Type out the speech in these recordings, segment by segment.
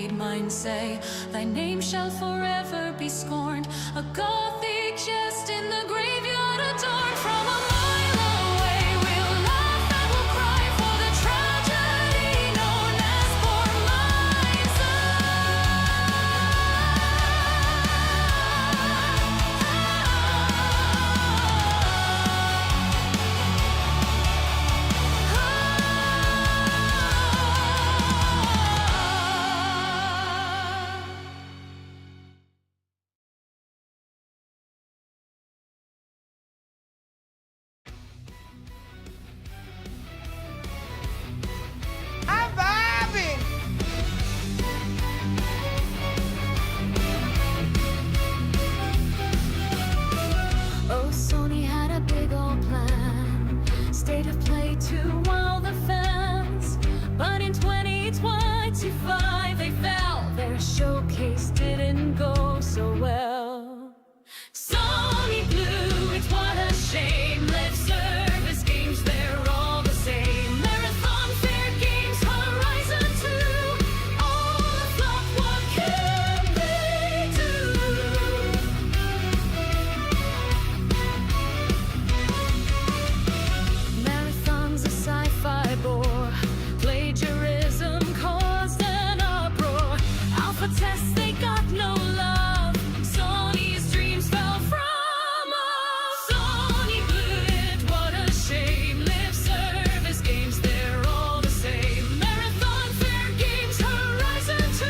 made mine say, thy name shall forever be scorned. A gothic jest in the graveyard adorned. From a mile away we'll laugh and we'll cry for the tragedy known as poor mind's Oh, Sony had a big old plan, state of play to wow the fans. But in 2025 they fell, their showcase didn't go so well. Sony Blue, it's what a shame. Live service games, they're all the same. Marathon Fair Games, Horizon 2, all a flop, what can they do? Marathon's a sci-fi bore. Plagiarism caused an uproar. Alpha tests, they got no love. Sony's dreams fell from us. Sony Blue, it, what a shame. Live service games, they're all the same. Marathon Fair Games, Horizon 2,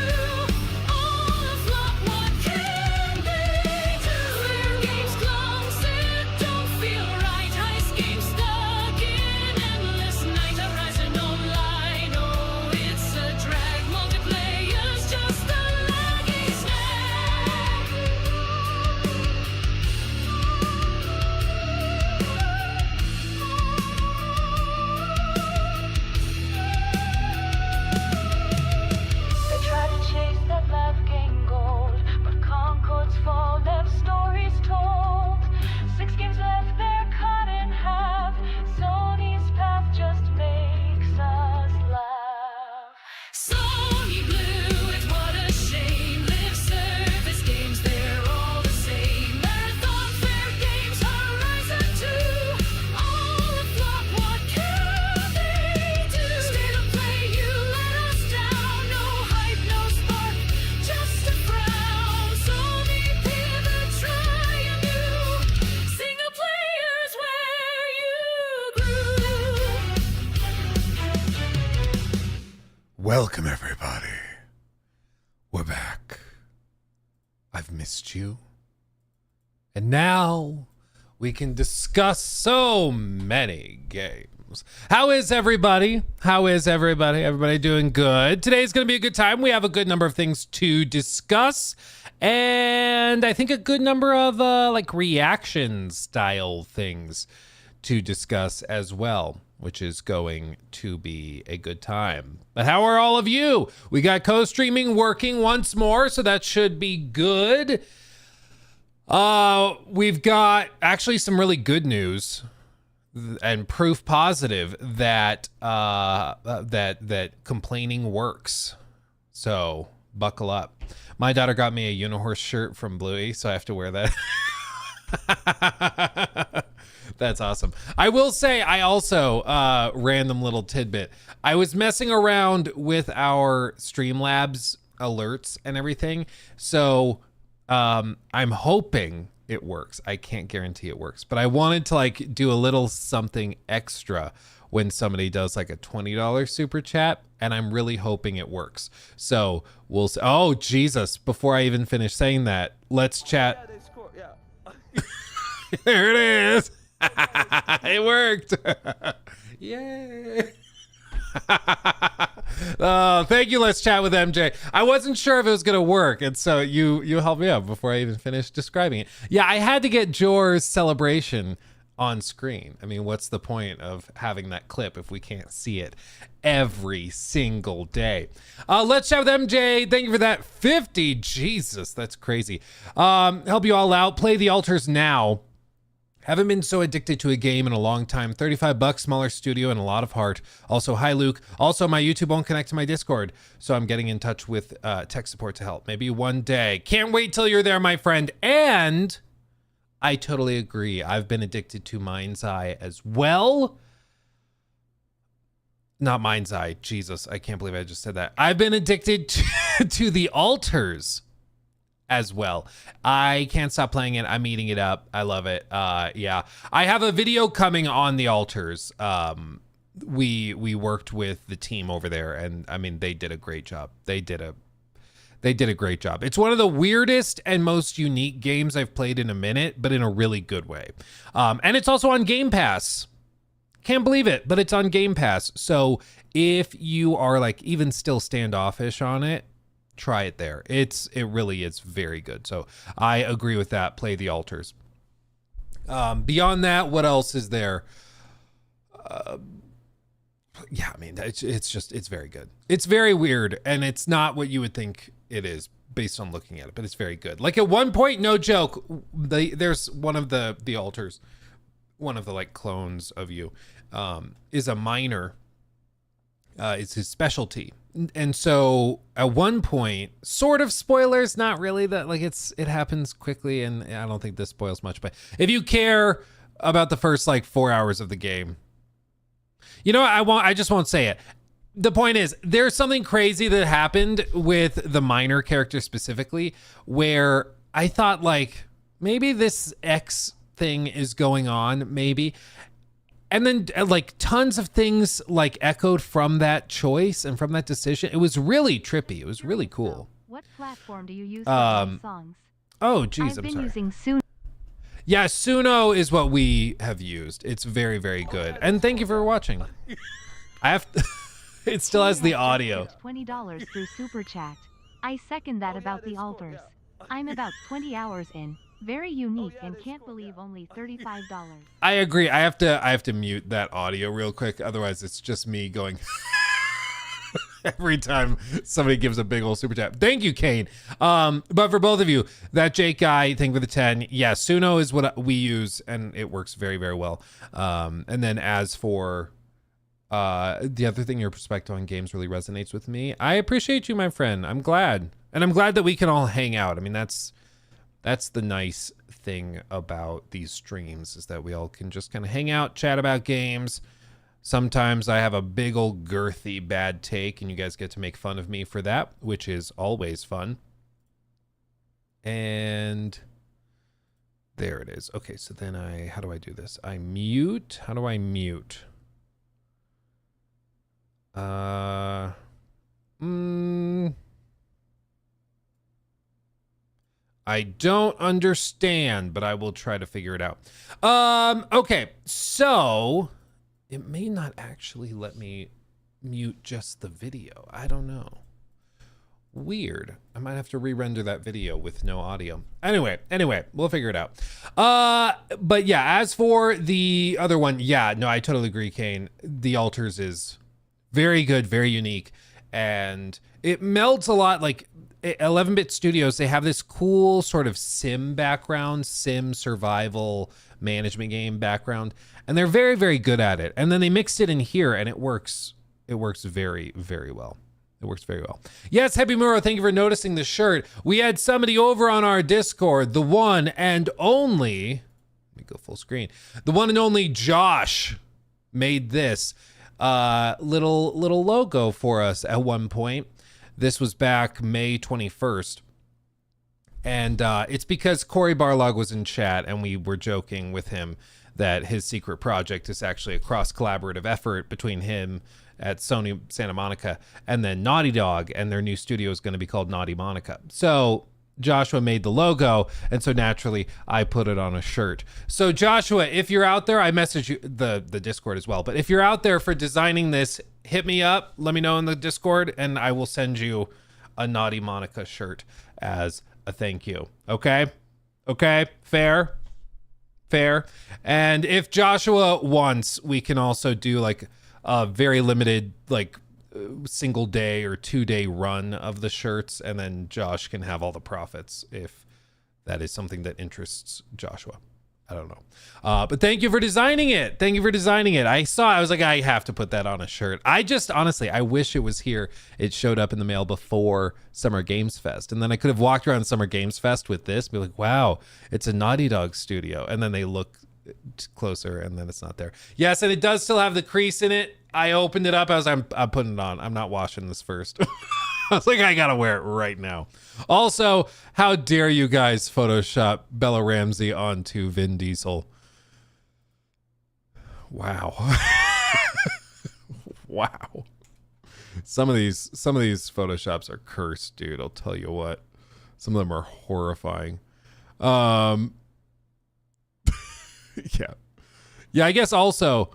all a flop, what can they do? Fair Games clumps, it don't feel right. Heist games stuck in endless night. Horizon Online, oh, it's a drag. Multiplayer's just a laggy snack. They try to chase that love gain gold, but Concord's fall left stories told. 6 games left, they're cut in half. Sony's path just makes us laugh. Sony Blue, it's what a shame. Live service games, they're all the same. Marathon Fair Games, Horizon 2, all a flop, what can they do? State of play, you let us down. No hype, no spark, just a frown. Sony pivot, try anew. Single players where you grew. Welcome, everybody. We're back. I've missed you. And now we can discuss so many games. How is everybody? How is everybody? Everybody doing good? Today's going to be a good time. We have a good number of things to discuss. And I think a good number of like reaction style things to discuss as well, which is going to be a good time. But how are all of you? We got co-streaming working once more, so that should be good. We've got actually some really good news and proof positive that that complaining works. So buckle up. My daughter got me a Unihorse shirt from Bluey, so I have to wear that. That's awesome. I will say, I also, random little tidbit, I was messing around with our Streamlabs alerts and everything. So I'm hoping it works. I can't guarantee it works, but I wanted to like do a little something extra when somebody does like a $20 super chat, and I'm really hoping it works. So we'll say, oh Jesus, before I even finish saying that, let's chat. There it is. It worked. Yay. Oh, thank you. Let's chat with MJ. I wasn't sure if it was gonna work, and so you helped me out before I even finished describing it. Yeah, I had to get Jor's celebration on screen. I mean, what's the point of having that clip if we can't see it every single day? Let's chat with MJ. Thank you for that 50. Jesus, that's crazy. Help you all out. Play the altars now. Haven't been so addicted to a game in a long time. $35, smaller studio, and a lot of heart. Also, hi, Luke. Also, my YouTube won't connect to my Discord, so I'm getting in touch with tech support to help. Maybe one day. Can't wait till you're there, my friend. And I totally agree. I've been addicted to Mind's Eye as well. Not Mind's Eye. Jesus, I can't believe I just said that. I've been addicted to the altars as well. I can't stop playing it. I'm eating it up. I love it. Yeah, I have a video coming on the altars. We worked with the team over there, and I mean, they did a great job. They did a great job. It's one of the weirdest and most unique games I've played in a minute, but in a really good way. And it's also on Game Pass. Can't believe it, but it's on Game Pass. So if you are like even still standoffish on it, try it there. It really is very good. So I agree with that. Play the altars. Beyond that, what else is there? Yeah, I mean, it's very good. It's very weird, and it's not what you would think it is based on looking at it, but it's very good. Like at one point, no joke, there's one of the altars, one of the like clones of you, is a miner. It's his specialty. And so at one point, sort of spoilers, not really, that like it happens quickly, and I don't think this spoils much, but if you care about the first like 4 hours of the game, you know, I just won't say it. The point is, there's something crazy that happened with the miner character specifically, where I thought like maybe this X thing is going on, maybe. And then like tons of things like echoed from that choice and from that decision. It was really trippy. It was really cool. What platform do you use for play songs? Oh, geez, I've I'm been sorry. using Suno. Yeah, Suno is what we have used. It's very, very good. And thank you for watching. I have it still has the audio. $20 through Super Chat. I second that about the altars. I'm about 20 hours in. Very unique and can't believe only $35. I agree. I have to mute that audio real quick. Otherwise, it's just me going every time somebody gives a big old super chat. Thank you, Kane. But for both of you, that Jake guy, thank you for the 10. Yeah, Suno is what we use, and it works very, very well. And then as for the other thing, your perspective on games really resonates with me. I appreciate you, my friend. I'm glad. And I'm glad that we can all hang out. I mean, that's the nice thing about these streams, is that we all can just kind of hang out, chat about games. Sometimes I have a big old girthy bad take, and you guys get to make fun of me for that, which is always fun. And there it is. Okay, so then how do I do this? I mute. How do I mute? I don't understand, but I will try to figure it out. Okay, so it may not actually let me mute just the video. I don't know. Weird. I might have to re-render that video with no audio. Anyway, we'll figure it out. But yeah, as for the other one, yeah, no, I totally agree, Kane. The Altars is very good, very unique, and it melds a lot. Like 11-bit studios, they have this cool sort of sim background, sim survival management game background, and they're very, very good at it. And then they mixed it in here, and it works very, very well. It works very well. Yes, Happy Muro, thank you for noticing the shirt. We had somebody over on our Discord, the one and only, let me go full screen, the one and only Josh made this little logo for us at one point. This was back May 21st. And it's because Corey Barlog was in chat, and we were joking with him that his secret project is actually a cross-collaborative effort between him at Sony Santa Monica and then Naughty Dog, and their new studio is going to be called Naughty Monica. So Joshua made the logo, and so naturally I put it on a shirt. So Joshua, if you're out there, I messaged you the Discord as well, but if you're out there for designing this, hit me up, let me know in the Discord, and I will send you a Naughty Monica shirt as a thank you. Okay? Fair. And if Joshua wants, we can also do like a very limited, like single day or 2-day run of the shirts, and then Josh can have all the profits if that is something that interests Joshua. I don't know. But thank you for designing it. Thank you for designing it. I was like, I have to put that on a shirt. I just, honestly, I wish it was here. It showed up in the mail before Summer Games Fest. And then I could have walked around Summer Games Fest with this, be like, wow, it's a Naughty Dog studio. And then they look closer and then it's not there. Yes, and it does still have the crease in it. I opened it up. I'm putting it on. I'm not washing this first. I was like, I gotta wear it right now. Also, how dare you guys Photoshop Bella Ramsey onto Vin Diesel? Wow. Wow. Some of these Photoshops are cursed, dude. I'll tell you what. Some of them are horrifying. Yeah. Yeah, I guess also,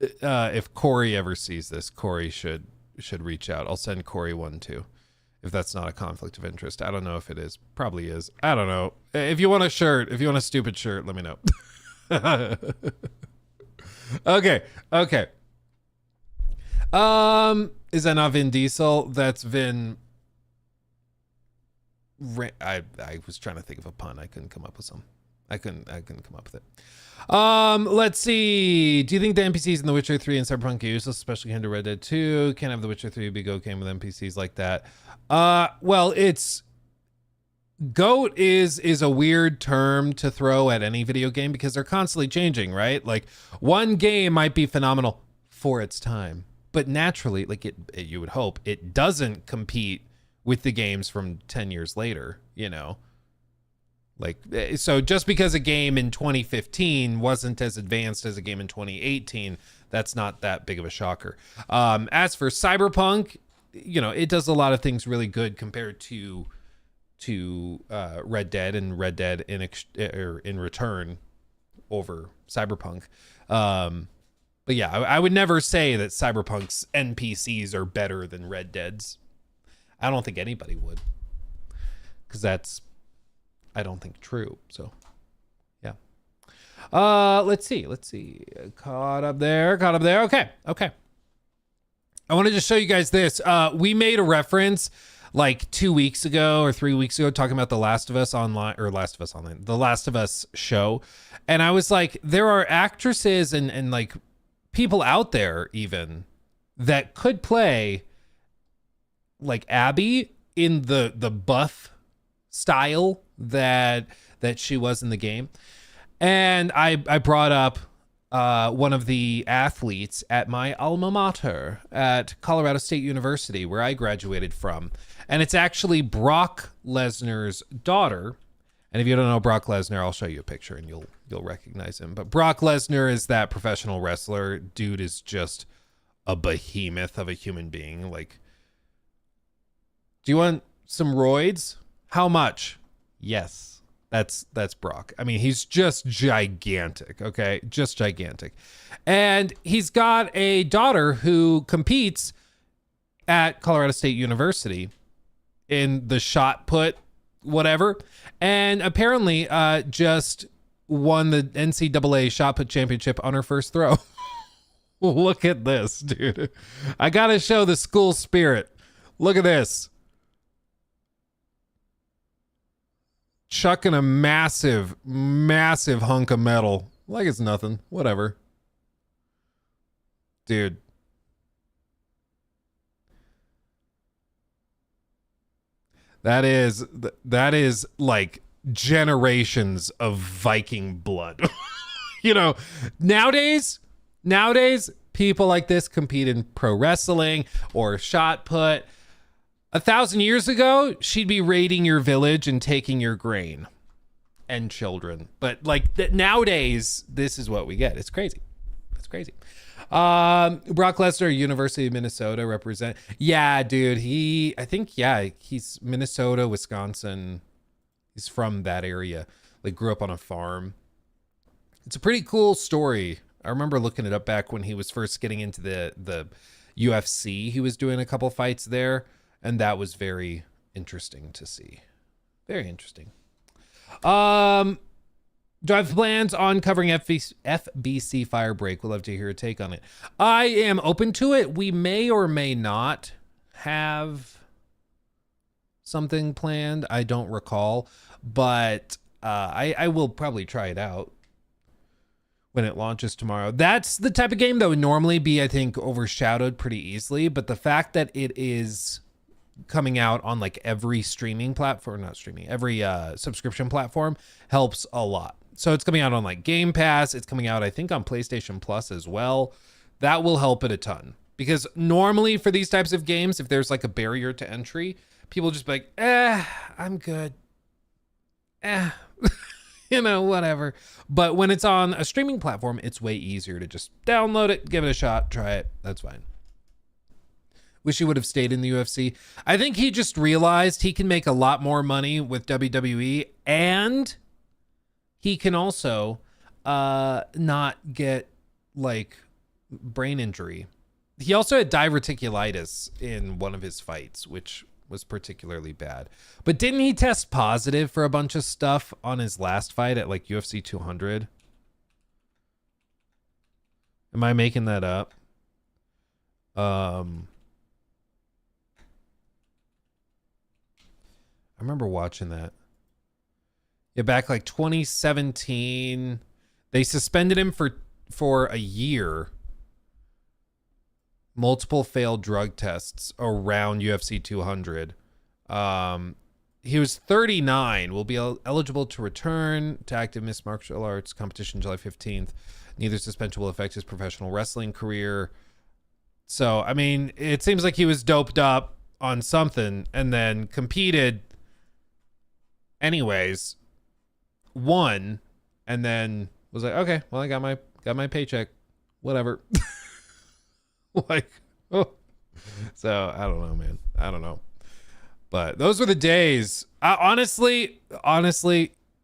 if Corey ever sees this, Corey should reach out. I'll send Corey one too, if that's not a conflict of interest. I don't know if it is. Probably is. I don't know. If you want a shirt, if you want a stupid shirt, let me know. Okay. Is that not Vin Diesel? That's Vin. I was trying to think of a pun. I couldn't come up with some. I couldn't come up with it. Let's see. Do you think the NPCs in The Witcher 3 and Cyberpunk are useless, especially into Red Dead 2? Can't have The Witcher 3 be GOAT game with NPCs like that. Well, it's GOAT is a weird term to throw at any video game because they're constantly changing, right? Like one game might be phenomenal for its time, but naturally, like you would hope it doesn't compete with the games from 10 years later, you know? Like, so just because a game in 2015 wasn't as advanced as a game in 2018, that's not that big of a shocker. As for Cyberpunk, you know, it does a lot of things really good compared to Red Dead, and Red Dead in return over Cyberpunk. But yeah, I would never say that Cyberpunk's NPCs are better than Red Dead's. I don't think anybody would, because that's, I don't think, true. So yeah. Let's see. Caught up there. Okay. I wanted to show you guys this. We made a reference like 2 weeks ago or 3 weeks ago talking about The Last of Us Online, The Last of Us show. And I was like, there are actresses and like people out there even that could play like Abby in the buff style that she was in the game. And I brought up one of the athletes at my alma mater at Colorado State University, where I graduated from. And it's actually Brock Lesnar's daughter. And if you don't know Brock Lesnar, I'll show you a picture and you'll recognize him. But Brock Lesnar is that professional wrestler. Dude is just a behemoth of a human being. Like, do you want some roids? How much? Yes. That's Brock. I mean, he's just gigantic, okay? Just gigantic. And he's got a daughter who competes at Colorado State University in the shot put whatever. And apparently just won the NCAA shot put championship on her first throw. Look at this, dude. I got to show the school spirit. Look at this. Chucking a massive hunk of metal like it's nothing. Whatever. Dude. That is like generations of Viking blood. You know, nowadays people like this compete in pro wrestling or shot put. 1,000 years ago, she'd be raiding your village and taking your grain and children. But like nowadays, this is what we get. It's crazy. Brock Lesnar, University of Minnesota represent. Yeah, dude. He's Minnesota, Wisconsin. He's from that area. Like grew up on a farm. It's a pretty cool story. I remember looking it up back when he was first getting into the UFC. He was doing a couple fights there. And that was very interesting to see. Very interesting. Do I have plans on covering FBC Firebreak? We'd love to hear a take on it. I am open to it. We may or may not have something planned. I don't recall. But I will probably try it out when it launches tomorrow. That's the type of game that would normally be, I think, overshadowed pretty easily. But the fact that it is coming out on like every streaming platform, not streaming, every subscription platform helps a lot. So it's coming out on like Game Pass. It's coming out, I think, on PlayStation Plus as well. That will help it a ton. Because normally for these types of games, if there's like a barrier to entry, people just be like, I'm good. You know, whatever. But when it's on a streaming platform, it's way easier to just download it, give it a shot, try it. That's fine. Wish he would have stayed in the UFC. I think he just realized he can make a lot more money with WWE, and he can also not get like brain injury. He also had diverticulitis in one of his fights, which was particularly bad. But didn't he test positive for a bunch of stuff on his last fight at like UFC 200? Am I making that up? I remember watching that. Yeah, back like 2017. They suspended him for a year. Multiple failed drug tests around UFC 200. He was 39, will be eligible to return to active mixed martial arts competition July 15th. Neither suspension will affect his professional wrestling career. So, I mean, it seems like he was doped up on something and then competed anyways, won, and then was like, okay, well, I got my paycheck, whatever. Like, oh. So I don't know, man. I don't know. But those were the days. Honestly,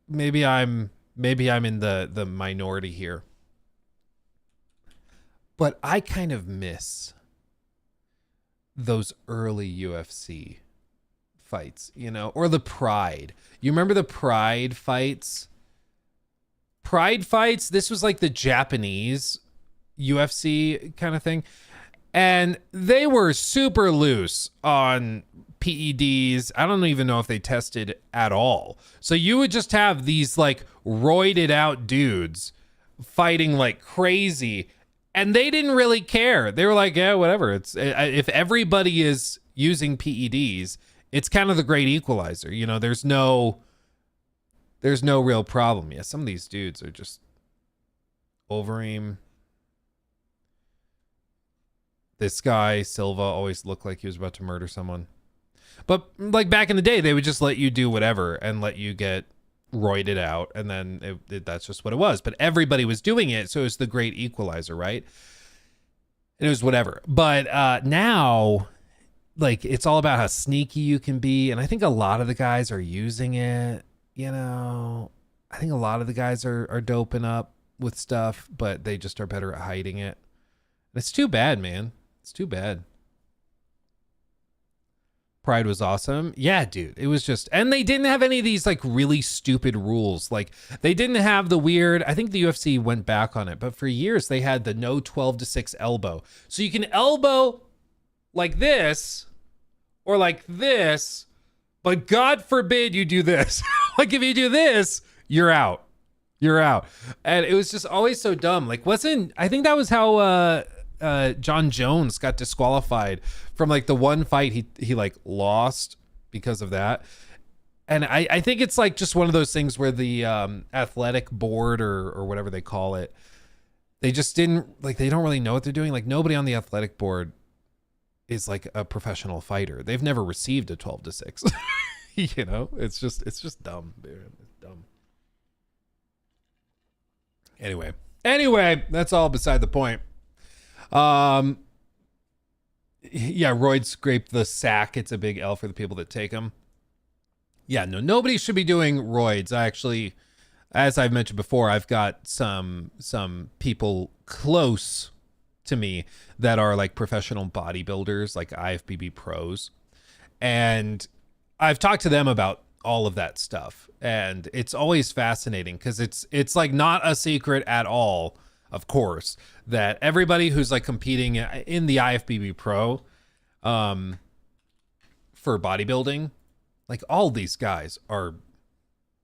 maybe I'm in the minority here. But I kind of miss those early UFC fights, you know, or the Pride. You remember the Pride fights? Pride fights, this was like the Japanese UFC kind of thing. And they were super loose on PEDs. I don't even know if they tested at all. So you would just have these like roided out dudes fighting like crazy, and they didn't really care. They were like, yeah, whatever. It's if everybody is using PEDs, it's kind of the great equalizer. You know, there's no real problem. Yeah, some of these dudes are just Overeem. This guy, Silva, always looked like he was about to murder someone. But like back in the day, they would just let you do whatever and let you get roided out. And then that's just what it was. But everybody was doing it. So it was the great equalizer, right? And it was whatever. But now, like, it's all about how sneaky you can be. And I think a lot of the guys are using it. You know, I think a lot of the guys are doping up with stuff, but they just are better at hiding it. And it's too bad, man. It's too bad. Pride was awesome. Yeah, dude. It was just, and they didn't have any of these like really stupid rules. Like they didn't have the weird, I think the UFC went back on it, but for years they had the no 12-6 elbow. So you can elbow like this or like this, but God forbid you do this. Like if you do this, you're out. You're out. And it was just always so dumb. Like I think that was how John Jones got disqualified from like the one fight he like lost because of that. And I think it's like just one of those things where the athletic board or whatever they call it, they just didn't like, they don't really know what they're doing. Like nobody on the athletic board is like a professional fighter. They've never received a 12-6. You know, it's just dumb, dude. It's dumb. Anyway, that's all beside the point. Yeah, roids scrape the sack. It's a big L for the people that take them. Yeah, no, nobody should be doing roids. I actually, as I've mentioned before, I've got some people close to me that are like professional bodybuilders, like IFBB pros. And I've talked to them about all of that stuff. And it's always fascinating because it's like not a secret at all, of course, that everybody who's like competing in the IFBB Pro for bodybuilding, like all these guys are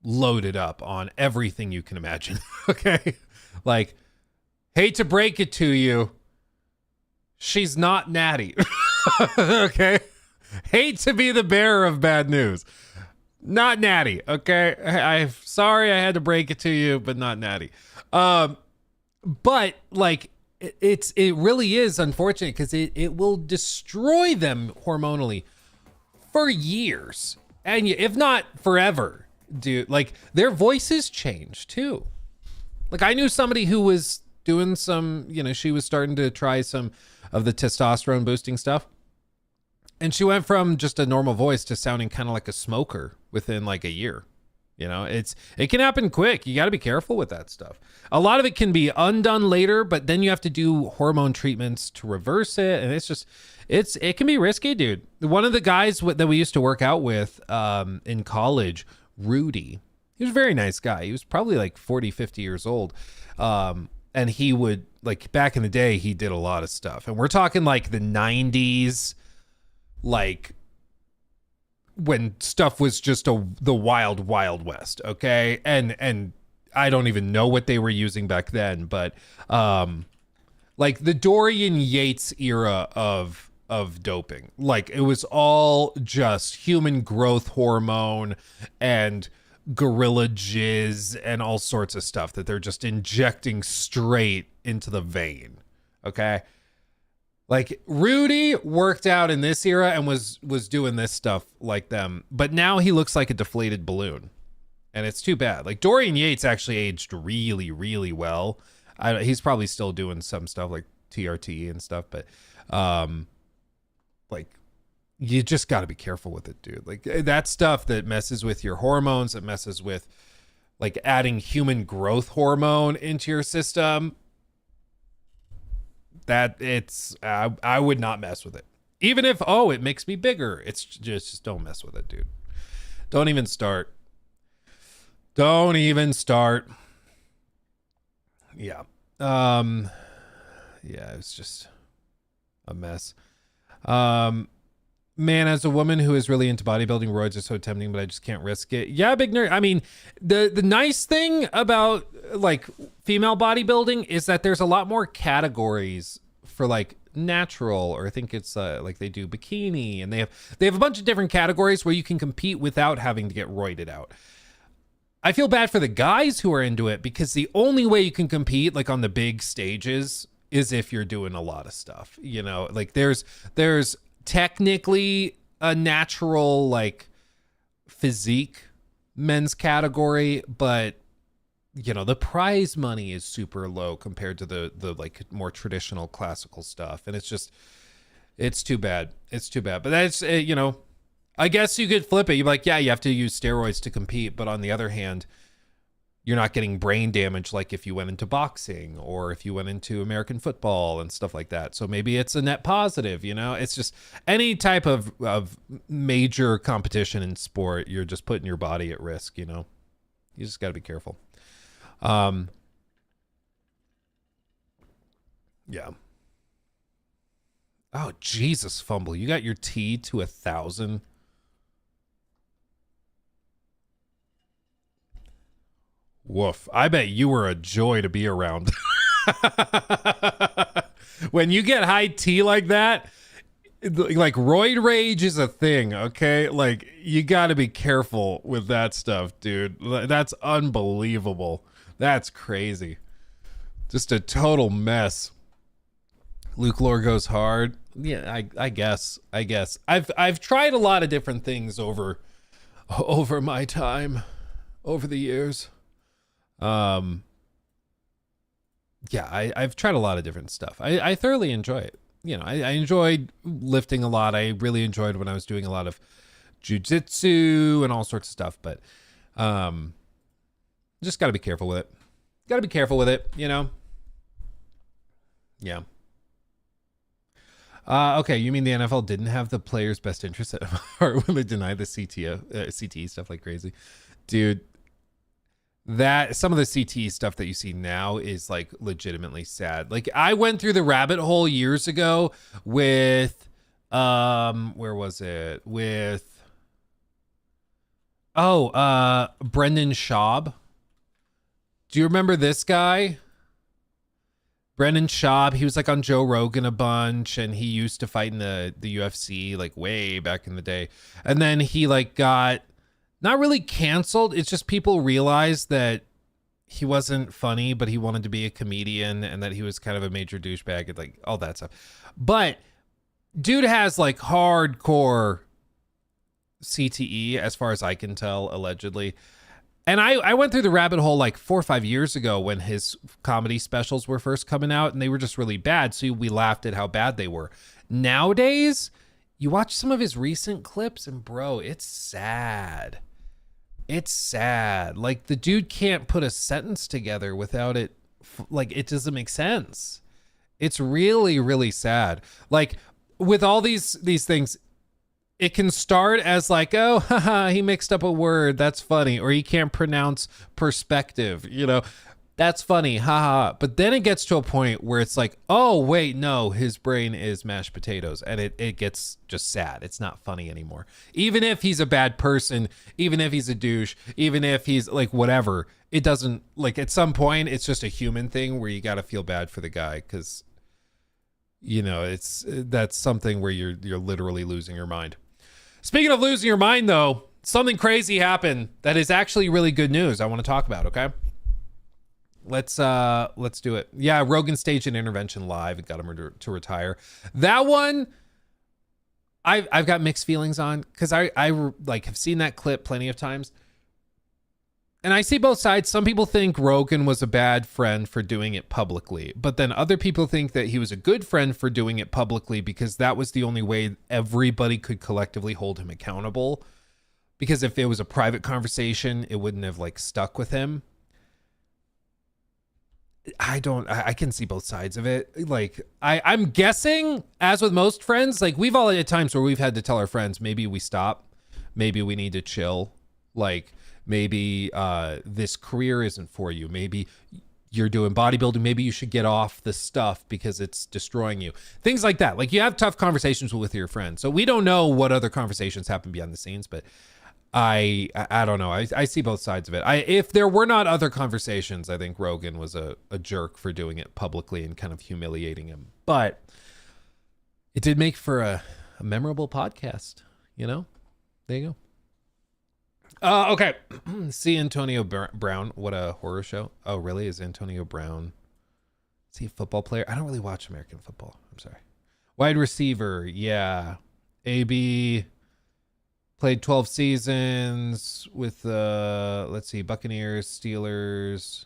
loaded up on everything you can imagine. Okay. Like, hate to break it to you, she's not natty. Okay. Hate to be the bearer of bad news. Not natty. Okay. I'm sorry I had to break it to you, but not natty. But like, it really is unfortunate because it will destroy them hormonally for years, and if not forever, dude. Like, their voices change too. Like, I knew somebody who was doing some, she was starting to try some of the testosterone boosting stuff, and she went from just a normal voice to sounding kind of like a smoker within like a year. It can happen quick. You got to be careful with that stuff. A lot of it can be undone later, but then you have to do hormone treatments to reverse it. And it can be risky, dude. One of the guys that we used to work out with in college, Rudy, he was a very nice guy. He was probably like 40, 50 years old. And he would, like, back in the day, he did a lot of stuff. And we're talking like the 90s, like, when stuff was just the wild, wild west. Okay. And I don't even know what they were using back then, but, like the Dorian Yates era of doping, like it was all just human growth hormone and gorilla jizz and all sorts of stuff that they're just injecting straight into the vein. Okay. Like, Rudy worked out in this era and was doing this stuff like them, but now he looks like a deflated balloon, and it's too bad. Like, Dorian Yates actually aged really, really well. He's probably still doing some stuff like TRT and stuff, but like, you just got to be careful with it, dude. Like, that stuff that messes with your hormones, that messes with like adding human growth hormone into your system. I would not mess with it. Even if, it makes me bigger. It's just don't mess with it, dude. Don't even start. Don't even start. Yeah. Yeah, it's just a mess. Man, as a woman who is really into bodybuilding, roids are so tempting, but I just can't risk it. Yeah, big nerd. I mean, the nice thing about like female bodybuilding is that there's a lot more categories for like natural, or I think it's like they do bikini, and they have a bunch of different categories where you can compete without having to get roided out. I feel bad for the guys who are into it, because the only way you can compete like on the big stages is if you're doing a lot of stuff, like there's technically a natural like physique men's category, but the prize money is super low compared to the like more traditional classical stuff, and it's too bad. But that's I guess you could flip it. You're like, yeah, you have to use steroids to compete, but on the other hand, you're not getting brain damage like if you went into boxing or if you went into American football and stuff like that. So maybe it's a net positive, It's just any type of major competition in sport, you're just putting your body at risk, You just got to be careful. Yeah. Oh, Jesus, Fumble. You got your T to 1,000. Woof. I bet you were a joy to be around. When you get high T like that, like roid rage is a thing, okay? Like, you got to be careful with that stuff, dude. That's unbelievable. That's crazy. Just a total mess. Luke Lore goes hard. Yeah, I guess. I've tried a lot of different things over my time, over the years. Yeah, I've tried a lot of different stuff. I thoroughly enjoy it. I enjoyed lifting a lot. I really enjoyed when I was doing a lot of jujitsu and all sorts of stuff, but just got to be careful with it. Yeah. Okay, you mean the NFL didn't have the players' best interest at heart when they denied the CTE stuff like crazy? Dude, that some of the CTE stuff that you see now is like legitimately sad. Like, I went through the rabbit hole years ago with where was it? With Oh, Brendan Schaub. Do you remember this guy? Brendan Schaub, he was like on Joe Rogan a bunch, and he used to fight in the UFC like way back in the day. And then he like got not really canceled. It's just people realized that he wasn't funny, but he wanted to be a comedian, and that he was kind of a major douchebag and like all that stuff. But dude has like hardcore CTE as far as I can tell, allegedly. And I went through the rabbit hole like 4 or 5 years ago when his comedy specials were first coming out, and they were just really bad. So we laughed at how bad they were. Nowadays, you watch some of his recent clips and bro, it's sad. It's sad. Like the dude can't put a sentence together without it. Like it doesn't make sense. It's really, really sad. Like with all these things, it can start as like, oh, haha, he mixed up a word. That's funny. Or he can't pronounce perspective. You know, that's funny. Haha. But then it gets to a point where it's like, oh, wait, no, his brain is mashed potatoes. And it gets just sad. It's not funny anymore. Even if he's a bad person, even if he's a douche, even if he's like whatever, it doesn't like at some point, it's just a human thing where you got to feel bad for the guy because, you know, that's something where you're literally losing your mind. Speaking of losing your mind, though, something crazy happened that is actually really good news I want to talk about, okay? Let's do it. Yeah, Rogan staged an intervention live. It got him to retire. That one, I've got mixed feelings on because I like have seen that clip plenty of times. And I see both sides. Some people think Rogan was a bad friend for doing it publicly, but then other people think that he was a good friend for doing it publicly because that was the only way everybody could collectively hold him accountable. Because if it was a private conversation, it wouldn't have like stuck with him. I can see both sides of it. Like I'm guessing, as with most friends, like we've all had times where we've had to tell our friends, maybe we stop, maybe we need to chill. Like, maybe this career isn't for you. Maybe you're doing bodybuilding. Maybe you should get off the stuff because it's destroying you. Things like that. Like you have tough conversations with your friends. So we don't know what other conversations happen behind the scenes, but I don't know. I see both sides of it. If there were not other conversations, I think Rogan was a jerk for doing it publicly and kind of humiliating him. But it did make for a memorable podcast, you know? There you go. Okay. See Antonio Brown. What a horror show. Oh, really? Is Antonio Brown? Is he a football player? I don't really watch American football. I'm sorry. Wide receiver. Yeah. AB played 12 seasons with, let's see, Buccaneers, Steelers.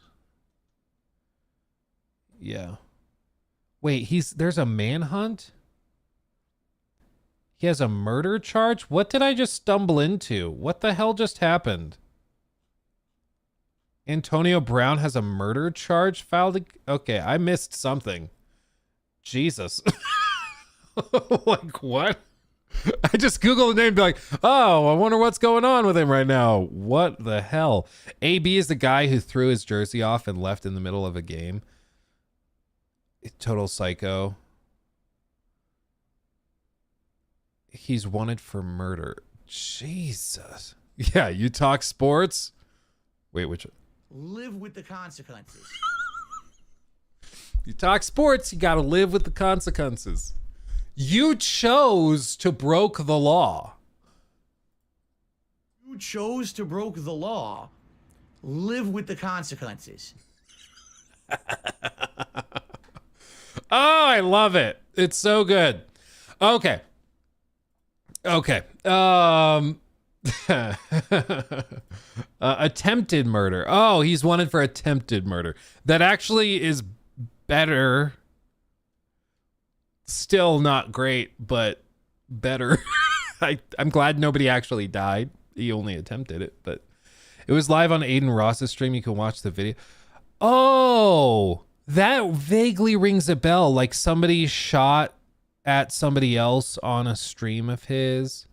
Yeah. Wait, there's a manhunt? He has a murder charge? What did I just stumble into? What the hell just happened? Antonio Brown has a murder charge filed? Okay, I missed something. Jesus. Like, what? I just Googled the name and be like, oh, I wonder what's going on with him right now. What the hell? AB is the guy who threw his jersey off and left in the middle of a game. Total psycho. He's wanted for murder. Jesus. Yeah, you talk sports? Wait, which? Live with the consequences. You talk sports, you gotta live with the consequences. You chose to broke the law. You chose to broke the law. Live with the consequences. Oh, I love it. It's so good. Okay. Attempted murder. Oh, he's wanted for attempted murder. That actually is better. Still not great, but better. I'm glad nobody actually died. He only attempted it, but it was live on Aiden Ross's stream. You can watch the video. Oh, that vaguely rings a bell. Like somebody shot at somebody else on a stream of his.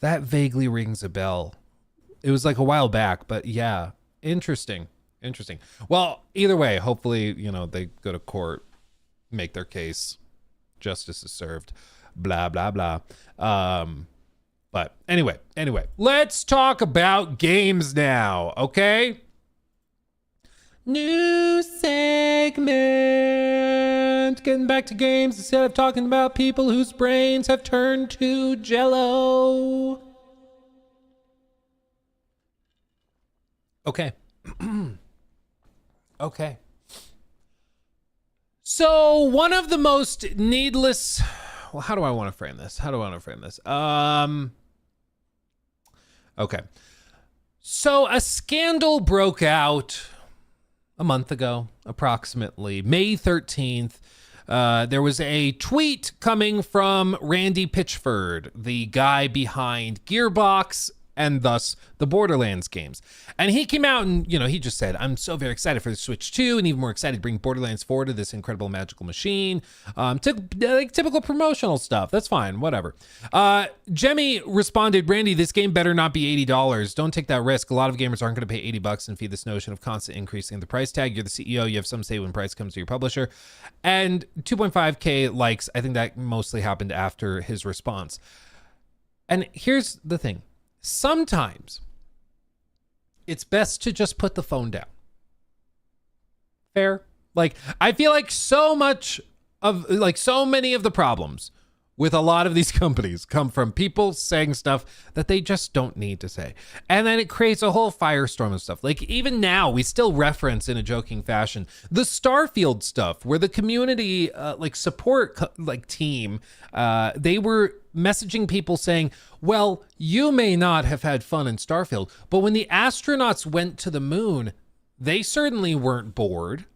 That vaguely rings a bell. It was like a while back, but yeah, interesting. Well, either way, hopefully, you know, they go to court, make their case, justice is served, blah, blah, blah. But anyway, let's talk about games now, okay? New segment. Getting back to games instead of talking about people whose brains have turned to jello. Okay. Okay. So one of the most needless, well, how do I want to frame this? Okay. So a scandal broke out a month ago, approximately May 13th. There was a tweet coming from Randy Pitchford, the guy behind Gearbox and thus the Borderlands games. And he came out and, he just said, I'm so very excited for the Switch 2 and even more excited to bring Borderlands 4 to this incredible magical machine. Typical promotional stuff. That's fine. Whatever. Jemmy responded, Randy, this game better not be $80. Don't take that risk. A lot of gamers aren't going to pay $80 and feed this notion of constant increasing the price tag. You're the CEO. You have some say when price comes to your publisher. And 2.5K likes. I think that mostly happened after his response. And here's the thing. Sometimes it's best to just put the phone down. Fair? Like, I feel like so many of the problems with a lot of these companies come from people saying stuff that they just don't need to say. And then it creates a whole firestorm of stuff. Like, even now, we still reference in a joking fashion the Starfield stuff where the community support team, they were messaging people saying, well, you may not have had fun in Starfield, but when the astronauts went to the moon, they certainly weren't bored.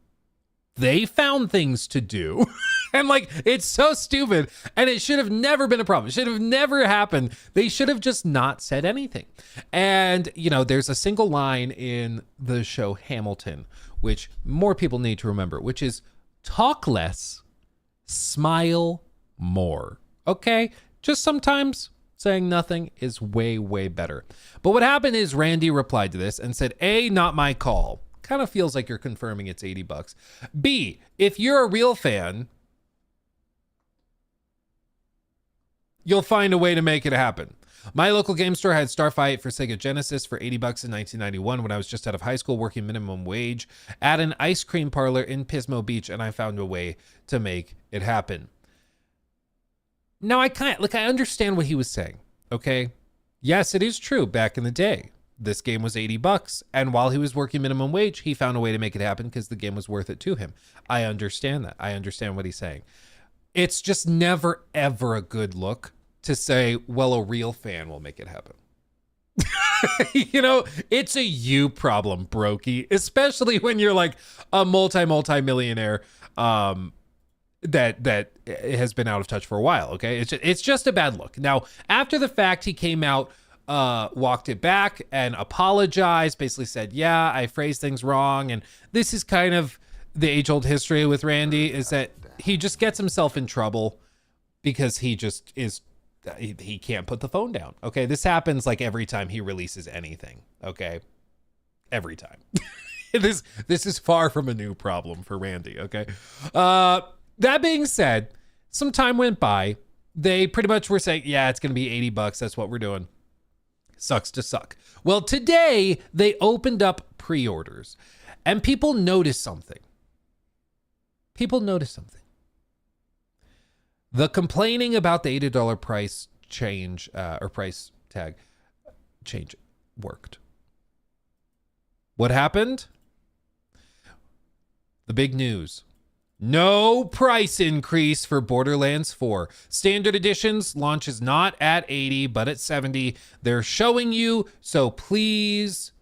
They found things to do. And it's so stupid. And it should have never been a problem. It should have never happened. They should have just not said anything. And, there's a single line in the show Hamilton, which more people need to remember, which is talk less, smile more. Okay? Just sometimes saying nothing is way, way better. But what happened is Randy replied to this and said, A, not my call. Kind of feels like you're confirming it's $80. B, if you're a real fan, you'll find a way to make it happen. My local game store had Starfight for Sega Genesis for $80 in 1991 when I was just out of high school working minimum wage at an ice cream parlor in Pismo Beach, and I found a way to make it happen. Now, I understand what he was saying, okay? Yes, it is true. Back in the day, this game was $80, and while he was working minimum wage, he found a way to make it happen because the game was worth it to him. I understand that. I understand what he's saying. It's just never, ever a good look to say, well, a real fan will make it happen. It's a you problem, brokey, especially when you're like a multi-millionaire that has been out of touch for a while, okay? It's just a bad look. Now, after the fact, he came out, walked it back and apologized, basically said, yeah, I phrased things wrong. And this is kind of the age-old history with Randy, is that he just gets himself in trouble because he can't put the phone down. Okay. This happens every time he releases anything. Okay. Every time. This is far from a new problem for Randy. Okay. That being said, some time went by. They pretty much were saying, yeah, it's going to be $80. That's what we're doing. Sucks to suck. Well, today they opened up pre-orders and people noticed something. The complaining about the $80 price change or price tag change worked. What happened? The big news. No price increase for Borderlands 4. Standard editions launches not at 80, but at 70. They're showing you, so please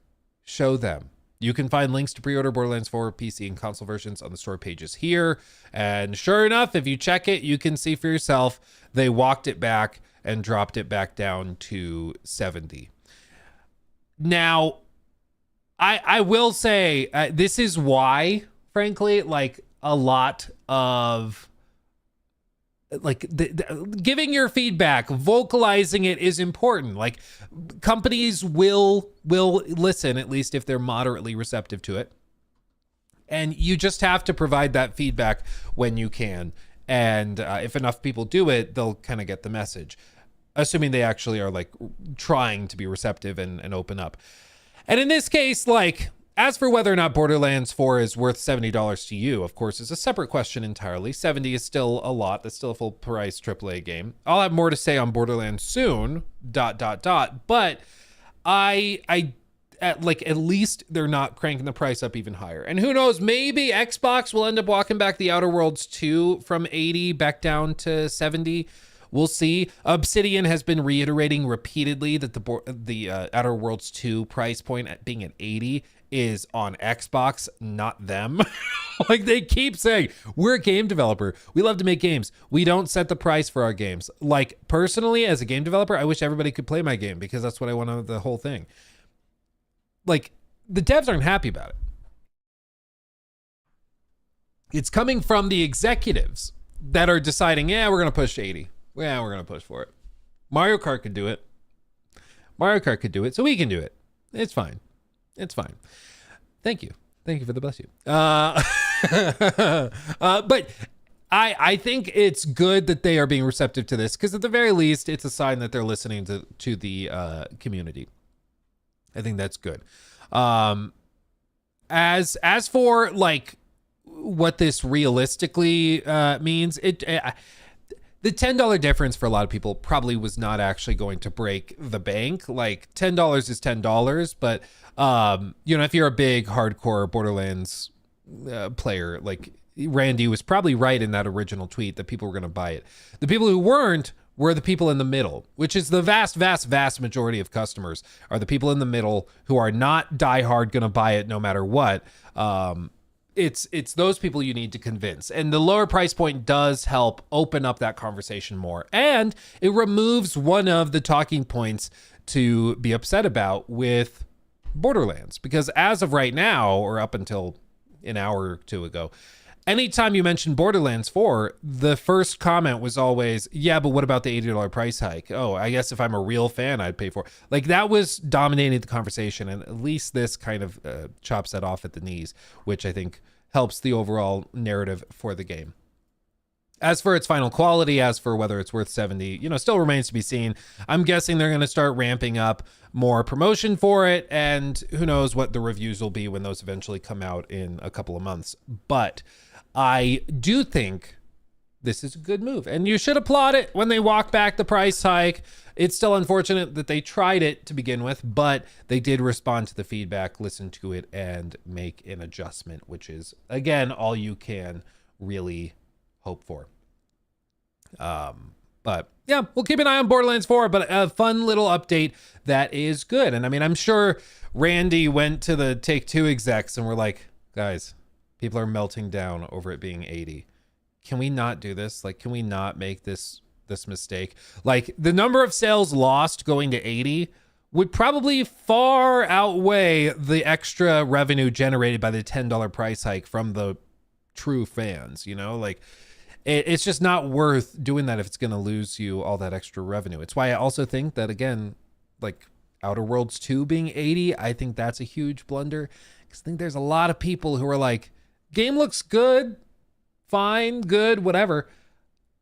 show them. You can find links to pre-order Borderlands 4 PC and console versions on the store pages here. And sure enough, if you check it, you can see for yourself, they walked it back and dropped it back down to 70. Now, I will say, this is why, frankly, a lot of giving your feedback, vocalizing it is important. Companies will listen, at least if they're moderately receptive to it. And you just have to provide that feedback when you can. And if enough people do it, they'll kind of get the message. assuming they actually are like trying to be receptive and open up. And in this case, like, as for whether or not Borderlands 4 is worth $70 to you, of course, is a separate question entirely. 70 is still a lot. That's still a full price AAA game. I'll have more to say on Borderlands soon, ... But at least they're not cranking the price up even higher. And who knows, maybe Xbox will end up walking back the Outer Worlds 2 from 80 back down to 70. We'll see. Obsidian has been reiterating repeatedly that the Outer Worlds 2 price point at being at 80 is on Xbox, not them. Like, they keep saying, we're a game developer. We love to make games. We don't set the price for our games. Like, personally, as a game developer, I wish everybody could play my game because that's what I want out of the whole thing. Like, the devs aren't happy about it. It's coming from the executives that are deciding, yeah, we're going to push 80. Yeah, we're going to push for it. Mario Kart could do it. Mario Kart could do it, so we can do it. It's fine. It's fine. Thank you. Thank you for the bless you. But I think it's good that they are being receptive to this, because at the very least, it's a sign that they're listening to the community. I think that's good. As for like what this realistically means, the $10 difference for a lot of people probably was not actually going to break the bank. Like, $10 is $10, but if you're a big hardcore Borderlands player, like, Randy was probably right in that original tweet that people were going to buy it. The people who weren't were the people in the middle, which is the vast majority of customers are the people in the middle who are not diehard going to buy it no matter what. It's those people you need to convince. And the lower price point does help open up that conversation more. And it removes one of the talking points to be upset about with Borderlands. Because as of right now, or up until an hour or two ago, anytime you mention Borderlands 4, the first comment was always, yeah, but what about the $80 price hike? Oh, I guess if I'm a real fan, I'd pay for it. Like, that was dominating the conversation, and at least this kind of chops that off at the knees, which I think helps the overall narrative for the game. As for its final quality, as for whether it's worth 70, still remains to be seen. I'm guessing they're going to start ramping up more promotion for it, and who knows what the reviews will be when those eventually come out in a couple of months. But I do think this is a good move, and you should applaud it when they walk back the price hike. It's still unfortunate that they tried it to begin with, but they did respond to the feedback, listen to it, and make an adjustment, which is, again, all you can really hope for. But yeah, we'll keep an eye on Borderlands 4, but a fun little update that is good. And I mean, I'm sure Randy went to the Take-Two execs and were like, guys, people are melting down over it being 80. Can we not do this? Like, can we not make this mistake? Like, the number of sales lost going to 80 would probably far outweigh the extra revenue generated by the $10 price hike from the true fans, Like, it's just not worth doing that if it's going to lose you all that extra revenue. It's why I also think that, again, like Outer Worlds 2 being 80, I think that's a huge blunder. Because I think there's a lot of people who are like, game looks good, fine, good, whatever.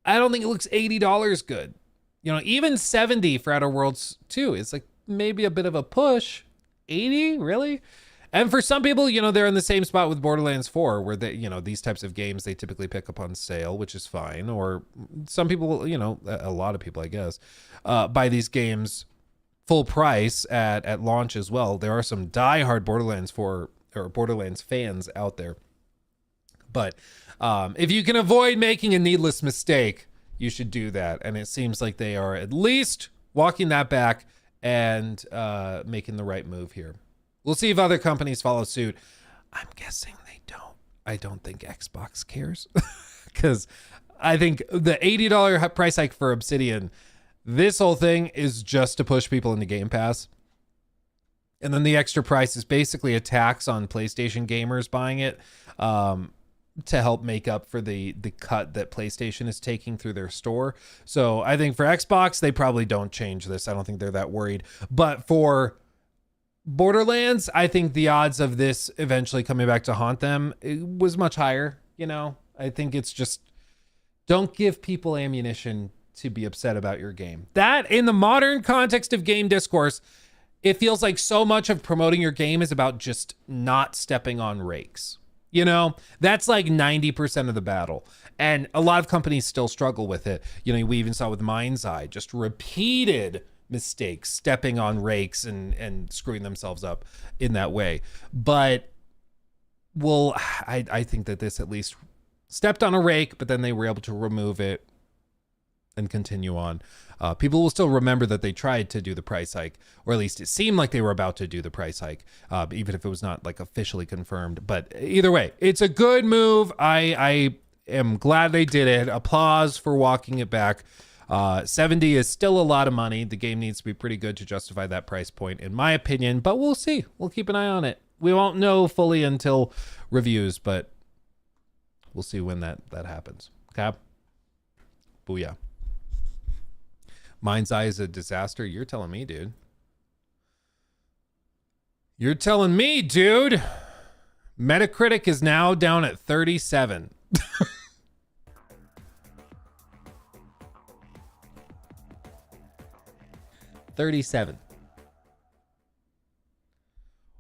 I don't think it looks $80 good. Even 70 for Outer Worlds 2 is like maybe a bit of a push. 80, really? And for some people, they're in the same spot with Borderlands 4, where they, these types of games they typically pick up on sale, which is fine. Or some people, a lot of people, I guess, buy these games full price at launch as well. There are some diehard Borderlands 4 or Borderlands fans out there. But if you can avoid making a needless mistake, you should do that. And it seems like they are at least walking that back and making the right move here. We'll see if other companies follow suit. I'm guessing they don't. I don't think Xbox cares. Because I think the $80 price hike for Obsidian, this whole thing is just to push people into Game Pass. And then the extra price is basically a tax on PlayStation gamers buying it. To help make up for the cut that PlayStation is taking through their store. So I think for Xbox, they probably don't change this. I don't think they're that worried. But for Borderlands, I think the odds of this eventually coming back to haunt them was much higher. I think it's just, don't give people ammunition to be upset about your game. That, in the modern context of game discourse, it feels like so much of promoting your game is about just not stepping on rakes. You know, that's like 90% of the battle. And a lot of companies still struggle with it. You know, we even saw with Mind's Eye, just repeated mistakes, stepping on rakes and screwing themselves up in that way. But, well, I think that this at least stepped on a rake, but then they were able to remove it and continue on. People will still remember that they tried to do the price hike, or at least it seemed like they were about to do the price hike, even if it was not like officially confirmed. But either way, it's a good move. I am glad they did it. Applause for walking it back. 70 is still a lot of money. The game needs to be pretty good to justify that price point, in my opinion, but we'll see. We'll keep an eye on it. We won't know fully until reviews, but we'll see when that happens. Okay? Booyah. Mind's Eye is a disaster. You're telling me, dude. You're telling me, dude. Metacritic is now down at 37.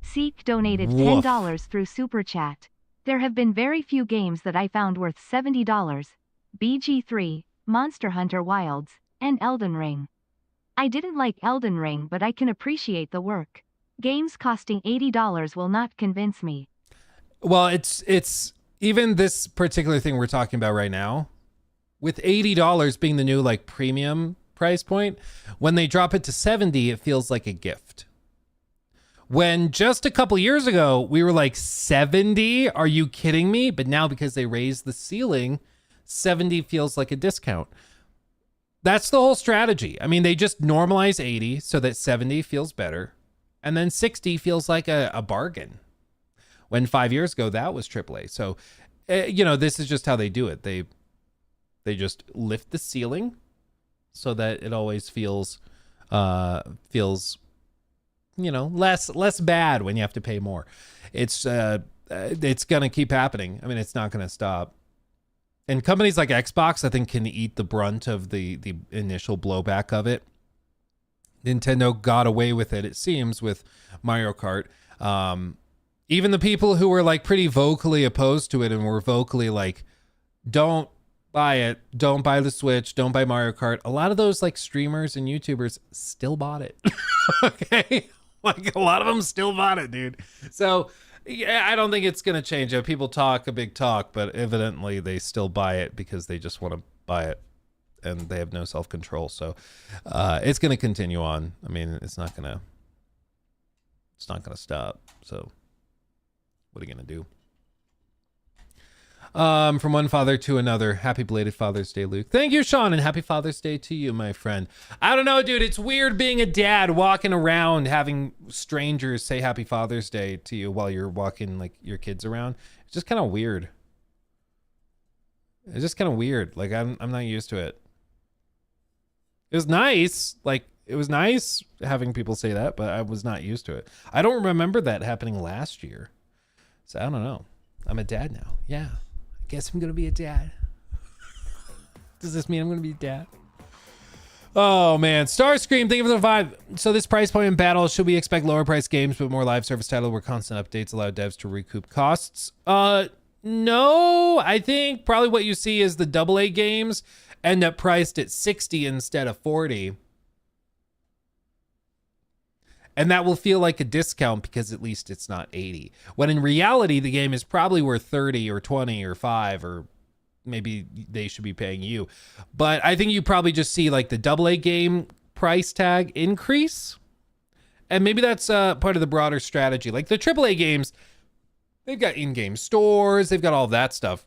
Seek donated $10 through Super Chat. There have been very few games that I found worth $70. BG3, Monster Hunter Wilds, and Elden Ring. I didn't like Elden Ring, but I can appreciate the work. Games costing $80 will not convince me. Well, it's even this particular thing we're talking about right now, with $80 being the new like premium price point, when they drop it to 70, it feels like a gift. When just a couple years ago, we were like 70, are you kidding me? But now because they raised the ceiling, 70 feels like a discount. That's the whole strategy. I mean, they just normalize 80 so that 70 feels better. And then 60 feels like a bargain. When 5 years ago, that was AAA. So, you know, this is just how they do it. They just lift the ceiling so that it always feels, you know, less bad when you have to pay more. It's going to keep happening. I mean, it's not going to stop. And companies like Xbox, I think, can eat the brunt of the initial blowback of it. Nintendo got away with it, it seems, with Mario Kart. Even the people who were like pretty vocally opposed to it and were vocally like, don't buy it, don't buy the Switch, don't buy Mario Kart. A lot of those like streamers and YouTubers still bought it. Okay? Like a lot of them still bought it, dude. So yeah, I don't think it's going to change. People talk a big talk, but evidently they still buy it because they just want to buy it and they have no self-control. So it's going to continue on. I mean, it's not going to stop. So what are you going to do? From one father to another. Happy belated Father's Day, Luke. Thank you, Sean, and happy Father's Day to you, my friend. I don't know, dude. It's weird being a dad walking around having strangers say happy Father's Day to you while you're walking like your kids around. It's just kind of weird. It's just kind of weird. Like I'm not used to it. It was nice. Like it was nice having people say that, but I was not used to it. I don't remember that happening last year. So I don't know. I'm a dad now. Yeah. Guess I'm gonna be a dad. Does this mean I'm gonna be a dad? Oh man, Starscream, thank you for the vibe. So this price point in battle, should we expect lower price games but more live service title where constant updates allow devs to recoup costs? No, I think probably what you see is the AA games end up priced at 60 instead of 40. And that will feel like a discount because at least it's not 80. When in reality, the game is probably worth 30 or 20 or 5, or maybe they should be paying you. But I think you probably just see like the AA game price tag increase. And maybe that's part of the broader strategy. Like the AAA games, they've got in-game stores, they've got all that stuff.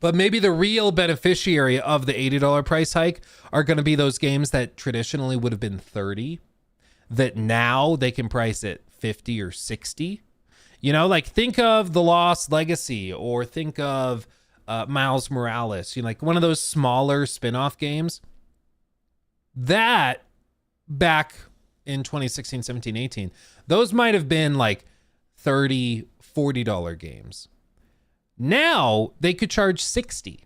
But maybe the real beneficiary of the $80 price hike are going to be those games that traditionally would have been 30. That now they can price at 50 or 60. You know, like think of The Lost Legacy or think of Miles Morales. You know, like one of those smaller spin-off games. That back in 2016, 17, 18, those might have been like $30, $40 games. Now they could charge 60.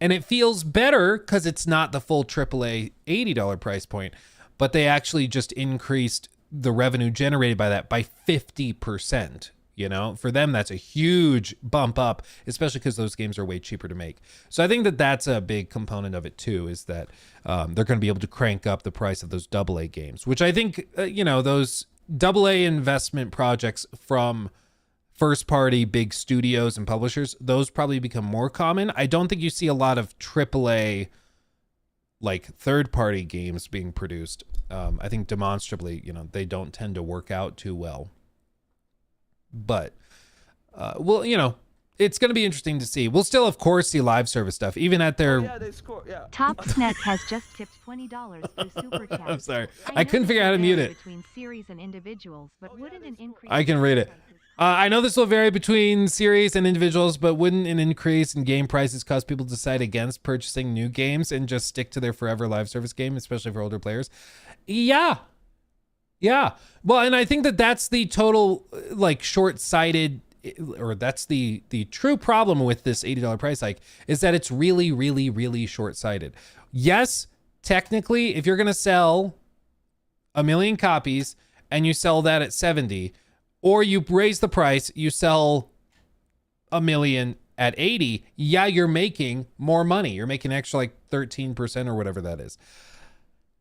And it feels better because it's not the full AAA $80 price point, but they actually just increased the revenue generated by that by 50%. You know, for them, that's a huge bump up, especially because those games are way cheaper to make. So I think that that's a big component of it too, is that they're going to be able to crank up the price of those AA games, which I think, those AA investment projects from first party big studios and publishers, those probably become more common. I don't think you see a lot of AAA like third party games being produced. I think demonstrably, they don't tend to work out too well. But, it's going to be interesting to see. We'll still, of course, see live service stuff, even at their... they score, yeah. Topsnet has just tipped $20 through Super Chat. I'm sorry. I couldn't figure out how to mute it. Between series and individuals, but wouldn't an increase... I can read it. I know this will vary between series and individuals, but wouldn't an increase in game prices cause people to decide against purchasing new games and just stick to their forever live service game, especially for older players? Yeah. Well, and I think that that's the total, short-sighted, or that's the true problem with this $80 price hike, is that it's really, really, really short-sighted. Yes, technically, if you're going to sell 1 million copies and you sell that at 70, or you raise the price, you sell 1 million at 80, yeah, you're making more money. You're making extra 13% or whatever that is.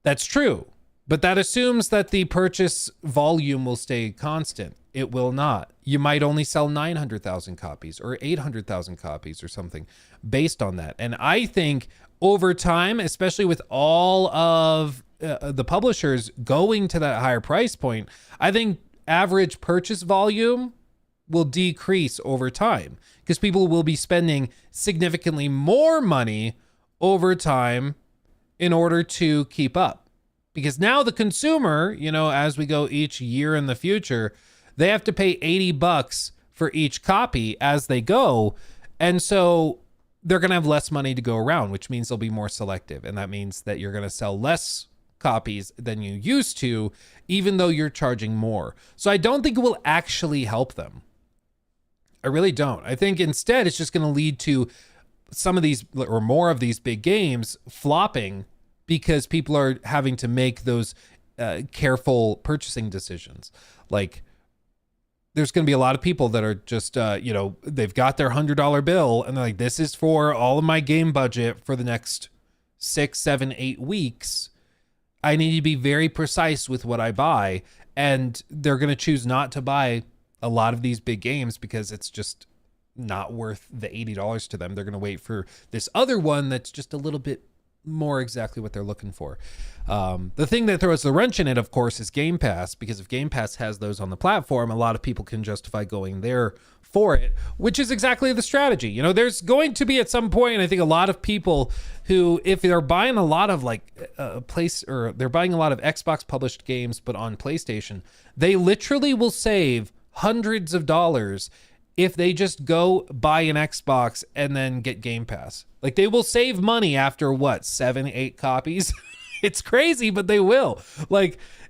That's true. But that assumes that the purchase volume will stay constant. It will not. You might only sell 900,000 copies or 800,000 copies or something based on that. And I think over time, especially with all of the publishers going to that higher price point, I think average purchase volume will decrease over time because people will be spending significantly more money over time in order to keep up. Because now the consumer, as we go each year in the future, they have to pay $80 for each copy as they go. And so they're going to have less money to go around, which means they'll be more selective. And that means that you're going to sell less copies than you used to, even though you're charging more. So I don't think it will actually help them. I really don't. I think instead it's just going to lead to some of these or more of these big games flopping because people are having to make those careful purchasing decisions. There's going to be a lot of people that are just, they've got their $100 bill and they're like, this is for all of my game budget for the next 6, 7, 8 weeks. I need to be very precise with what I buy. And they're going to choose not to buy a lot of these big games because it's just not worth the $80 to them. They're going to wait for this other one that's just a little bit more exactly what they're looking for. The thing that throws the wrench in it, of course, is Game Pass, because if Game Pass has those on the platform, a lot of people can justify going there for it, which is exactly the strategy. There's going to be at some point, I think, a lot of people who, if they're buying a lot of they're buying a lot of Xbox published games, but on PlayStation, they literally will save hundreds of dollars if they just go buy an Xbox and then get Game Pass. They will save money after 7, 8 copies. It's crazy, but they will.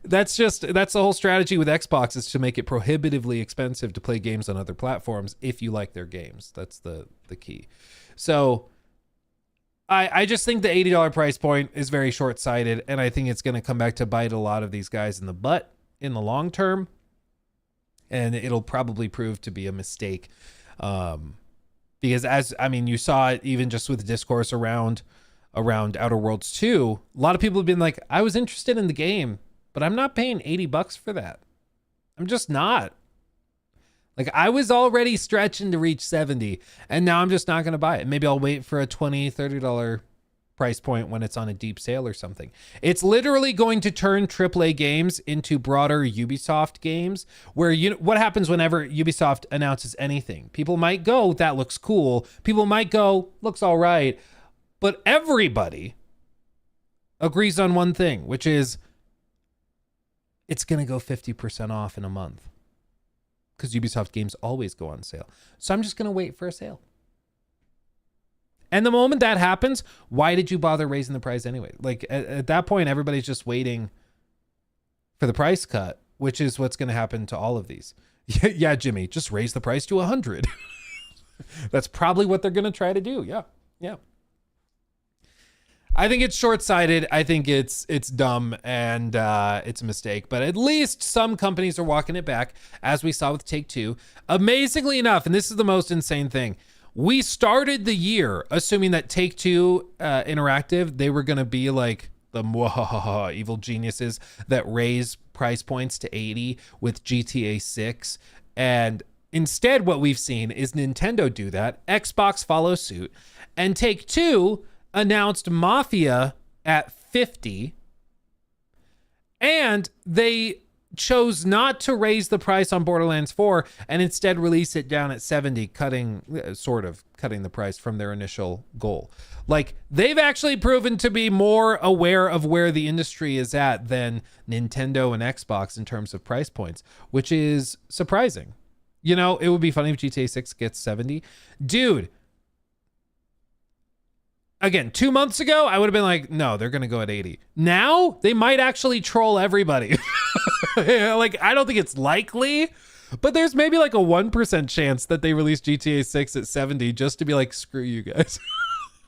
That's the whole strategy with Xbox, is to make it prohibitively expensive to play games on other platforms if you like their games. That's the key. So I just think the $80 price point is very short-sighted, and I think it's going to come back to bite a lot of these guys in the butt in the long term. And it'll probably prove to be a mistake. Because you saw it even just with the discourse around Outer Worlds 2. A lot of people have been like, I was interested in the game, but I'm not paying $80 for that. I'm just not. I was already stretching to reach 70, and now I'm just not going to buy it. Maybe I'll wait for a $20, $30 price point when it's on a deep sale or something. It's literally going to turn AAA games into broader Ubisoft games, where what happens whenever Ubisoft announces anything? People might go, that looks cool. People might go, looks all right. But everybody agrees on one thing, which is it's going to go 50% off in a month, because Ubisoft games always go on sale. So I'm just going to wait for a sale. And the moment that happens, why did you bother raising the price anyway? At that point, everybody's just waiting for the price cut, which is what's going to happen to all of these. Yeah, Jimmy, just raise the price to 100. That's probably what they're going to try to do. Yeah. I think it's short-sighted. I think it's dumb, and it's a mistake. But at least some companies are walking it back, as we saw with Take-Two. Amazingly enough, and this is the most insane thing, we started the year assuming that Take-Two Interactive, they were going to be like the evil geniuses that raise price points to 80 with GTA 6. And instead, what we've seen is Nintendo do that, Xbox follow suit, and Take-Two announced Mafia at 50, and they chose not to raise the price on Borderlands 4 and instead release it down at 70, cutting the price from their initial goal. Like, they've actually proven to be more aware of where the industry is at than Nintendo and Xbox in terms of price points, which is surprising. You know, it would be funny if GTA 6 gets 70. Dude, again, 2 months ago, I would have been like, no, they're going to go at 80. Now, they might actually troll everybody. Like, I don't think it's likely, but there's maybe like a 1% chance that they release GTA 6 at 70 just to be like, screw you guys.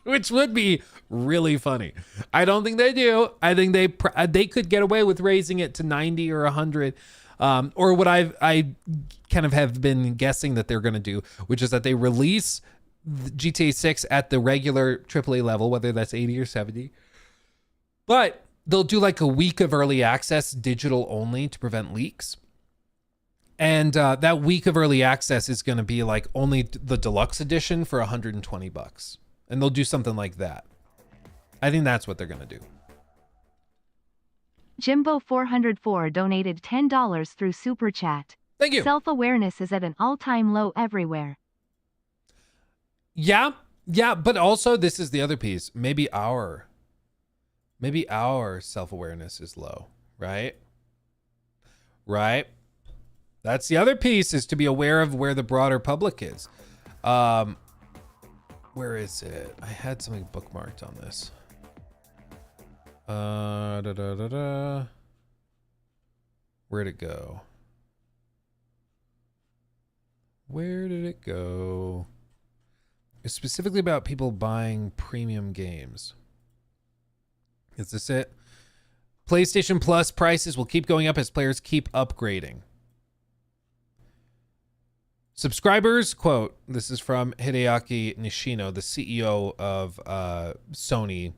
Which would be really funny. I don't think they do. I think they could get away with raising it to 90 or 100. Or what I kind of have been guessing that they're going to do, which is that they release GTA 6 at the regular AAA level, whether that's 80 or 70. But they'll do like a week of early access, digital only, to prevent leaks. And that week of early access is going to be like only the deluxe edition for $120. And they'll do something like that. I think that's what they're going to do. Jimbo404 donated $10 through Super Chat. Thank you. Self-awareness is at an all-time low everywhere. Yeah, but also this is the other piece. Maybe our self-awareness is low, right? Right? That's the other piece, is to be aware of where the broader public is. Where is it? I had something bookmarked on this. Where'd it go? Where did it go? It's specifically about people buying premium games. Is this it? PlayStation Plus prices will keep going up as players keep upgrading. Subscribers, quote, this is from Hideaki Nishino, the CEO of Sony,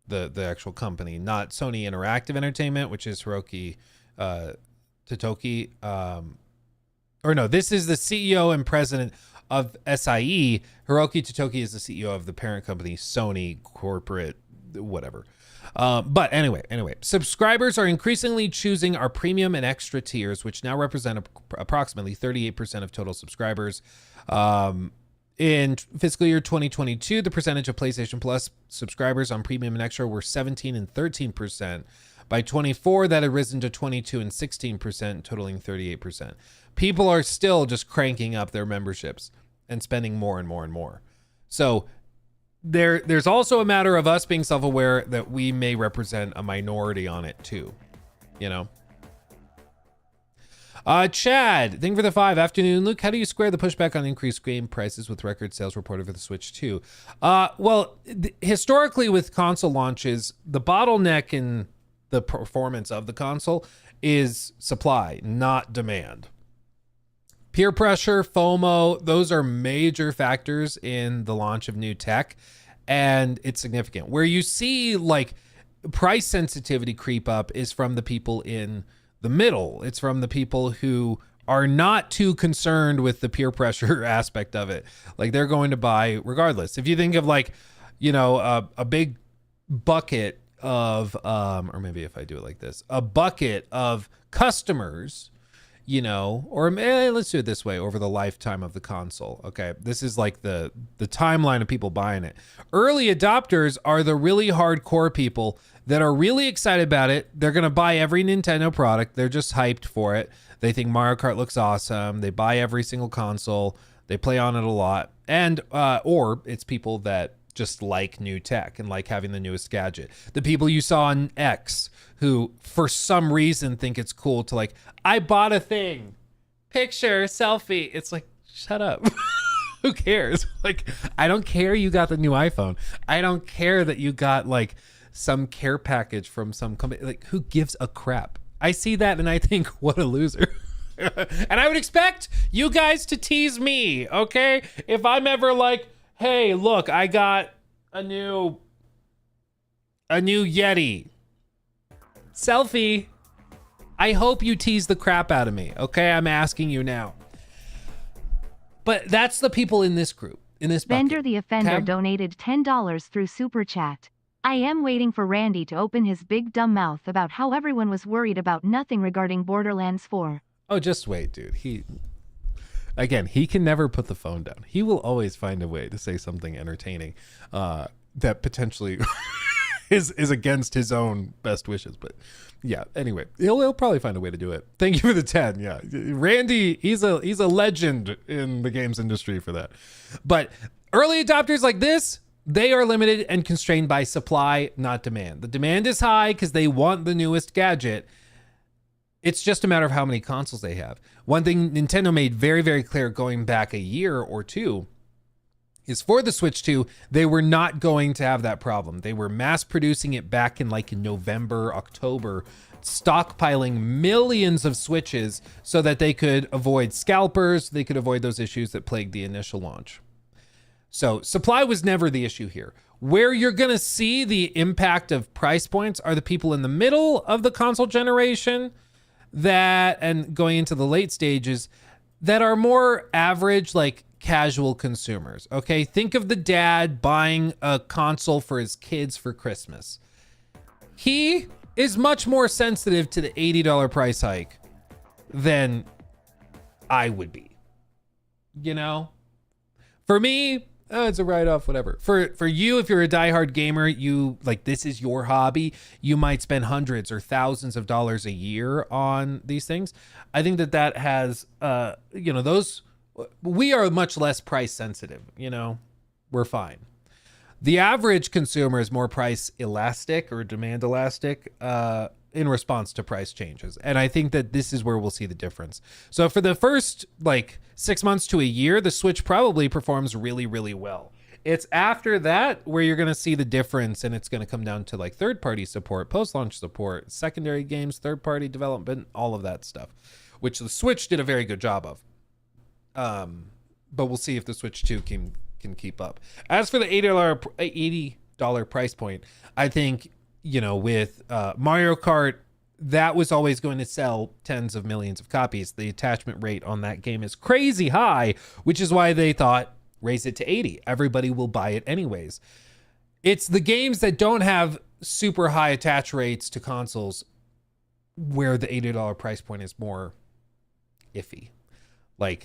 the actual company, not Sony Interactive Entertainment, which is Hiroki Totoki. Or no, this is the CEO and president of SIE. Hiroki Totoki is the CEO of the parent company, Sony Corporate, whatever. But anyway, subscribers are increasingly choosing our premium and extra tiers, which now represent approximately 38% of total subscribers. In fiscal year 2022, the percentage of PlayStation Plus subscribers on premium and extra were 17 and 13%. By 24, that had risen to 22 and 16%, totaling 38%. People are still just cranking up their memberships and spending more and more and more. So there's also a matter of us being self-aware that we may represent a minority on it too, you know? Chad, thank you for the 5. Afternoon, Luke, how do you square the pushback on increased game prices with record sales reported for the Switch 2? Well, historically with console launches, the bottleneck in the performance of the console is supply, not demand. Peer pressure, FOMO, those are major factors in the launch of new tech, and it's significant. Where you see like price sensitivity creep up is from the people in the middle. It's from the people who are not too concerned with the peer pressure aspect of it. Like, they're going to buy regardless. If you think of like, you know, a big bucket of, or maybe if I do it like this, a bucket of customers, you know, or let's do it this way, over the lifetime of the console. Okay, this is like the timeline of people buying it. Early adopters are the really hardcore people that are really excited about it. They're going to buy every Nintendo product. They're just hyped for it. They think Mario Kart looks awesome. They buy every single console. They play on it a lot. And or it's people that just like new tech and like having the newest gadget. The people you saw on X who for some reason think it's cool to like, I bought a thing, picture, selfie. It's like, shut up. Who cares? Like, I don't care you got the new iPhone. I don't care that you got like some care package from some company. Like, who gives a crap? I see that and I think, what a loser. And I would expect you guys to tease me, okay? If I'm ever like, hey, look, I got a new Yeti. Selfie. I hope you tease the crap out of me, okay? I'm asking you now. But that's the people in this group, in this bucket. Bender the Offender Okay? donated $10 through Super Chat. I am waiting for Randy to open his big dumb mouth about how everyone was worried about nothing regarding Borderlands 4. Oh, just wait, dude. He can never put the phone down. He will always find a way to say something entertaining that potentially is against his own best wishes. But yeah, anyway, he'll probably find a way to do it. Thank you for the 10. Yeah, Randy, he's a legend in the games industry for that. But early adopters like this, they are limited and constrained by supply, not demand. The demand is high because they want the newest gadget. It's just a matter of how many consoles they have. One thing Nintendo made very, very clear going back a year or two is for the Switch 2, they were not going to have that problem. They were mass producing it back in November, October, stockpiling millions of Switches so that they could avoid scalpers, they could avoid those issues that plagued the initial launch. So supply was never the issue here. Where you're gonna see the impact of price points are the people in the middle of the console generation and going into the late stages that are more average, like casual consumers. Okay, think of the dad buying a console for his kids for Christmas. He is much more sensitive to the $80 price hike than I would be. You know, for me, it's a write-off, whatever. For you, if you're a diehard gamer, you like this is your hobby, you might spend hundreds or thousands of dollars a year on these things. I think that has, we are much less price sensitive, we're fine. The average consumer is more price elastic or demand elastic in response to price changes. And I think that this is where we'll see the difference. So for the first 6 months to a year, the Switch probably performs really, really well. It's after that where you're going to see the difference, and it's going to come down to third-party support, post-launch support, secondary games, third-party development, all of that stuff, which the Switch did a very good job of. But we'll see if the Switch 2 can keep up. As for the $80 price point, I think, with Mario Kart, that was always going to sell tens of millions of copies. The attachment rate on that game is crazy high, which is why they thought, raise it to 80. Everybody will buy it anyways. It's the games that don't have super high attach rates to consoles where the $80 price point is more iffy. I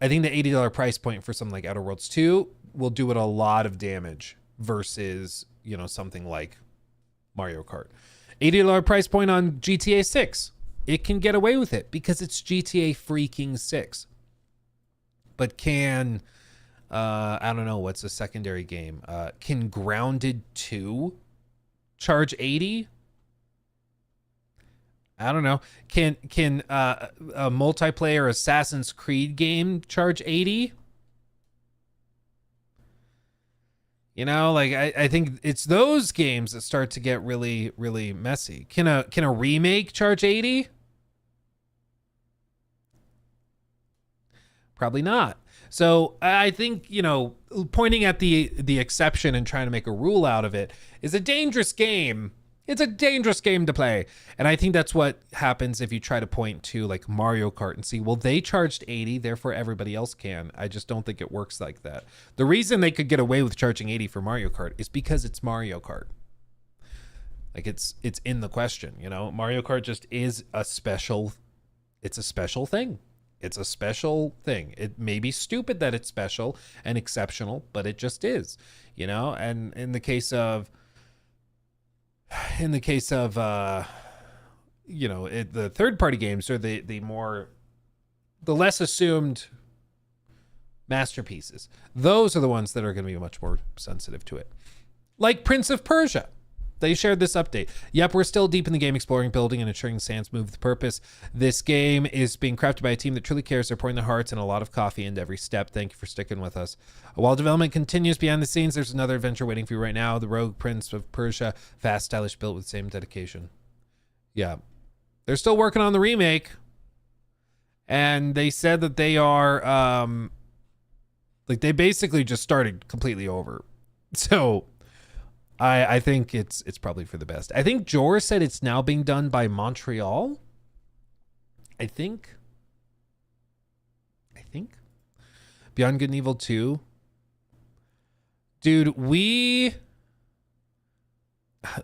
think the $80 price point for something like Outer Worlds 2 will do it a lot of damage versus, something like Mario Kart. $80 price point on GTA 6. It can get away with it because it's GTA freaking 6. But can, I don't know, what's a secondary game? Can Grounded 2 charge 80? I don't know. Can a multiplayer Assassin's Creed game charge 80? I think it's those games that start to get really, really messy. Can a remake charge 80? Probably not. So I think, pointing at the exception and trying to make a rule out of it is a dangerous game. It's a dangerous game to play. And I think that's what happens if you try to point to Mario Kart and see, well, they charged 80, therefore everybody else can. I just don't think it works like that. The reason they could get away with charging 80 for Mario Kart is because it's Mario Kart. It's in the question, Mario Kart just is a special thing. It's a special thing. It may be stupid that it's special and exceptional, but it just is, and in the case of the third party games or the less assumed masterpieces, those are the ones that are going to be much more sensitive to it. Like Prince of Persia. they shared this update. Yep, we're still deep in the game, exploring, building, and ensuring Sans move with purpose. This game is being crafted by a team that truly cares. They're pouring their hearts and a lot of coffee into every step. Thank you for sticking with us. While development continues behind the scenes, there's another adventure waiting for you right now. The Rogue Prince of Persia, fast, stylish, built with the same dedication. Yeah, they're still working on the remake. And they said that they are, like, they basically just started completely over. So I think it's probably for the best. I think Jor said it's now being done by Montreal. I think. Beyond Good and Evil 2. Dude, we,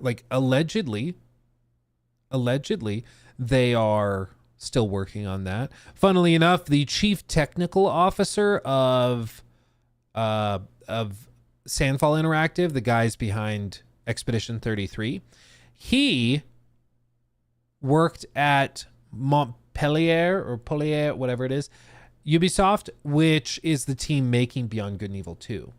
like, allegedly, they are still working on that. Funnily enough, the chief technical officer of Sandfall Interactive, the guys behind Expedition 33, he worked at Montpellier, whatever it is, Ubisoft, which is the team making Beyond Good and Evil 2.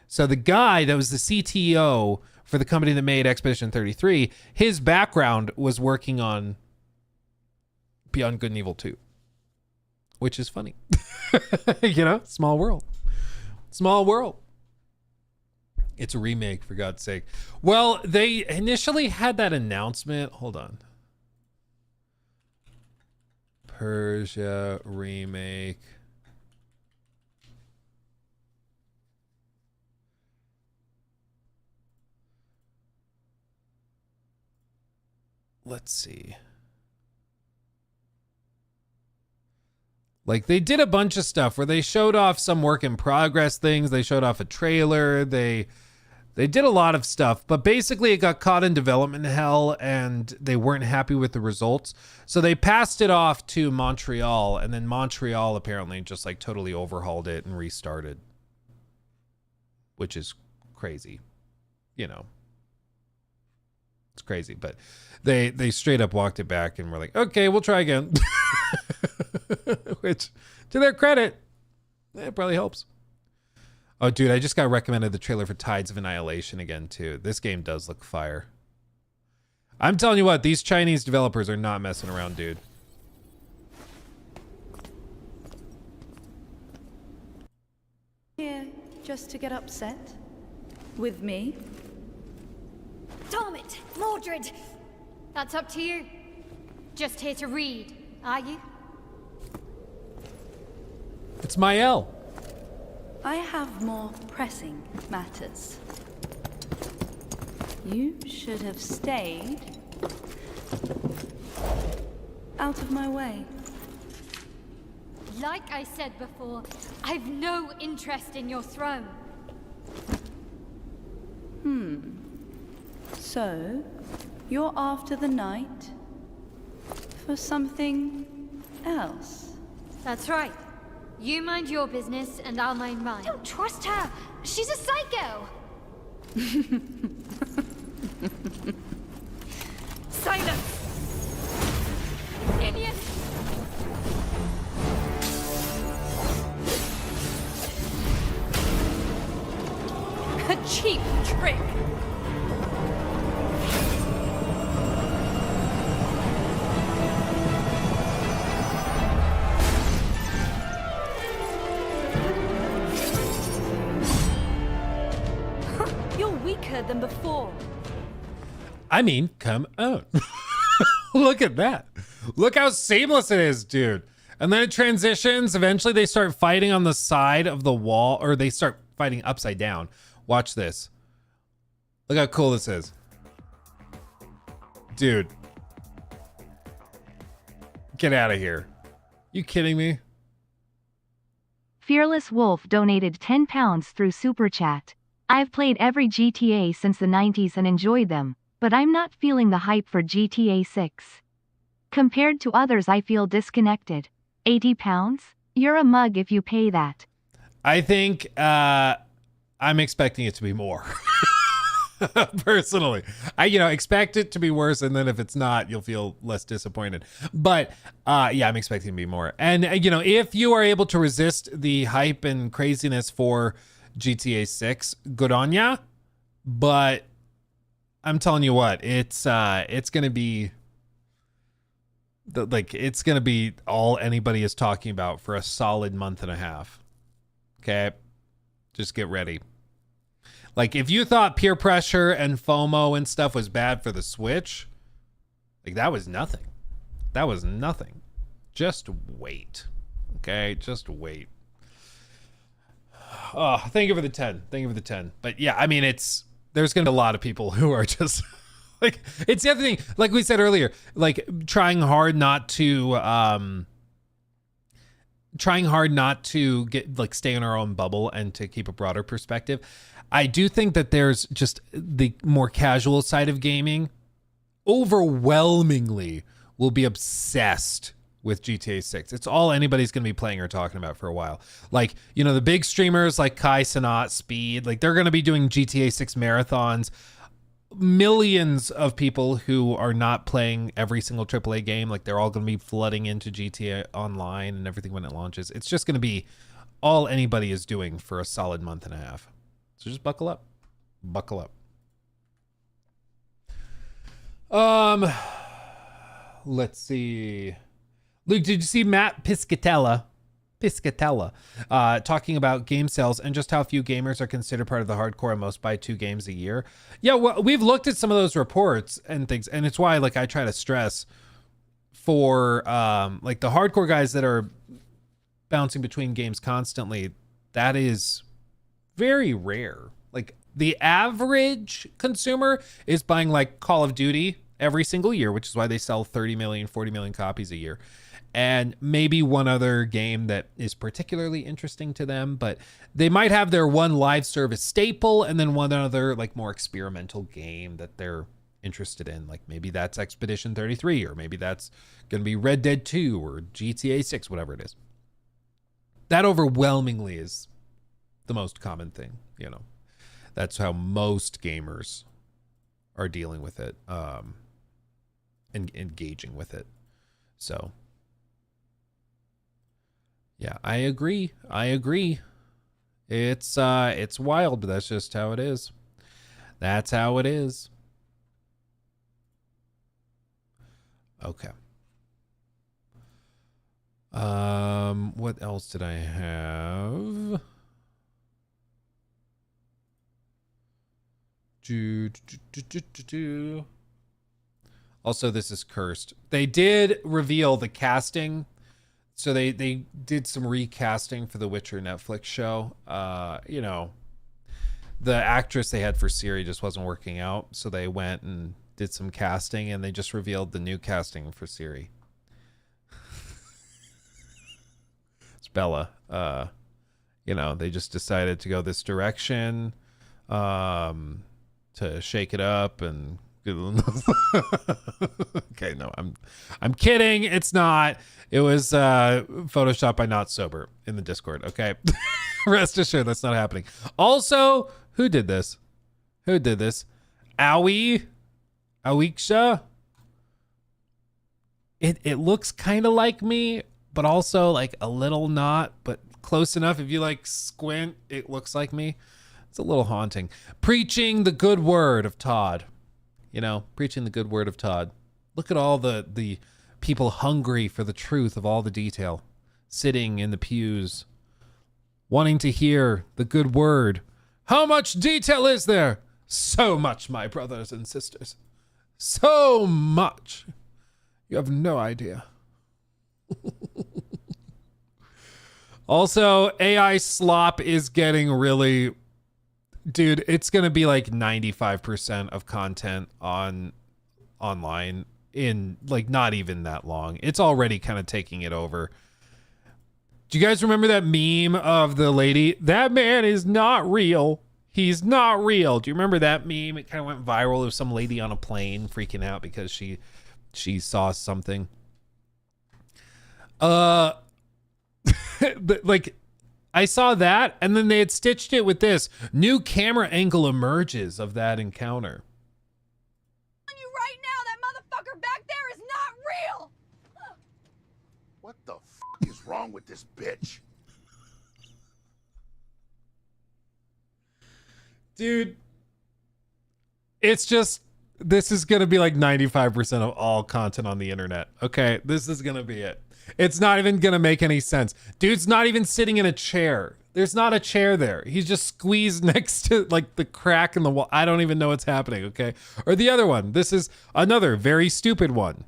So the guy that was the CTO for the company that made Expedition 33, his background was working on Beyond Good and Evil 2, which is funny. You know, small world. It's a remake, for God's sake. Well, they initially had that announcement. Hold on. Persia remake. Let's see. Like, they did a bunch of stuff where they showed off some work in progress things. They showed off a trailer. They did a lot of stuff, but basically it got caught in development hell and they weren't happy with the results. So they passed it off to Montreal, and then Montreal apparently just like totally overhauled it and restarted, which is crazy. You know, it's crazy, but they straight up walked it back and were like, okay, we'll try again. Which, to their credit, it probably helps. Oh, dude, I just got recommended the trailer for Tides of Annihilation again, too. This game does look fire. I'm telling you what, these Chinese developers are not messing around, dude. Here, just to get upset? With me? Damn it, Mordred! That's up to you. Just here to read, are you? It's Mael. I have more pressing matters. You should have stayed out of my way. Like I said before, I've no interest in your throne. So, you're after the night for something else? That's right. You mind your business, and I'll mind mine. Don't trust her! She's a psycho! Silence! Idiot! A cheap trick! Than before. I mean, come on. Look at that. Look how seamless it is, dude. And then it transitions. Eventually they start fighting on the side of the wall, or they start fighting upside down. Watch this. Look how cool this is. Dude. Get out of here. You kidding me? Fearless Wolf donated £10 through Super Chat. I've played every GTA since the 90s and enjoyed them, but I'm not feeling the hype for GTA 6. Compared to others, I feel disconnected. £80? You're a mug if you pay that. I think I'm expecting it to be more. Personally, I expect it to be worse, and then if it's not, you'll feel less disappointed. But yeah, I'm expecting it to be more. And if you are able to resist the hype and craziness for GTA 6, good on ya. But I'm telling you what, it's gonna be it's gonna be all anybody is talking about for a solid month and a half. Okay, just get ready. Like, if you thought peer pressure and FOMO and stuff was bad for the Switch, like, that was nothing. That was nothing. Just wait. Okay, just wait. Oh, thank you for the 10. Thank you for the 10. But yeah, I mean, there's gonna be a lot of people who are just like, it's the other thing, like we said earlier, like trying hard not to get like stay in our own bubble and to keep a broader perspective. I do think that there's just the more casual side of gaming overwhelmingly will be obsessed with GTA 6. It's all anybody's going to be playing or talking about for a while. Like, you know, the big streamers like Kai Cenat, Speed, like they're going to be doing GTA 6 marathons. Millions of people who are not playing every single AAA game, like they're all going to be flooding into GTA Online and everything when it launches. It's just going to be all anybody is doing for a solid month and a half. So just buckle up. Buckle up. Let's see. Luke, did you see Matt Piscatella talking about game sales and just how few gamers are considered part of the hardcore and most buy 2 games a year? Yeah, well, we've looked at some of those reports and things, and it's why, like, I try to stress for like the hardcore guys that are bouncing between games constantly, that is very rare. Like, the average consumer is buying like Call of Duty every single year, which is why they sell 30 million, 40 million copies a year. And maybe one other game that is particularly interesting to them, but they might have their one live service staple and then one other like more experimental game that they're interested in. Like maybe that's Expedition 33, or maybe that's going to be Red Dead 2 or GTA 6, whatever it is. That overwhelmingly is the most common thing, you know. That's how most gamers are dealing with it, and engaging with it. So yeah, I agree. It's wild, but that's just how it is. That's how it is. Okay. What else did I have? Also, this is cursed. They did reveal the casting. So they did some recasting for the Witcher Netflix show. You know, the actress they had for Ciri just wasn't working out. So they went and did some casting, and they just revealed the new casting for Ciri. It's Bella. You know, they just decided to go this direction. To shake it up and okay, no, I'm kidding. It's not. It was photoshopped by Not Sober in the Discord. Okay. Rest assured that's not happening. Also, who did this? Awiksha. It looks kind of like me, but also like a little not, but close enough. If you like squint, it looks like me. It's a little haunting. Preaching the good word of Todd. You know, preaching the good word of Todd. Look at all the people hungry for the truth of all the detail, sitting in the pews, wanting to hear the good word. How much detail is there? So much, my brothers and sisters. So much. You have no idea. Also, AI slop is getting really... Dude, it's going to be like 95% of content online in like not even that long. It's already kind of taking it over. Do you guys remember that meme of the lady? That man is not real. He's not real. Do you remember that meme? It kind of went viral. It was some lady on a plane freaking out because she saw something. Like, I saw that, and then they had stitched it with this. New camera angle emerges of that encounter. You right now, that motherfucker back there is not real! What the f is wrong with this bitch? Dude, it's just This is going to be like 95% of all content on the internet. Okay, this is going to be it. It's not even going to make any sense. Dude's not even sitting in a chair. There's not a chair there. He's just squeezed next to like the crack in the wall. I don't even know what's happening, okay? Or the other one. This is another very stupid one.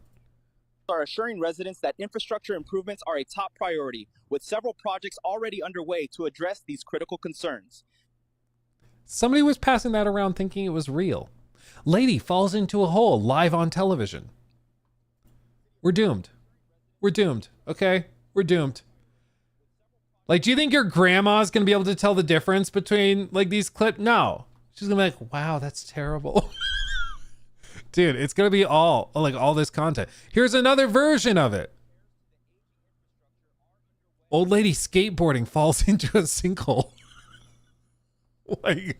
Are assuring residents that infrastructure improvements are a top priority, with several projects already underway to address these critical concerns. Somebody was passing that around thinking it was real. Lady falls into a hole live on television. We're doomed. We're doomed, okay? We're doomed. Like, do you think your grandma's gonna be able to tell the difference between like these clips? No. She's gonna be like, wow, that's terrible. Dude, it's gonna be all this content. Here's another version of it. Old lady skateboarding falls into a sinkhole. Like,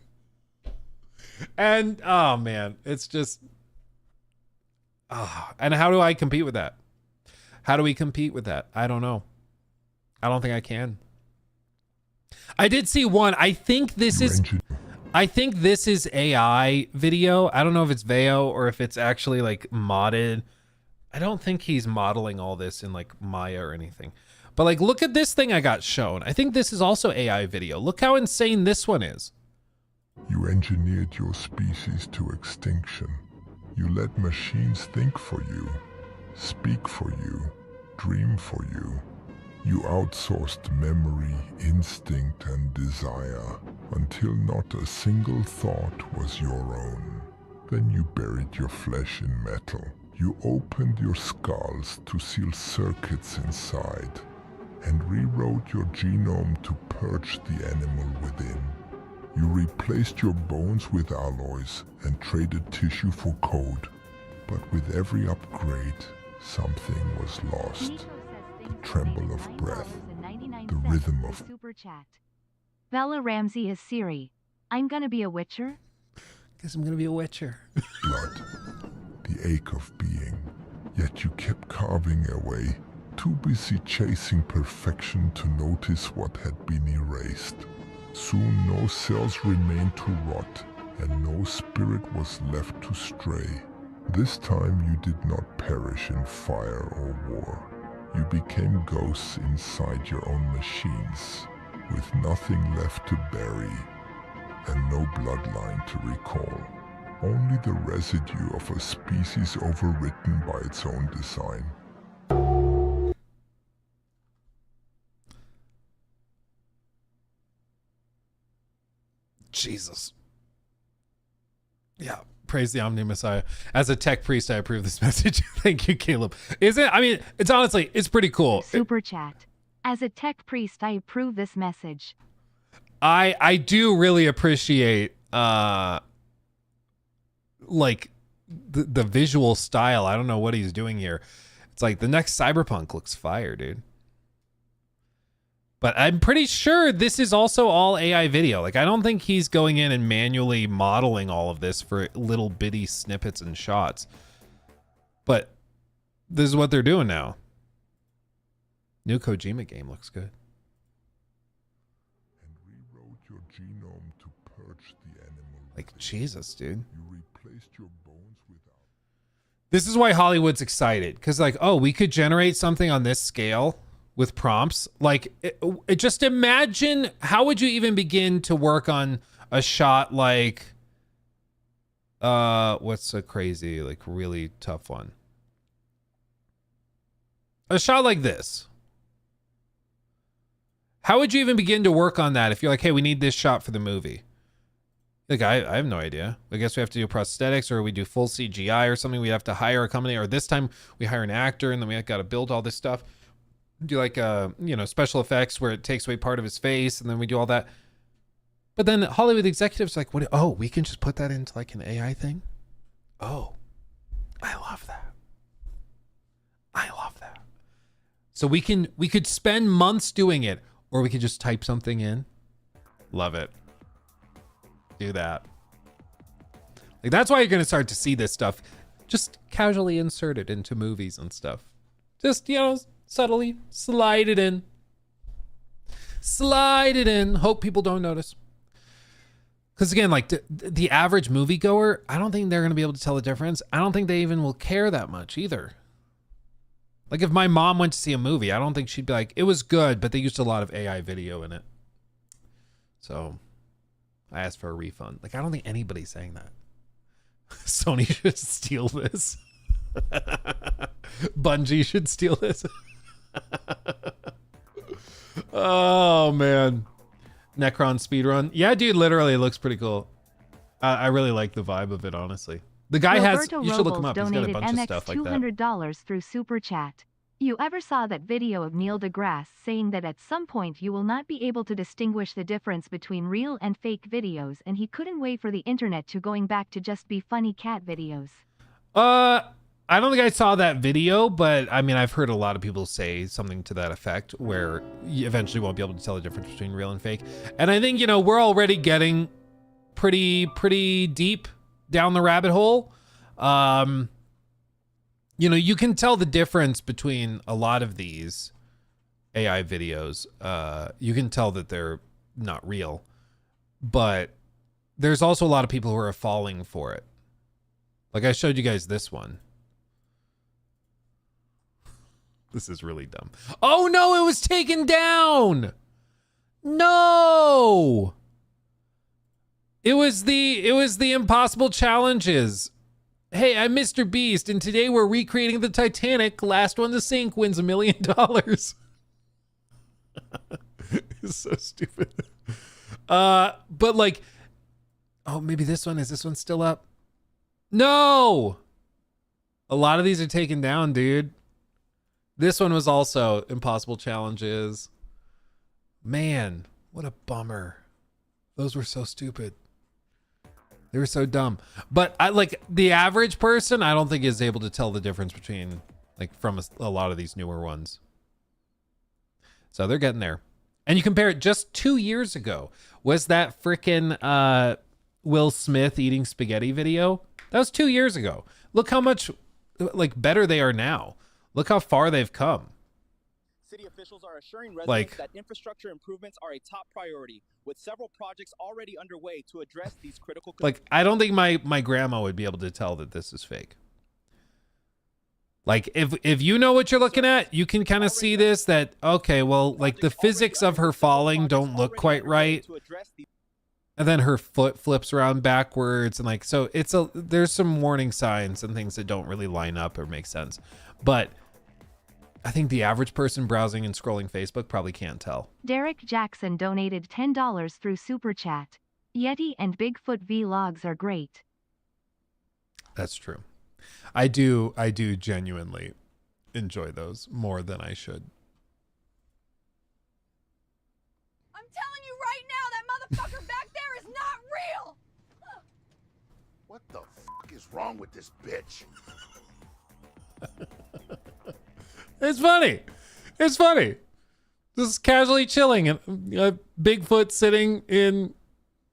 and oh man, it's just, and how do I compete with that? How do we compete with that? I don't know. I don't think I can. I did see one. I think this is AI video. I don't know if it's Veo or if it's actually like modded. I don't think he's modeling all this in like Maya or anything. But like, look at this thing I got shown. I think this is also AI video. Look how insane this one is. You engineered your species to extinction. You let machines think for you, speak for you, dream for you. You outsourced memory, instinct, and desire until not a single thought was your own. Then you buried your flesh in metal. You opened your skulls to seal circuits inside and rewrote your genome to purge the animal within. You replaced your bones with alloys and traded tissue for code. But with every upgrade, something was lost. The tremble of breath, the rhythm of... Super chat. Bella Ramsey is Siri. I'm gonna be a witcher? Guess I'm gonna be a witcher. Blood, the ache of being. Yet you kept carving away, too busy chasing perfection to notice what had been erased. Soon no cells remained to rot, and no spirit was left to stray. This time you did not perish in fire or war. You became ghosts inside your own machines, with nothing left to bury, and no bloodline to recall. Only the residue of a species overwritten by its own design. Jesus. Yeah. Praise the Omni Messiah. As a tech priest, I approve this message. Thank you, Caleb. I mean, it's honestly, it's pretty cool. Super chat. As a tech priest, I approve this message. I do really appreciate like the visual style. I don't know what he's doing here. It's like the next Cyberpunk looks fire, dude. But I'm pretty sure this is also all AI video. Like, I don't think he's going in and manually modeling all of this for little bitty snippets and shots. But this is what they're doing now. New Kojima game looks good. And rewrote your genome to purge the animal. Like, Jesus, dude. You replaced your bones without. This is why Hollywood's excited. Because, like, oh, we could generate something on this scale with prompts. Like, it just imagine, how would you even begin to work on a shot like, what's a crazy, like, really tough one? A shot like this. How would you even begin to work on that if you're like, hey, we need this shot for the movie? Like, I have no idea. I guess we have to do prosthetics, or we do full CGI or something. We have to hire a company, or this time we hire an actor, and then we got to build all this stuff. Do like special effects where it takes away part of his face, and then we do all that. But then Hollywood executives are like, what? Oh, we can just put that into like an AI thing. Oh, I love that. I love that. So we could spend months doing it, or we could just type something in. Love it. Do that. Like, that's why you're gonna start to see this stuff just casually inserted into movies and stuff. Just, subtly slide it in. Slide it in. Hope people don't notice. Because again, like the average moviegoer, I don't think they're going to be able to tell the difference. I don't think they even will care that much either. Like if my mom went to see a movie, I don't think she'd be like, it was good, but they used a lot of AI video in it. So I asked for a refund. Like, I don't think anybody's saying that. Sony should steal this. Bungie should steal this. Oh, man. Necron speedrun. Yeah, dude, literally it looks pretty cool. I really like the vibe of it, honestly. The guy Roberto you should look him Robles up. He's got a donated bunch of MX stuff like that. $200 through Super Chat. You ever saw that video of Neil deGrasse saying that at some point you will not be able to distinguish the difference between real and fake videos, and he couldn't wait for the internet to going back to just be funny cat videos? I don't think I saw that video, but I mean, I've heard a lot of people say something to that effect where you eventually won't be able to tell the difference between real and fake. And I think, you know, we're already getting pretty deep down the rabbit hole. You know, you can tell the difference between a lot of these AI videos. You can tell that they're not real, but there's also a lot of people who are falling for it. Like I showed you guys this one. This is really dumb. Oh no, it was taken down. No. It was the impossible challenges. Hey, I'm Mr. Beast, and today we're recreating the Titanic. Last one to sink wins $1 million. It's so stupid. But like, oh, maybe this one, is this one still up? No. A lot of these are taken down, dude. This one was also impossible challenges. Man, what a bummer. Those were so stupid. They were so dumb. But I like the average person, I don't think is able to tell the difference between like from a lot of these newer ones. So they're getting there. And you compare it just 2 years ago. Was that frickin' Will Smith eating spaghetti video? That was 2 years ago. Look how much like better they are now. Look how far they've come. City officials are assuring residents that infrastructure improvements are a top priority, with several projects already underway to address these critical concerns. Like, I don't think my grandma would be able to tell that this is fake. Like, if you know what you're looking at, you can kind of see this, that, okay, well, like the physics of her falling don't look quite right. And then her foot flips around backwards. And like, so there's some warning signs and things that don't really line up or make sense. But I think the average person browsing and scrolling Facebook probably can't tell. Derek Jackson donated $10 through Super Chat. Yeti and Bigfoot vlogs are great. That's true. I do genuinely enjoy those more than I should. I'm telling you right now, that motherfucker back there is not real! What the fuck is wrong with this bitch? It's funny. It's funny. Just casually chilling and Bigfoot sitting in,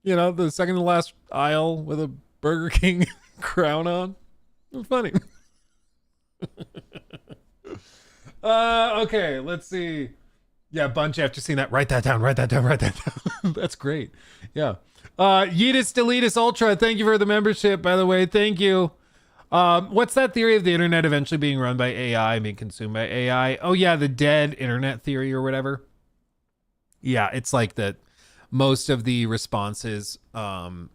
you know, the second to last aisle with a Burger King crown on. It's funny. Okay, let's see. Yeah, Bunch, after seeing that, write that down. That's great. Yeah. Yeetus Deletus Ultra, thank you for the membership, by the way. Thank you. What's that theory of the internet eventually being run by AI, being consumed by AI? Oh yeah, the dead internet theory or whatever. Yeah, it's like that most of the responses online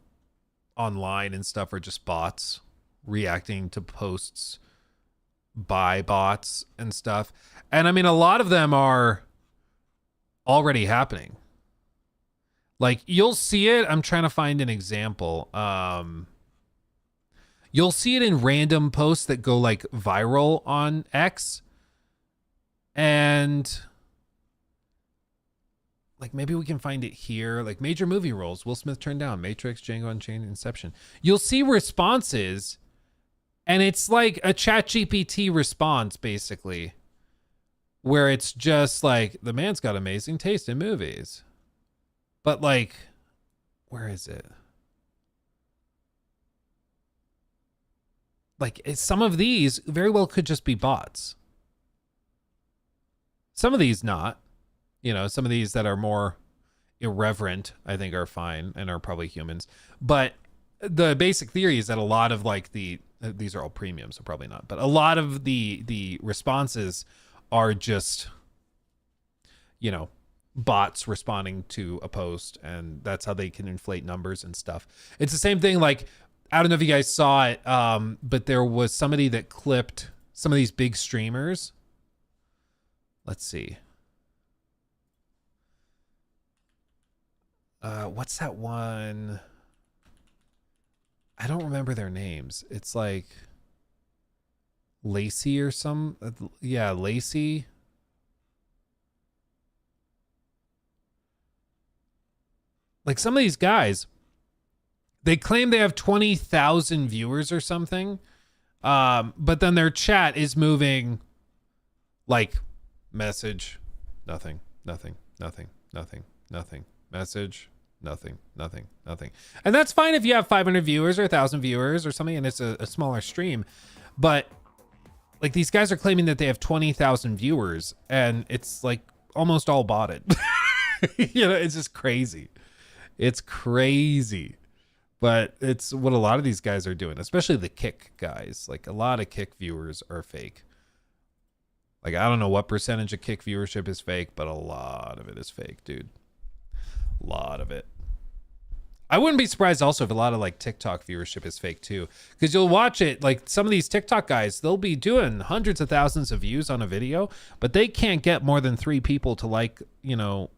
and stuff are just bots reacting to posts by bots and stuff. And I mean, a lot of them are already happening. Like, you'll see it. I'm trying to find an example. You'll see it in random posts that go like viral on X. And like, maybe we can find it here. Like, major movie roles, Will Smith turned down, Matrix, Django Unchained, Inception. You'll see responses and it's like a ChatGPT response, basically, where it's just like, the man's got amazing taste in movies. But like, where is it? Like, some of these very well could just be bots. Some of these not. You know, some of these that are more irreverent, I think are fine and are probably humans. But the basic theory is that a lot of like these are all premium, so probably not, but a lot of the responses are just, you know, bots responding to a post, and that's how they can inflate numbers and stuff. It's the same thing, like, I don't know if you guys saw it, but there was somebody that clipped some of these big streamers. Let's see. What's that one? I don't remember their names. It's like Lacey or some, yeah, Lacey. Like some of these guys, they claim they have 20,000 viewers or something. But then their chat is moving like message, nothing, nothing, nothing, nothing, nothing, message, nothing, nothing, nothing. And that's fine if you have 500 viewers or 1,000 viewers or something and it's a smaller stream. But like these guys are claiming that they have 20,000 viewers and it's like almost all botted. You know, it's just crazy. It's crazy. But it's what a lot of these guys are doing, especially the Kick guys. Like a lot of Kick viewers are fake. Like I don't know what percentage of Kick viewership is fake, but a lot of it is fake, dude. A lot of it. I wouldn't be surprised also if a lot of like TikTok viewership is fake too, because you'll watch it, like some of these TikTok guys, they'll be doing hundreds of thousands of views on a video, but they can't get more than 3 people to like, you know,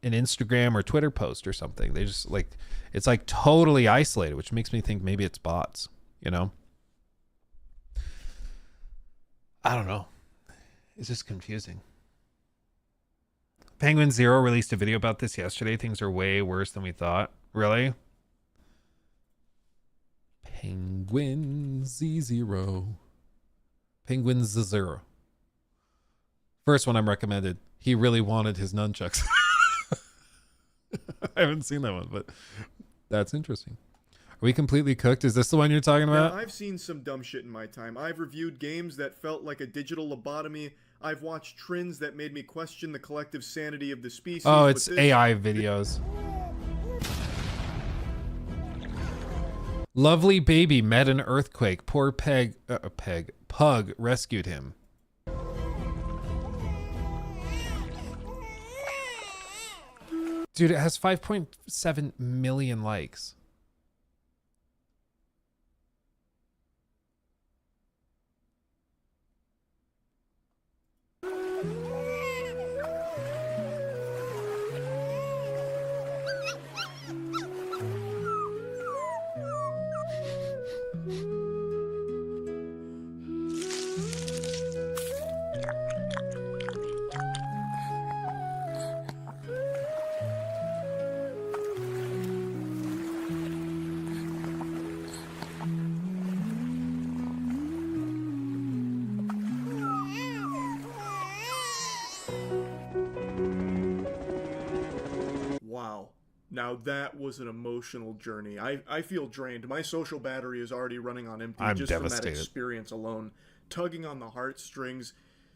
an Instagram or Twitter post or something. They just like, it's like totally isolated, which makes me think maybe it's bots, you know? I don't know. It's just confusing. Penguin Zero released a video about this yesterday. Things are way worse than we thought. Really? Penguin Z0. Penguin Z0. First one I'm recommended. He really wanted his nunchucks. I haven't seen that one, but that's interesting. Are we completely cooked? Is this the one you're talking about? Now, I've seen some dumb shit in my time. I've reviewed games that felt like a digital lobotomy. I've watched trends that made me question the collective sanity of the species. Oh, it's AI videos. Lovely baby met an earthquake. Poor Pug rescued him. Dude, it has 5.7 million likes. Wow. Now that was an emotional journey. I feel drained. My social battery is already running on empty I'm just devastated. from that experience alone. Tugging on the heartstrings.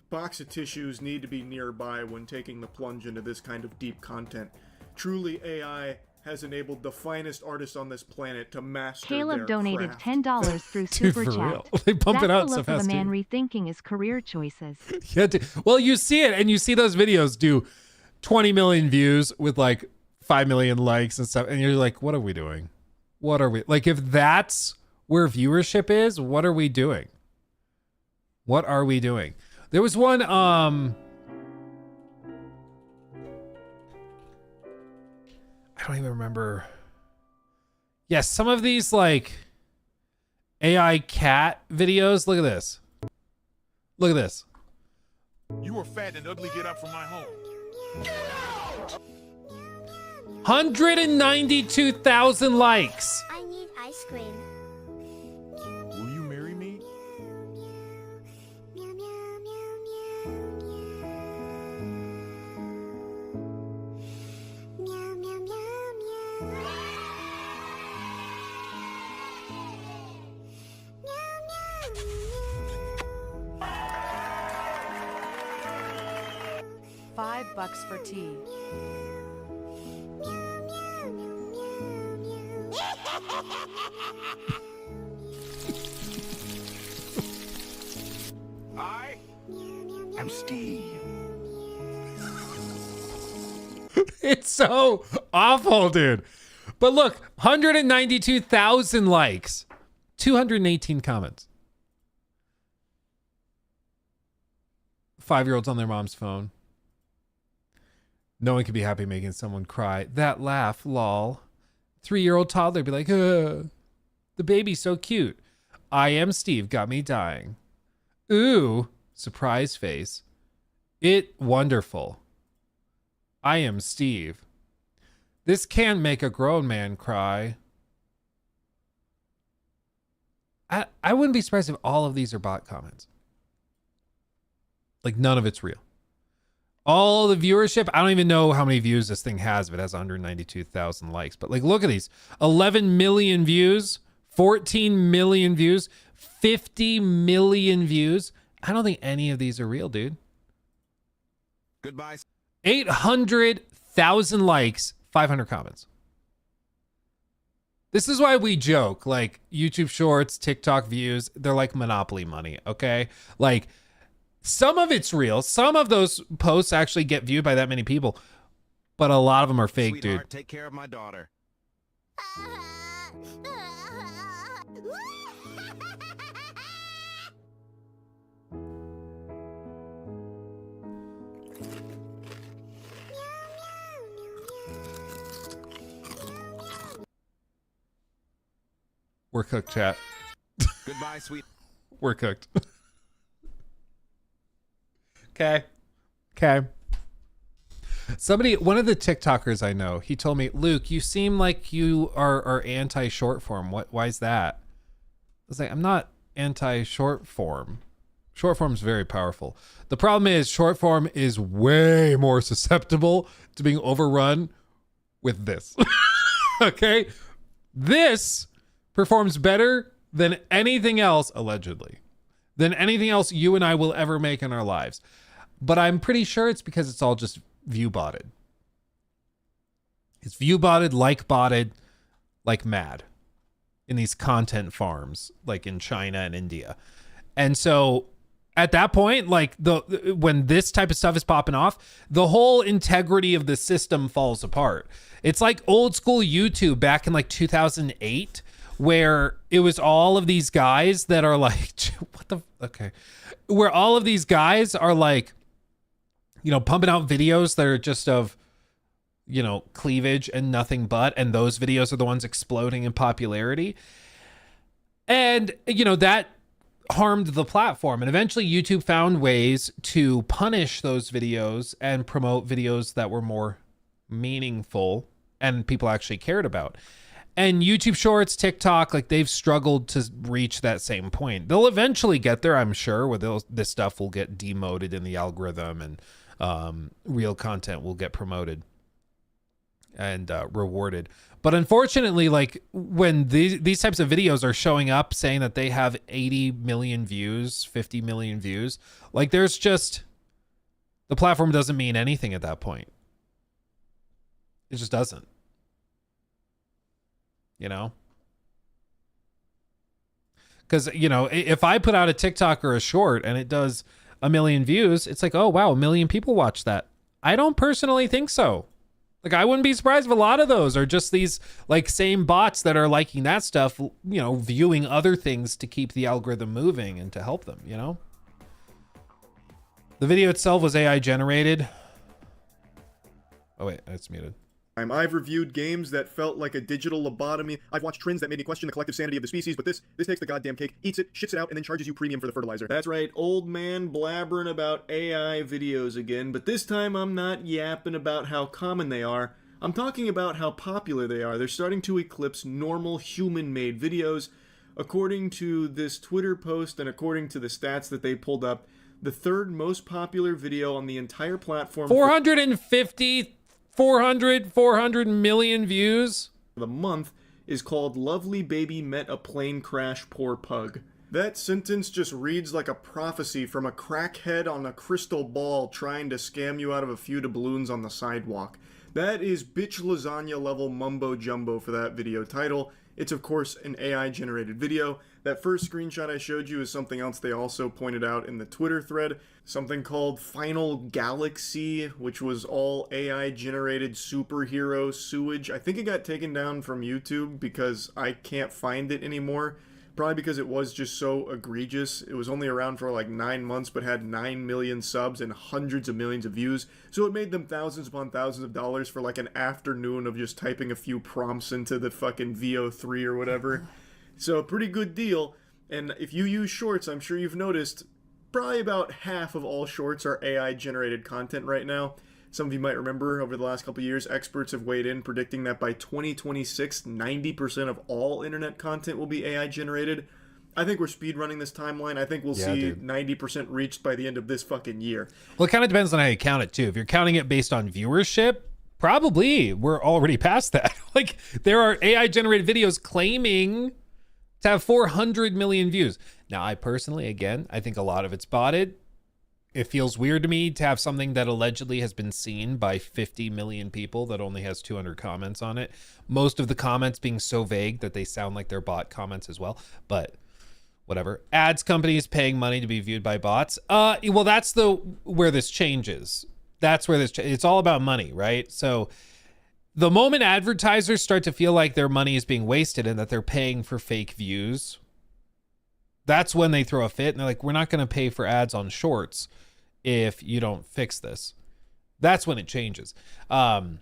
Box of tissues need to be nearby when taking the plunge into this kind of deep content. Truly, AI has enabled the finest artists on this planet to master Caleb their donated craft. $10 through Dude, Super for Chat. real. They pump it That's out the so look of fast, a man dude. rethinking his career choices. Yeah, dude. Well, you see it and you see those videos do 20 million views with like 5 million likes and stuff. And you're like, what are we doing? What are we like? If that's where viewership is, what are we doing? What are we doing? There was one, I don't even remember. Yes, some of these like AI cat videos. Look at this. Look at this. You are fat and ugly. Get up from my home. 192,000 likes. I need ice cream. Will you marry me? $5 for tea. I'm Steve. It's so awful, dude. But look, 192,000 likes, 218 comments. 5-year-olds on their mom's phone. No one could be happy making someone cry. That laugh, lol. 3-year-old toddler be like, the baby's so cute. I am Steve, got me dying. Ooh, surprise face. It wonderful. I am Steve. This can make a grown man cry. I wouldn't be surprised if all of these are bot comments. Like none of it's real. All the viewership, I don't even know how many views this thing has if it has 192,000 likes. But like, look at these. 11 million views, 14 million views, 50 million views. I don't think any of these are real, dude. Goodbye. 800,000 likes, 500 comments. This is why we joke, like YouTube Shorts, TikTok views, they're like Monopoly money, okay? Like, some of it's real. Some of those posts actually get viewed by that many people, but a lot of them are fake, Sweetheart, dude. take care of my daughter. We're cooked, chat. Goodbye, sweet. We're cooked. Okay. One of the TikTokers I know, he told me, Luke, you seem like you are anti-short form. Why is that? I was like, I'm not anti-short form. Short form is very powerful. The problem is short form is way more susceptible to being overrun with this. Okay? This performs better than anything else, allegedly, than anything else you and I will ever make in our lives. But I'm pretty sure it's because it's all just view botted. It's view botted, like botted, like mad in these content farms, like in China and India. And so at that point, like when this type of stuff is popping off, the whole integrity of the system falls apart. It's like old school YouTube back in like 2008, where it was all of these guys that are like, where all of these guys are like, you know, pumping out videos that are just of, you know, cleavage and nothing but, and those videos are the ones exploding in popularity. And, you know, that harmed the platform. And eventually YouTube found ways to punish those videos and promote videos that were more meaningful and people actually cared about. And YouTube Shorts, TikTok, like they've struggled to reach that same point. They'll eventually get there, I'm sure, where this stuff will get demoted in the algorithm and real content will get promoted and rewarded. But unfortunately, like when these types of videos are showing up saying that they have 80 million views, 50 million views, like there's just, the platform doesn't mean anything at that point. It just doesn't. You know? Because, you know, if I put out a TikTok or a short and it does 1 million views, it's like, oh, wow, 1 million people watch that. I don't personally think so. Like, I wouldn't be surprised if a lot of those are just these, like, same bots that are liking that stuff, you know, viewing other things to keep the algorithm moving and to help them, you know? The video itself was AI generated. Oh, wait, it's muted. I've reviewed games that felt like a digital lobotomy. I've watched trends that made me question the collective sanity of the species, but this takes the goddamn cake, eats it, shits it out, and then charges you premium for the fertilizer. That's right, old man blabbering about AI videos again, but this time I'm not yapping about how common they are. I'm talking about how popular they are. They're starting to eclipse normal human-made videos. According to this Twitter post and according to the stats that they pulled up, the third most popular video on the entire platform... 400 million views. The month is called Lovely Baby Met a Plane Crash Poor Pug. That sentence just reads like a prophecy from a crackhead on a crystal ball trying to scam you out of a few doubloons on the sidewalk. That is bitch lasagna level mumbo jumbo for that video title. It's of course an AI generated video. That first screenshot I showed you is something else they also pointed out in the Twitter thread, something called Final Galaxy, which was all AI generated superhero sewage. I think it got taken down from YouTube because I can't find it anymore. Probably because it was just so egregious. It was only around for like 9 months, but had 9 million subs and hundreds of millions of views. So it made them thousands upon thousands of dollars for like an afternoon of just typing a few prompts into the fucking VO3 or whatever. So a pretty good deal. And if you use Shorts, I'm sure you've noticed probably about half of all Shorts are AI generated content right now. Some of you might remember over the last couple of years, experts have weighed in predicting that by 2026, 90% of all internet content will be AI generated. I think we're speedrunning this timeline. I think we'll see 90% reached by the end of this fucking year. Well, it kind of depends on how you count it too. If you're counting it based on viewership, probably we're already past that. Like there are AI generated videos claiming to have 400 million views. Now, I personally, again, I think a lot of it's botted. It feels weird to me to have something that allegedly has been seen by 50 million people that only has 200 comments on it. Most of the comments being so vague that they sound like they're bot comments as well, but whatever. Ads companies paying money to be viewed by bots. Well, that's where this changes. That's where it's all about money, right? So the moment advertisers start to feel like their money is being wasted and that they're paying for fake views, that's when they throw a fit and they're like, we're not going to pay for ads on Shorts if you don't fix this. That's when it changes. And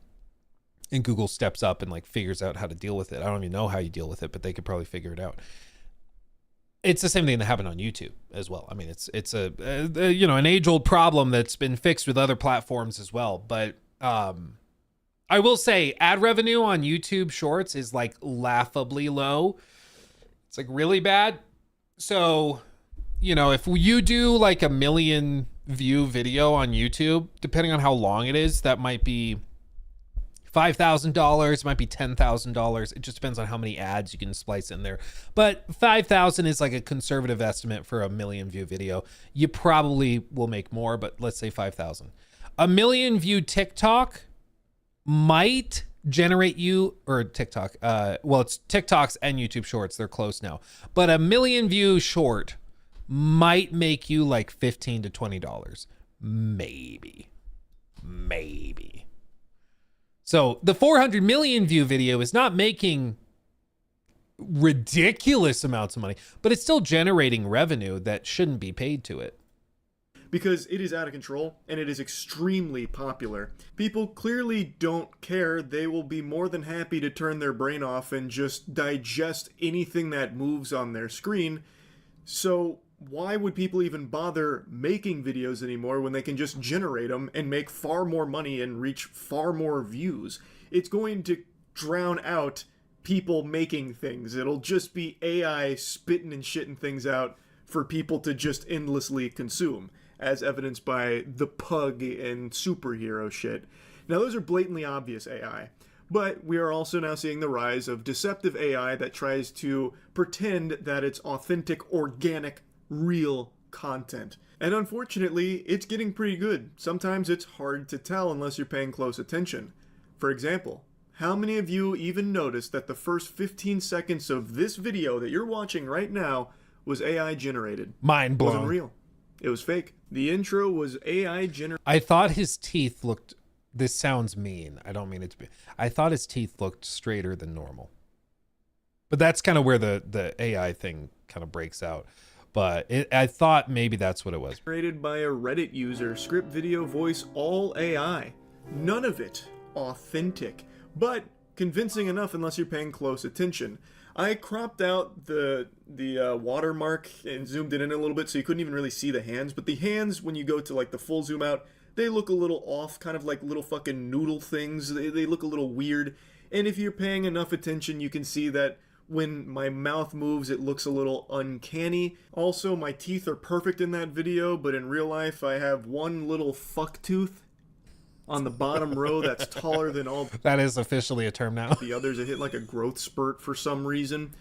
Google steps up and like figures out how to deal with it. I don't even know how you deal with it, but they could probably figure it out. It's the same thing that happened on YouTube as well. I mean, it's a an age-old problem that's been fixed with other platforms as well. But I will say ad revenue on YouTube Shorts is like laughably low. It's like really bad. So, if you do like a 1 million view video on YouTube, depending on how long it is, that might be $5,000, it might be $10,000. It just depends on how many ads you can splice in there. But 5,000 is like a conservative estimate for a 1 million view video. You probably will make more, but let's say 5,000. A 1 million view TikTok might generate you, or TikTok, well, it's TikToks and YouTube Shorts, they're close now, but a 1 million view short might make you like $15 to $20, maybe. So the 400 million view video is not making ridiculous amounts of money, but it's still generating revenue that shouldn't be paid to it. Because it is out of control and it is extremely popular. People clearly don't care. They will be more than happy to turn their brain off and just digest anything that moves on their screen. So why would people even bother making videos anymore when they can just generate them and make far more money and reach far more views? It's going to drown out people making things. It'll just be AI spitting and shitting things out for people to just endlessly consume, as evidenced by the pug and superhero shit. Now, those are blatantly obvious AI, but we are also now seeing the rise of deceptive AI that tries to pretend that it's authentic, organic, real content. And unfortunately, it's getting pretty good. Sometimes it's hard to tell unless you're paying close attention. For example, how many of you even noticed that the first 15 seconds of this video that you're watching right now was AI generated? Mind blown. It wasn't real. It was fake. The intro was AI generated. I thought his teeth looked, this sounds mean, I don't mean it to be, I thought his teeth looked straighter than normal. But that's kind of where the AI thing kind of breaks out. But I thought maybe that's what it was. Generated by a Reddit user, script, video, voice, all AI. None of it authentic, but convincing enough unless you're paying close attention. I cropped out the watermark and zoomed it in a little bit so you couldn't even really see the hands, but the hands, when you go to like the full zoom out, they look a little off, kind of like little fucking noodle things. They look a little weird. And if you're paying enough attention, you can see that when my mouth moves, it looks a little uncanny. Also, my teeth are perfect in that video, but in real life, I have one little fuck tooth on the bottom row that's taller than all. That is officially a term now. The others, it hit like a growth spurt for some reason.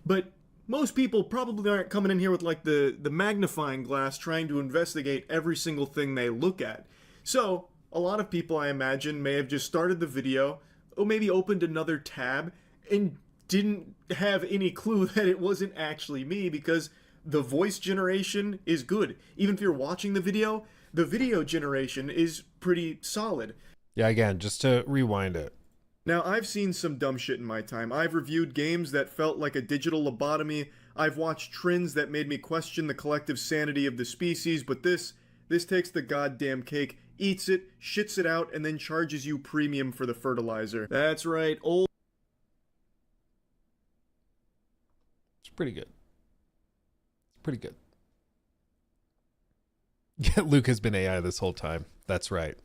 But most people probably aren't coming in here with like the magnifying glass trying to investigate every single thing they look at. So a lot of people, I imagine, may have just started the video, or maybe opened another tab and didn't have any clue that it wasn't actually me, because the voice generation is good. Even if you're watching the video generation is pretty solid. Yeah, again, just to rewind it. Now, I've seen some dumb shit in my time. I've reviewed games that felt like a digital lobotomy. I've watched trends that made me question the collective sanity of the species, but this takes the goddamn cake, eats it, shits it out, and then charges you premium for the fertilizer. That's right, old... It's pretty good. Pretty good. Luke has been AI this whole time. That's right.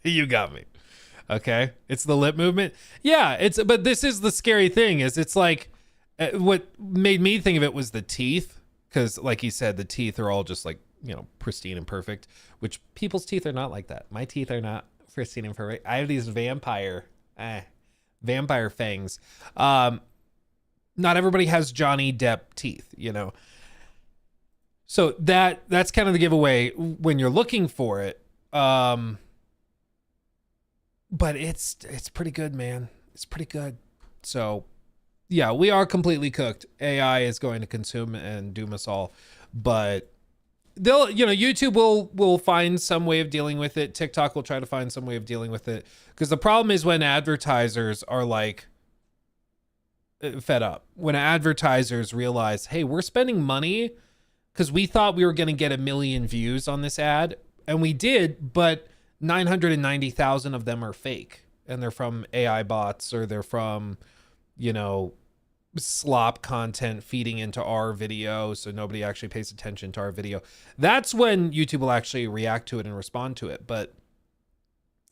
You got me. Okay. It's the lip movement. Yeah, but this is the scary thing, is it's like, what made me think of it was the teeth. Cause like he said, the teeth are all just like, you know, pristine and perfect, which people's teeth are not like that. My teeth are not pristine and perfect. I have these vampire fangs. Not everybody has Johnny Depp teeth, you know? So that's kind of the giveaway when you're looking for it. But it's pretty good, man. It's pretty good. So yeah, we are completely cooked. AI is going to consume and doom us all, but YouTube will find some way of dealing with it. TikTok will try to find some way of dealing with it. Because the problem is when advertisers are like fed up, when advertisers realize, hey, we're spending money because we thought we were going to get 1 million views on this ad, and we did, but 990,000 of them are fake, and they're from AI bots, or they're from, slop content feeding into our video, so nobody actually pays attention to our video. That's when YouTube will actually react to it and respond to it. But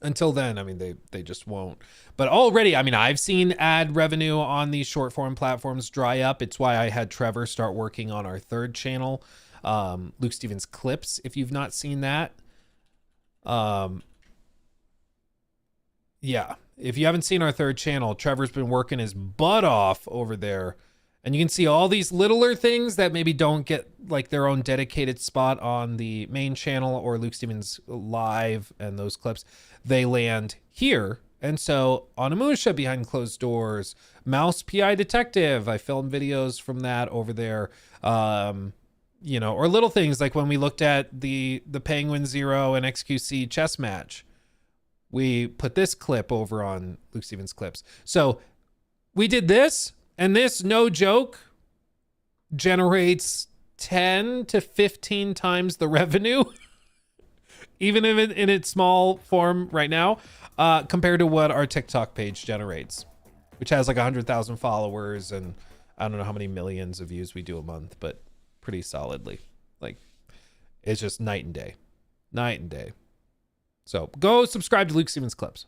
until then, I mean, they just won't. But already, I mean, I've seen ad revenue on these short form platforms dry up. It's why I had Trevor start working on our third channel, Luke Stevens Clips, if you've not seen that. Yeah, if you haven't seen our third channel, Trevor's been working his butt off over there, and you can see all these littler things that maybe don't get like their own dedicated spot on the main channel or Luke Stevens Live, and those clips, they land here. And so on Amusha Behind Closed Doors, Mouse PI Detective, I filmed videos from that over there. Or little things like when we looked at the Penguin Zero and XQC chess match, we put this clip over on Luke Stevens Clips. So we did this, and this, no joke, generates 10 to 15 times the revenue, even in its small form right now, compared to what our TikTok page generates, which has like 100,000 followers, and I don't know how many millions of views we do a month, but pretty solidly. Like, it's just night and day. So go subscribe to Luke Stevens Clips.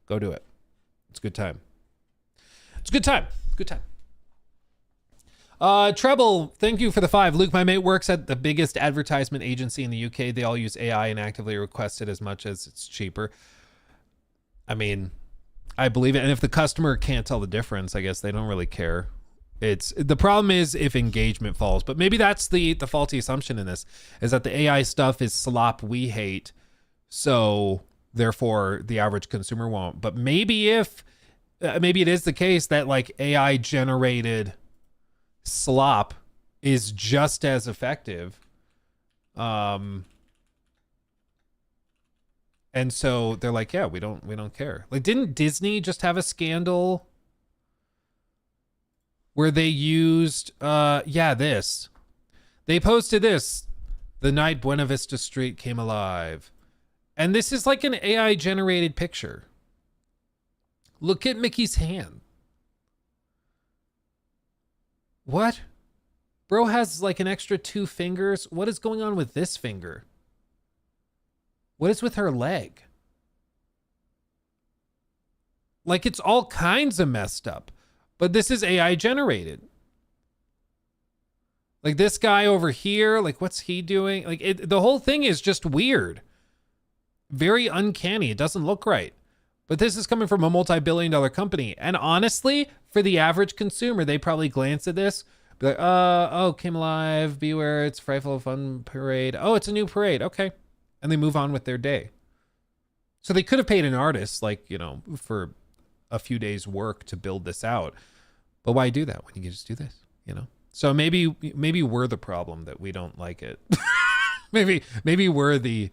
Go do it. It's a good time. Treble, thank you for the 5. Luke, my mate works at the biggest advertisement agency in the UK. They all use AI and actively request it as much as it's cheaper. I mean, I believe it. And if the customer can't tell the difference, I guess they don't really care. The problem is if engagement falls, but maybe that's the faulty assumption in this, is that the AI stuff is slop we hate. So therefore the average consumer won't. But maybe maybe it is the case that like AI generated slop is just as effective. And so they're like, yeah, we don't care. Like, didn't Disney just have a scandal where they used, this. They posted this. The night Buena Vista Street came alive. And this is like an AI generated picture. Look at Mickey's hand. What? Bro has like an extra 2 fingers. What is going on with this finger? What is with her leg? Like, it's all kinds of messed up. But this is AI generated. Like this guy over here, like what's he doing? Like the whole thing is just weird. Very uncanny. It doesn't look right. But this is coming from a multi-billion-dollar company. And honestly, for the average consumer, they probably glance at this, be like, oh, came alive, beware, it's frightful fun parade. Oh, it's a new parade. Okay. And they move on with their day. So they could have paid an artist, like, for a few days work to build this out. But why do that when you can just do this, you know? So maybe we're the problem that we don't like it. maybe we're the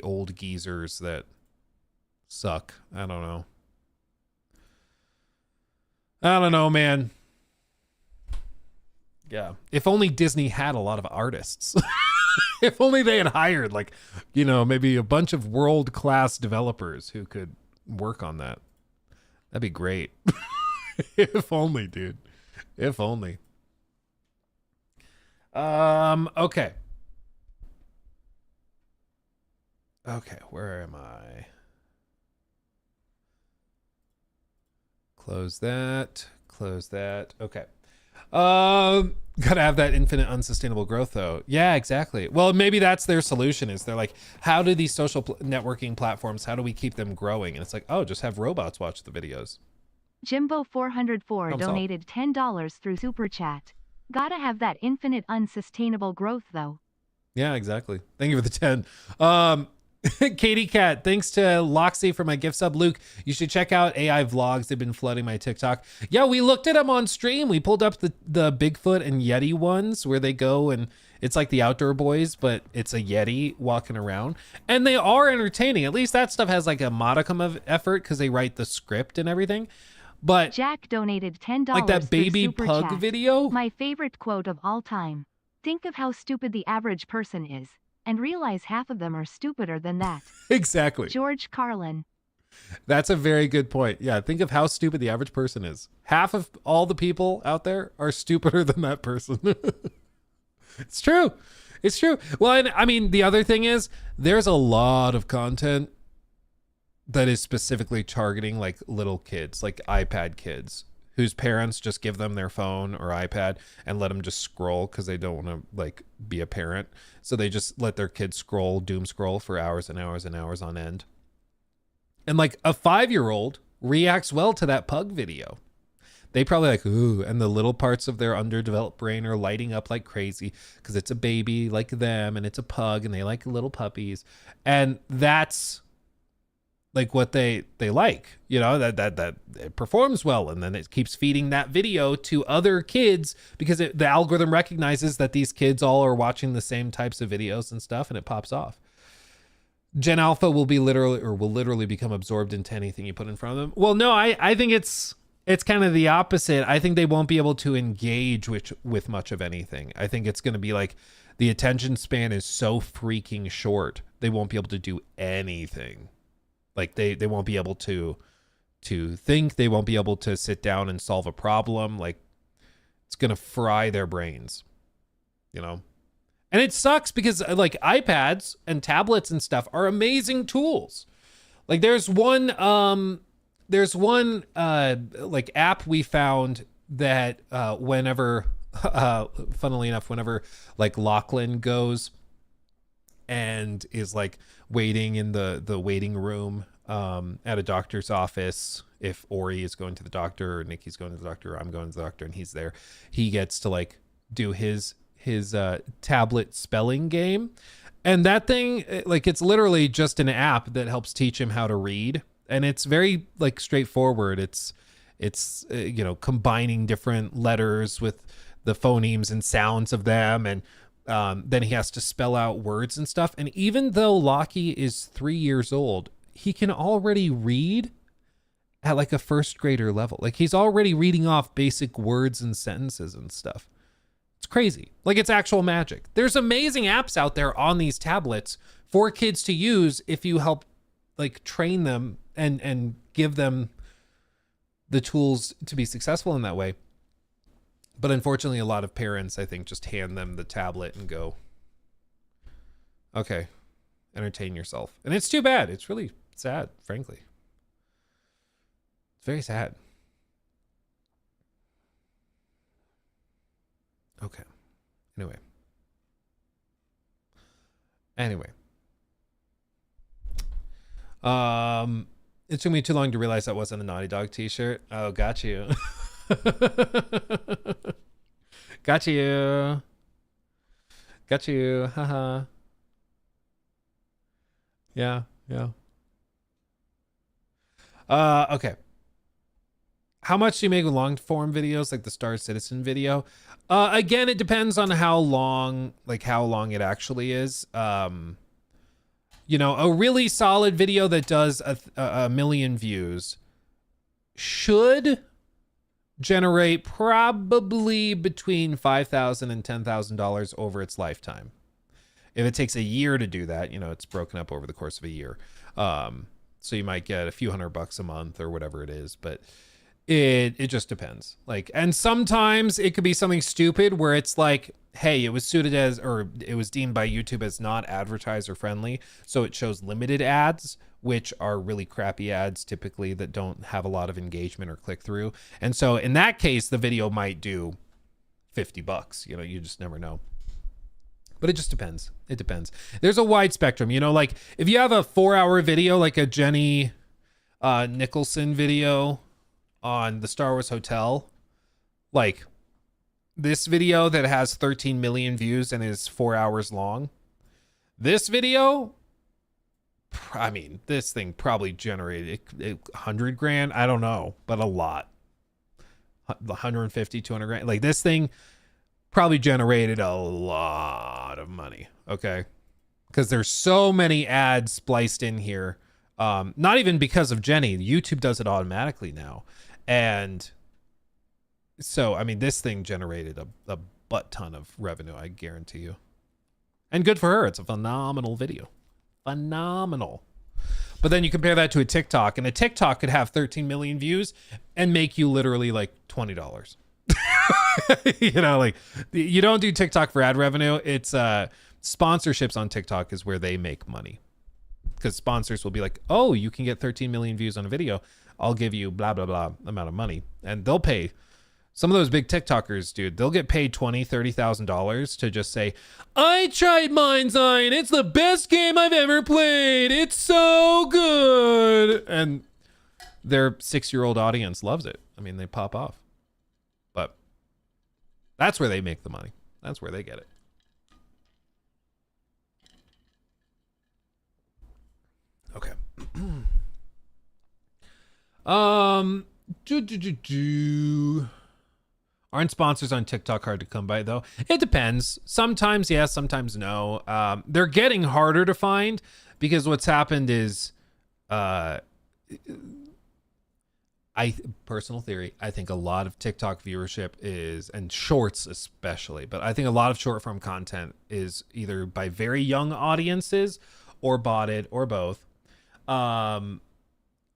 old geezers that suck. I don't know, man. Yeah. If only Disney had a lot of artists. If only they had hired, like, you know, maybe a bunch of world-class developers who could work on that. That'd be great. If only, dude. If only. Okay. Okay, where am I? Close that. Close that. Okay. Gotta have that infinite unsustainable growth though. Yeah, exactly. Well, maybe that's their solution is they're like, how do these social networking platforms, how do we keep them growing? And it's like, oh, just have robots watch the videos. Jimbo404 donated $10 through Super Chat. Gotta have that infinite unsustainable growth though. Yeah, exactly. Thank you for the 10. Katie Cat, thanks to Loxy for my gift sub. Luke, you should check out AI vlogs. They've been flooding my TikTok. Yeah, we looked at them on stream. We pulled up the Bigfoot and Yeti ones where they go and it's like the Outdoor Boys, but it's a Yeti walking around. And they are entertaining. At least that stuff has like a modicum of effort because they write the script and everything. But Jack donated $10 like that baby pug chat. video. My favorite quote of all time. Think of how stupid the average person is. And realize half of them are stupider than that. Exactly. George Carlin. That's a very good point. Yeah, think of how stupid the average person is. Half of all the people out there are stupider than that person. It's true. It's true. Well, and I mean, the other thing is there's a lot of content that is specifically targeting like little kids, like iPad kids, whose parents just give them their phone or iPad and let them just scroll because they don't want to like be a parent. So they just let their kids scroll, doom scroll for hours and hours and hours on end. And like a 5-year-old reacts well to that pug video. They probably like, ooh, and the little parts of their underdeveloped brain are lighting up like crazy because it's a baby like them and it's a pug and they like little puppies. And that's like what they like, you know, that it performs well, and then it keeps feeding that video to other kids because the algorithm recognizes that these kids all are watching the same types of videos and stuff, and it pops off. Gen Alpha will literally become absorbed into anything you put in front of them. Well, no, I think it's kind of the opposite. I think they won't be able to engage with much of anything. I think it's going to be like the attention span is so freaking short, they won't be able to do anything. Like they won't be able to think. They won't be able to sit down and solve a problem. Like it's going to fry their brains, you know? And it sucks because like iPads and tablets and stuff are amazing tools. Like there's one like app we found that whenever funnily enough, whenever like Lachlan goes and is like waiting in the waiting room at a doctor's office, if Ori is going to the doctor or Nikki's going to the doctor or I'm going to the doctor and he's there, he gets to like do his tablet spelling game. And that thing, like it's literally just an app that helps teach him how to read, and it's very like straightforward. It's you know, combining different letters with the phonemes and sounds of them, and then he has to spell out words and stuff. And even though Lockie is 3 years old, he can already read at like a first grader level. Like he's already reading off basic words and sentences and stuff. It's crazy. Like it's actual magic. There's amazing apps out there on these tablets for kids to use if you help like train them and give them the tools to be successful in that way. But unfortunately, a lot of parents, I think, just hand them the tablet and go, okay, entertain yourself. And it's too bad. It's really sad, frankly. It's very sad. Okay. Anyway. It took me too long to realize that wasn't a Naughty Dog t-shirt. Oh, got you. Got you. Got you. Haha. Yeah. Yeah. Okay. How much do you make with long form videos like the Star Citizen video? Again, it depends on how long it actually is. You know, a really solid video that does a million views should generate probably between $5,000 and $10,000 over its lifetime. If it takes a year to do that, you know, it's broken up over the course of a year. So you might get a few $100 a month or whatever it is, but it just depends. Like, and sometimes it could be something stupid where it's like, hey, it was suited as, or it was deemed by YouTube as not advertiser friendly. So it shows limited ads, which are really crappy ads typically that don't have a lot of engagement or click through. And so in that case, the video might do $50. You know, you just never know. But it just depends. It depends. There's a wide spectrum, you know, like if you have a 4-hour video, like a Jenny Nicholson video on the Star Wars Hotel, like this video that has 13 million views and is 4 hours long. This video, I mean, this thing probably generated 100 grand. I don't know, but a lot. 150, 200 grand. Like this thing probably generated a lot of money. Okay. Because there's so many ads spliced in here. Not even because of Jenny. YouTube does it automatically now. And so, I mean, this thing generated a butt ton of revenue, I guarantee you. And good for her. It's a phenomenal video. Phenomenal. But then you compare that to a TikTok, and a TikTok could have 13 million views and make you literally like $20. You know, like you don't do TikTok for ad revenue. It's sponsorships on TikTok is where they make money, because sponsors will be like, oh, you can get 13 million views on a video, I'll give you blah blah blah amount of money. And they'll pay some of those big TikTokers, dude, they'll get paid $20,000-$30,000 to just say, I tried Mind's Eye and it's the best game I've ever played, it's so good. And their 6-year-old audience loves it. I mean, they pop off. But that's where they make the money. That's where they get it. Okay. Aren't sponsors on TikTok hard to come by though? It depends. Sometimes yes, sometimes no. They're getting harder to find because what's happened is, personal theory, I think a lot of TikTok viewership is, and shorts especially, but I think a lot of short form content is either by very young audiences or botted or both.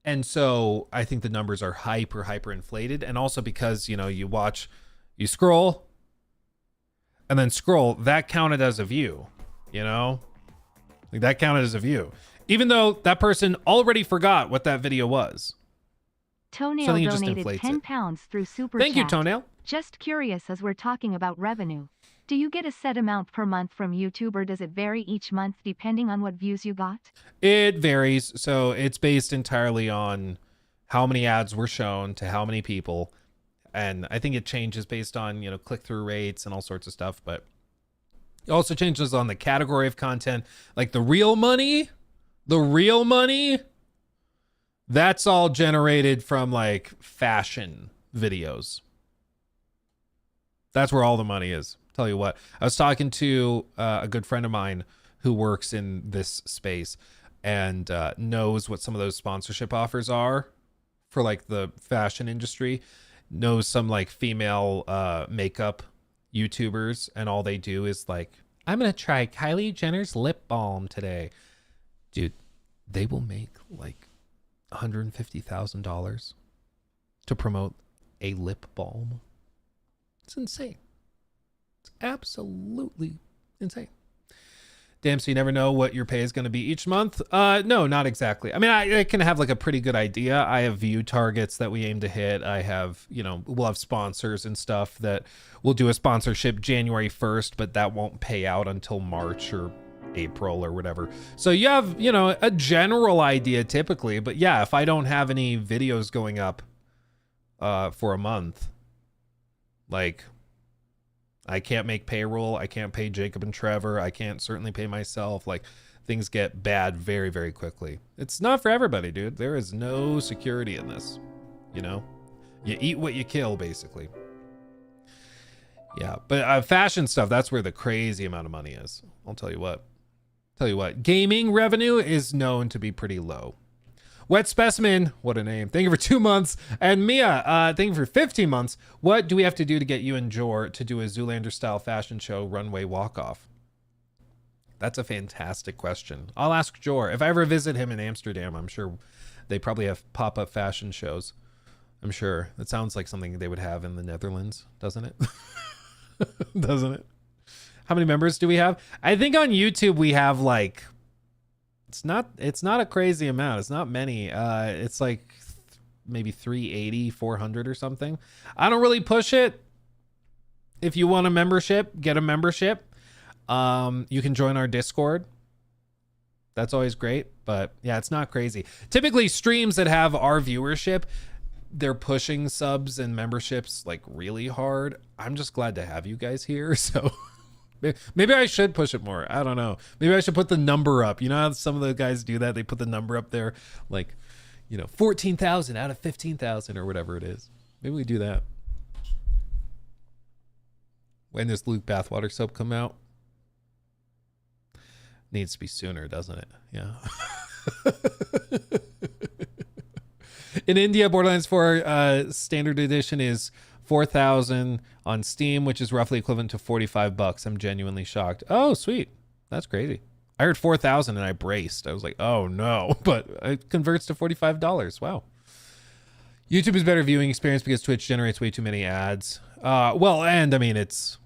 And so I think the numbers are hyper inflated. And also because, you know, you scroll and then scroll, that counted as a view, you know, like that counted as a view, even though that person already forgot what that video was. Toenail So donated £10 through Super Thank you, Chat. Toenail. Just curious, as we're talking about revenue, do you get a set amount per month from YouTube, or does it vary each month depending on what views you got? It varies. So it's based entirely on how many ads were shown to how many people. And I think it changes based on, you know, click-through rates and all sorts of stuff. But it also changes on the category of content. Like the real money, that's all generated from like fashion videos. That's where all the money is. Tell you what, I was talking to a good friend of mine who works in this space and knows what some of those sponsorship offers are for like the fashion industry, knows some like female makeup YouTubers, and all they do is like, I'm going to try Kylie Jenner's lip balm today. Dude, they will make like $150,000 to promote a lip balm. It's insane. It's absolutely insane. Damn, so you never know what your pay is going to be each month? No, not exactly. I mean, I can have like a pretty good idea. I have view targets that we aim to hit. I have, you know, we'll have sponsors and stuff that we'll do a sponsorship January 1st, but that won't pay out until March or April or whatever. So you have, you know, a general idea typically, but yeah, if I don't have any videos going up for a month, like, I can't make payroll. I can't pay Jacob and Trevor. I can't certainly pay myself. Like, things get bad very, very quickly. It's not for everybody, dude. There is no security in this. You know, you eat what you kill, basically. Yeah, but fashion stuff, that's where the crazy amount of money is. I'll tell you what. Gaming revenue is known to be pretty low. Wet Specimen, what a name. Thank you for 2 months. And Mia, thank you for 15 months. What do we have to do to get you and Jor to do a Zoolander-style fashion show runway walk-off? That's a fantastic question. I'll ask Jor. If I ever visit him in Amsterdam, I'm sure they probably have pop-up fashion shows. I'm sure. It sounds like something they would have in the Netherlands, doesn't it? Doesn't it? How many members do we have? I think on YouTube we have like, it's not a crazy amount. It's not many. It's like maybe 380, 400 or something. I don't really push it. If you want a membership, get a membership. You can join our Discord. That's always great. But yeah, it's not crazy. Typically streams that have our viewership, they're pushing subs and memberships like really hard. I'm just glad to have you guys here. So maybe I should push it more. I don't know. Maybe I should put the number up. You know how some of the guys do that? They put the number up there, like, you know, 14,000 out of 15,000 or whatever it is. Maybe we do that. When does Luke bathwater soap come out? Needs to be sooner, doesn't it? Yeah. In India, Borderlands 4 standard edition is 4,000 on Steam, which is roughly equivalent to $45. I'm genuinely shocked. Oh, sweet. That's crazy. I heard 4,000 and I braced. I was like, oh no, but it converts to $45. Wow. YouTube is better viewing experience because Twitch generates way too many ads. Well, and I mean, it's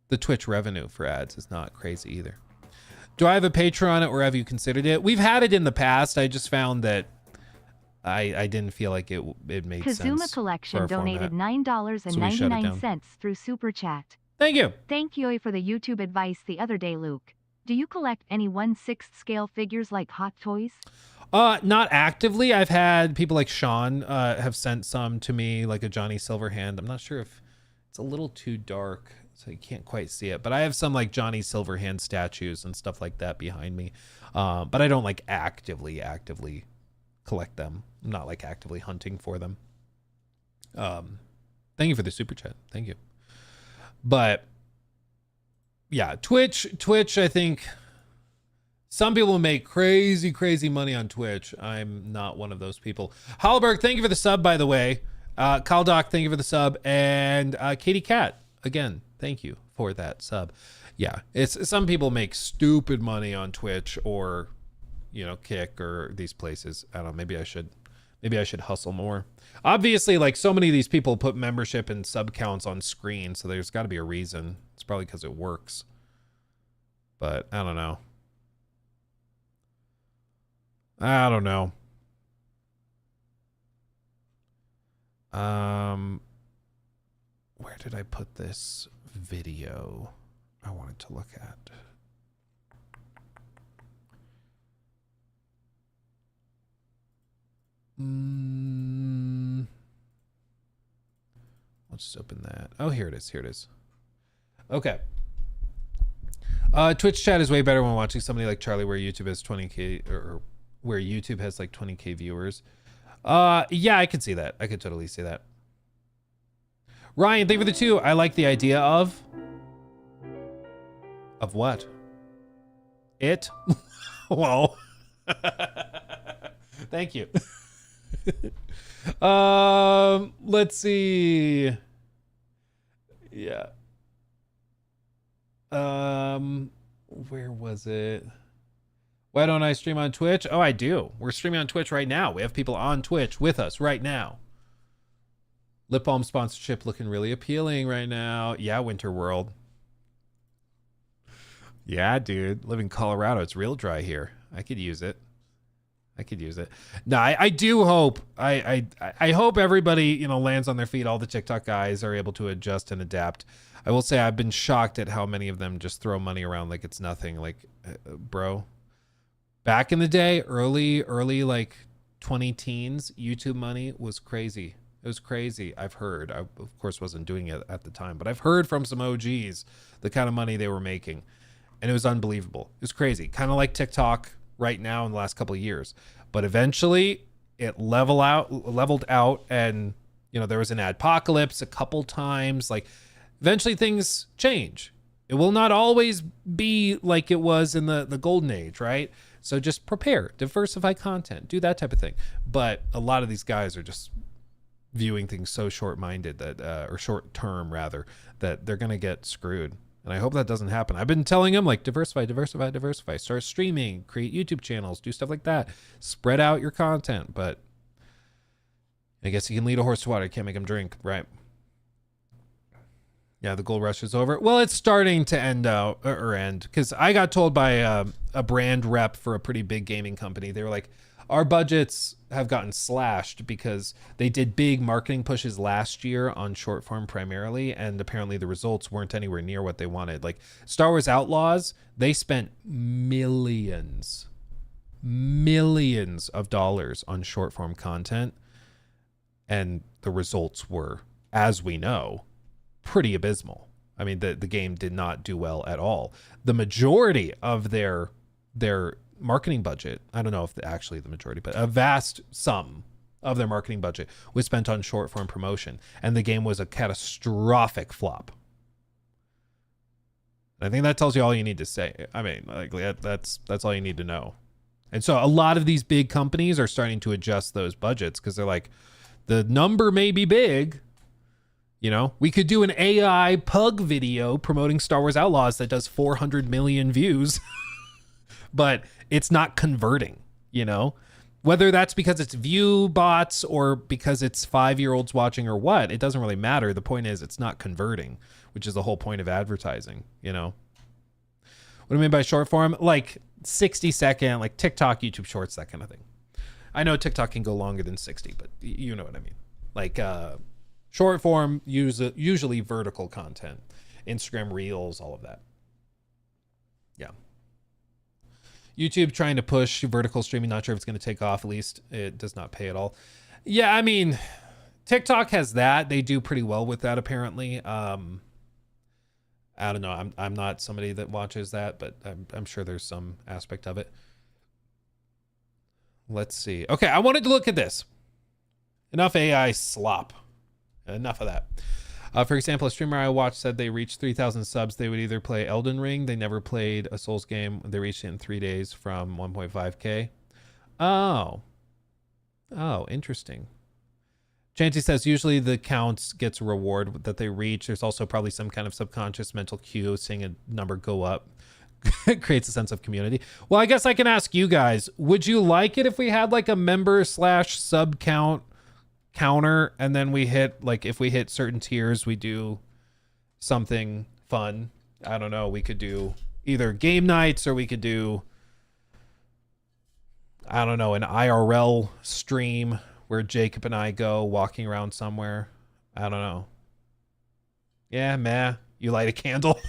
the Twitch revenue for ads is not crazy either. Do I have a Patreon or have you considered it? We've had it in the past. I just found that I didn't feel like it made sense. Kazuma Collection donated $9.99 through Super Chat. Thank you. Thank you for the YouTube advice the other day, Luke. Do you collect any 1/6 scale figures like Hot Toys? Not actively. I've had people like Sean have sent some to me, like a Johnny Silverhand. I'm not sure if it's a little too dark, so you can't quite see it. But I have some like Johnny Silverhand statues and stuff like that behind me. But I don't like actively collect them. I'm not like actively hunting for them. Thank you for the super chat. Thank you. But yeah, Twitch, I think some people make crazy money on Twitch. I'm not one of those people. Hallberg, thank you for the sub, by the way. Kaldoc, thank you for the sub. And Katie Cat, again, thank you for that sub. Yeah, it's some people make stupid money on Twitch or, you know, Kick or these places. I don't know, maybe I should hustle more. Obviously, like so many of these people put membership and sub counts on screen, so there's got to be a reason. It's probably because it works. But I don't know. Where did I put this video I wanted to look at? Let's just open that. Oh, here it is. Okay. Twitch chat is way better when watching somebody like Charlie where YouTube has 20K or where YouTube has like 20K viewers. Yeah, I could see that. I could totally see that. Ryan, thank you for the 2. I like the idea of what? It? Well, thank you. Let's see. Yeah. Where was it? Why don't I stream on Twitch? Oh, I do. We're streaming on Twitch right now. We have people on Twitch with us right now. Lip balm sponsorship looking really appealing right now. Yeah, Winter World. Yeah, dude. Live in Colorado. It's real dry here. I could use it. No, I do hope. I hope everybody, you know, lands on their feet. All the TikTok guys are able to adjust and adapt. I will say I've been shocked at how many of them just throw money around like it's nothing. Like, bro, back in the day, early like 20 teens, YouTube money was crazy. It was crazy. I've heard. I, of course, wasn't doing it at the time, but I've heard from some OGs the kind of money they were making. And it was unbelievable. It was crazy. Kind of like TikTok right now in the last couple of years. But eventually it leveled out, and there was an adpocalypse a couple times. Like, eventually things change. It will not always be like it was in the golden age, right? So just prepare, diversify content, do that type of thing. But a lot of these guys are just viewing things so short-minded that, or short-term rather, that they're gonna get screwed. And I hope that doesn't happen. I've been telling them, like, diversify. Start streaming, create YouTube channels, do stuff like that. Spread out your content. But I guess you can lead a horse to water. You can't make him drink, right? Yeah, the gold rush is over. Well, it's starting to end, because I got told by a brand rep for a pretty big gaming company. They were like, our budgets have gotten slashed because they did big marketing pushes last year on short form primarily, and apparently the results weren't anywhere near what they wanted. Like Star Wars Outlaws, they spent millions of dollars on short form content, and the results were, as we know, pretty abysmal. I mean, the game did not do well at all. The majority of their marketing budget, I don't know if actually the majority, but a vast sum of their marketing budget was spent on short form promotion, and the game was a catastrophic flop. I think that tells you all you need to say. I mean, like that's all you need to know. And so a lot of these big companies are starting to adjust those budgets because they're like, the number may be big. We could do an AI pug video promoting Star Wars Outlaws that does 400 million views, but it's not converting, whether that's because it's view bots or because it's 5-year-olds watching or what, it doesn't really matter. The point is it's not converting, which is the whole point of advertising, What do I mean by short form? Like 60-second, like TikTok, YouTube Shorts, that kind of thing. I know TikTok can go longer than 60, but you know what I mean. Like short form, usually vertical content, Instagram Reels, all of that. Yeah. YouTube trying to push vertical streaming. Not sure if it's going to take off. At least it does not pay at all. Yeah, I mean, TikTok has that. They do pretty well with that, apparently. I don't know. I'm not somebody that watches that, but I'm sure there's some aspect of it. Let's see. Okay, I wanted to look at this. Enough AI slop. Enough of that. For example, a streamer I watched said they reached 3,000 subs. They would either play Elden Ring. They never played a Souls game. They reached it in 3 days from 1.5K. Oh, interesting. Chanty says usually the counts gets a reward that they reach. There's also probably some kind of subconscious mental cue. Seeing a number go up creates a sense of community. Well, I guess I can ask you guys, would you like it if we had like a member/sub count counter, and then we hit, like, if we hit certain tiers, we do something fun? I don't know. We could do either game nights, or we could do, I don't know, an IRL stream where Jacob and I go walking around somewhere. I don't know. Yeah, meh. You light a candle.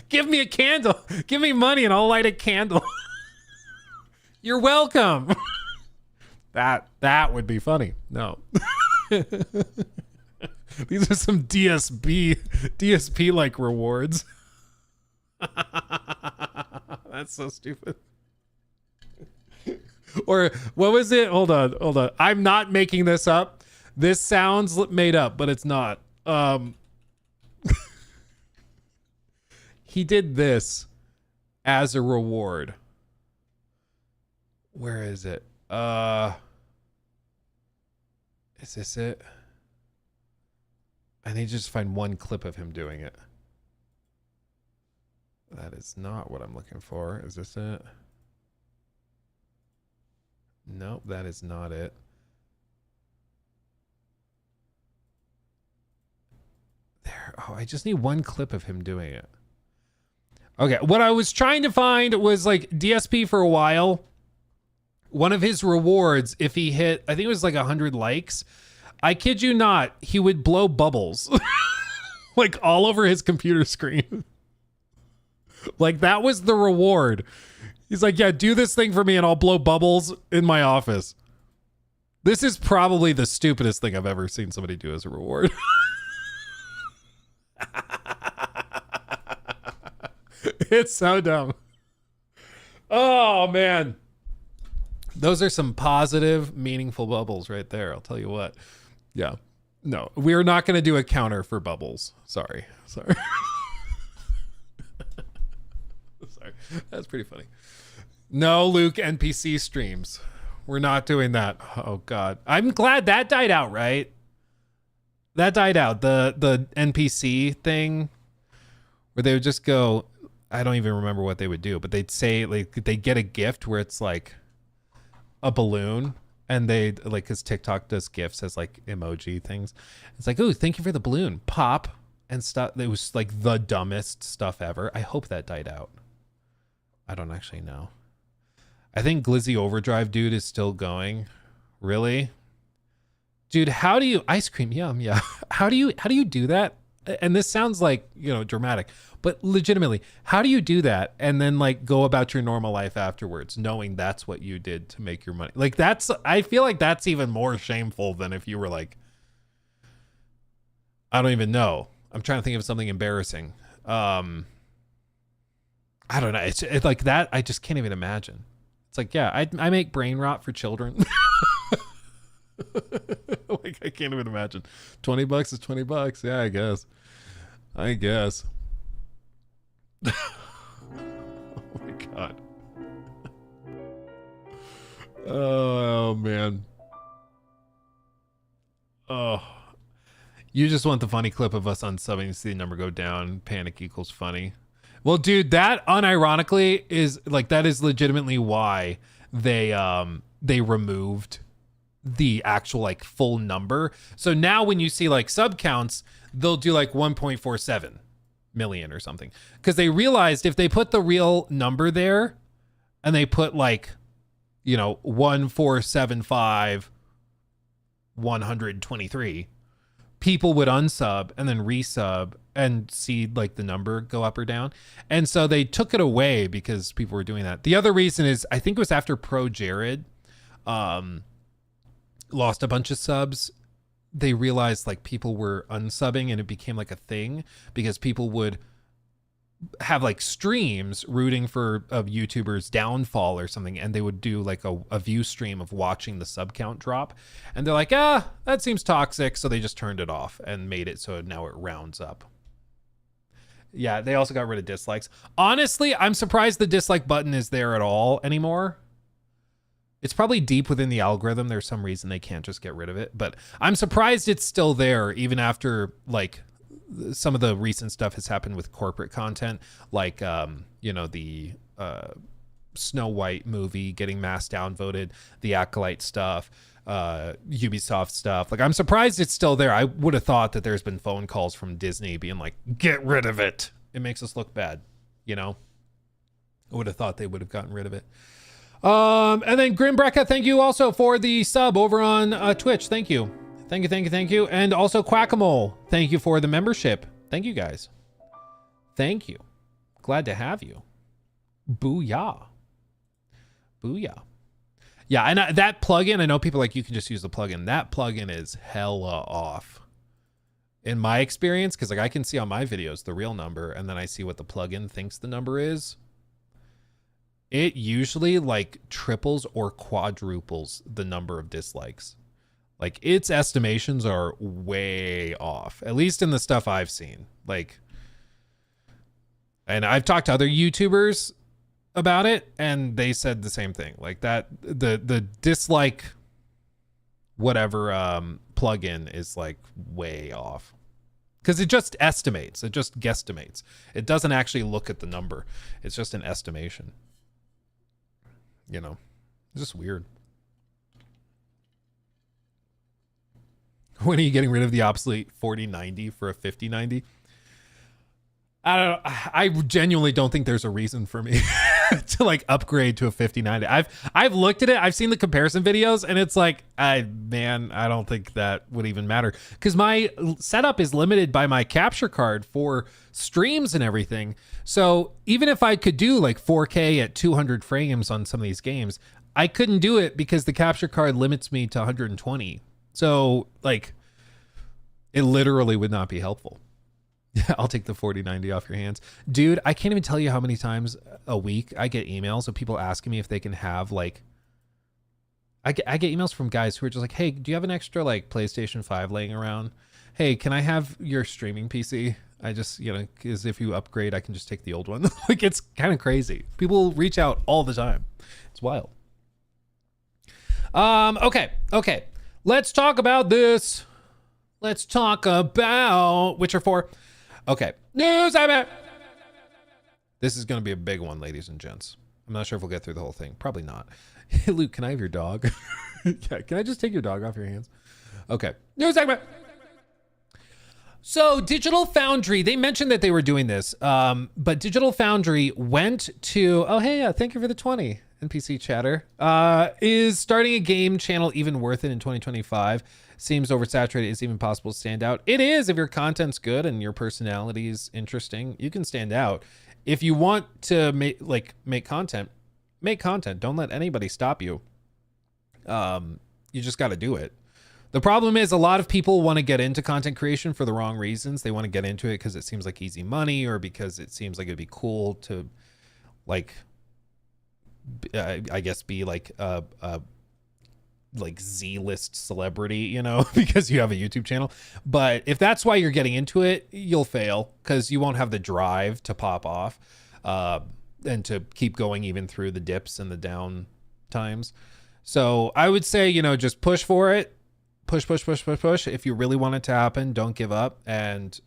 Give me a candle. Give me money and I'll light a candle. You're welcome. That would be funny. No. These are some DSP like rewards. That's so stupid. Or what was it? Hold on. I'm not making this up. This sounds made up, but it's not. He did this as a reward. Where is it? Is this it? I need to just find one clip of him doing it. That is not what I'm looking for. Is this it? Nope, that is not it. There. Oh, I just need one clip of him doing it. Okay, what I was trying to find was like DSP for a while. One of his rewards, if he hit, I think it was like 100 likes. I kid you not, he would blow bubbles like all over his computer screen. Like that was the reward. He's like, yeah, do this thing for me and I'll blow bubbles in my office. This is probably the stupidest thing I've ever seen somebody do as a reward. It's so dumb. Oh, man. Those are some positive, meaningful bubbles right there. I'll tell you what. Yeah. No, we're not going to do a counter for bubbles. Sorry. Sorry. That's pretty funny. No Luke NPC streams. We're not doing that. Oh God. I'm glad that died out, right? That died out. The NPC thing where they would just go, I don't even remember what they would do, but they'd say like they get a gift where it's like a balloon, and they like, cause TikTok does gifts as like emoji things. It's like, oh, thank you for the balloon. Pop and stuff. It was like the dumbest stuff ever. I hope that died out. I don't actually know. I think Glizzy Overdrive dude is still going. Really? Dude, how do you ice cream? Yum, yeah. How do you do that? And this sounds like, you know, dramatic, but legitimately, how do you do that and then like go about your normal life afterwards, knowing that's what you did to make your money? Like that's, I feel like that's even more shameful than if you were like, I don't even know. I'm trying to think of something embarrassing. I don't know. It's like that. I just can't even imagine. It's like, yeah, I make brain rot for children. Like, I can't even imagine. $20 is $20. Yeah, I guess. Oh my God. Oh man. Oh, you just want the funny clip of us unsubbing to see the number go down. Panic equals funny. Well, dude, that unironically is like, that is legitimately why they removed the actual like full number. So now when you see like sub counts, they'll do like 1.47 million or something, because they realized if they put the real number there and they put like, you know, 1475 123, people would unsub and then resub and see like the number go up or down. And so they took it away because people were doing that. The other reason is, I think it was after Projekt Red lost a bunch of subs, they realized like people were unsubbing, and it became like a thing because people would have like streams rooting for a YouTuber's downfall or something, and they would do like a view stream of watching the sub count drop, and they're like, that seems toxic, so they just turned it off and made it so now it rounds up. Yeah, they also got rid of dislikes. Honestly, I'm surprised the dislike button is there at all anymore. It's probably deep within the algorithm. There's some reason they can't just get rid of it, but I'm surprised it's still there even after like some of the recent stuff has happened with corporate content, like you know, the Snow White movie getting mass downvoted, the Acolyte stuff, Ubisoft stuff. Like, I'm surprised it's still there. I would have thought that there's been phone calls from Disney being like, get rid of it. It makes us look bad, you know? I would have thought they would have gotten rid of it. And then Grimbrecca, thank you also for the sub over on Twitch. Thank you. Thank you. And also Quackamole, thank you for the membership. Thank you guys. Thank you. Glad to have you. Booyah. Yeah, and that plugin, I know people are like, you can just use the plugin. That plugin is hella off in my experience, because like I can see on my videos the real number, and then I see what the plugin thinks the number is. It usually like triples or quadruples the number of dislikes. Like, its estimations are way off, at least in the stuff I've seen. Like, and I've talked to other YouTubers about it, and they said the same thing. Like, that the dislike whatever plugin is like way off, because it just estimates, it just guesstimates. It doesn't actually look at the number. It's just an estimation. You know, it's just weird. When are you getting rid of the obsolete 4090 for a 5090? I don't know. I genuinely don't think there's a reason for me to like upgrade to a 5090. I've looked at it. I've seen the comparison videos, and it's like, I don't think that would even matter, because my setup is limited by my capture card for streams and everything. So even if I could do like 4K at 200 frames on some of these games, I couldn't do it because the capture card limits me to 120. So like, it literally would not be helpful. Yeah, I'll take the 4090 off your hands. Dude, I can't even tell you how many times a week I get emails of people asking me if they can have like, I get emails from guys who are just like, hey, do you have an extra like PlayStation 5 laying around? Hey, can I have your streaming PC? I just, you know, because if you upgrade, I can just take the old one. Like, it's kind of crazy. People reach out all the time. It's wild. Okay. Let's talk about this. Let's talk about Witcher 4. Okay. News. This is going to be a big one, ladies and gents. I'm not sure if we'll get through the whole thing. Probably not. Hey, Luke, can I have your dog? Yeah, can I just take your dog off your hands? Okay. News segment. So Digital Foundry, they mentioned that they were doing this, but Digital Foundry went to, oh, hey, thank you for the 20, NPC chatter, is starting a game channel even worth it in 2025. Seems oversaturated. Is even possible to stand out? It is. If your content's good and your personality is interesting, you can stand out. If you want to make content, make content. Don't let anybody stop you. You just got to do it. The problem is a lot of people want to get into content creation for the wrong reasons. They want to get into it because it seems like easy money, or because it seems like it'd be cool to, like, I guess be like a like Z-list celebrity, you know, because you have a YouTube channel. But if that's why you're getting into it, you'll fail because you won't have the drive to pop off and to keep going even through the dips and the down times. So I would say, you know, just push for it. Push. If you really want it to happen, don't give up, and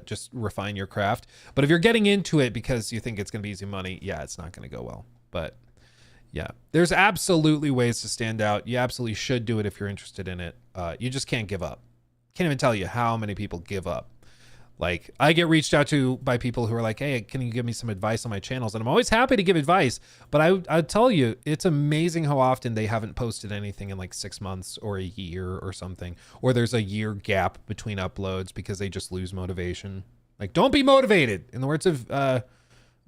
just refine your craft. But if you're getting into it because you think it's going to be easy money, yeah, it's not going to go well. But yeah, there's absolutely ways to stand out. You absolutely should do it if you're interested in it. You just can't give up. Can't even tell you how many people give up. Like, I get reached out to by people who are like, hey, can you give me some advice on my channels? And I'm always happy to give advice, but I tell you, it's amazing how often they haven't posted anything in like 6 months or a year or something, or there's a year gap between uploads because they just lose motivation. Like, don't be motivated. In the words of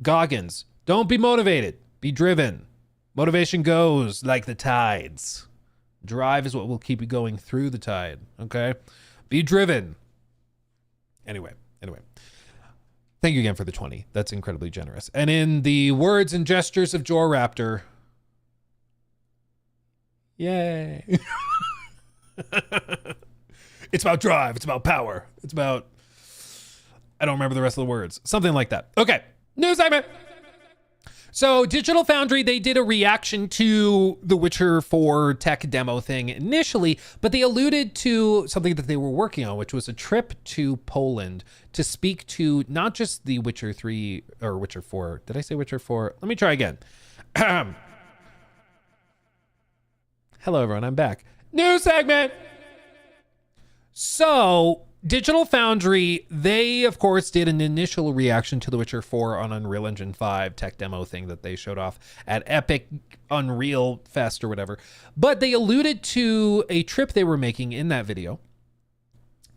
Goggins, don't be motivated, be driven. Motivation goes like the tides. Drive is what will keep you going through the tide, okay? Be driven. Anyway. Thank you again for the 20. That's incredibly generous. And in the words and gestures of Joraptor, yay. It's about drive. It's about power. It's about, I don't remember the rest of the words. Something like that. Okay. News segment. So Digital Foundry, they did a reaction to the Witcher 4 tech demo thing initially, but they alluded to something that they were working on, which was a trip to Poland to speak to not just the Witcher 3 or Witcher 4. Did I say Witcher 4? Let me try again. Hello, everyone. I'm back. New segment. So Digital Foundry, they, of course, did an initial reaction to The Witcher 4 on Unreal Engine 5 tech demo thing that they showed off at Epic Unreal Fest or whatever. But they alluded to a trip they were making in that video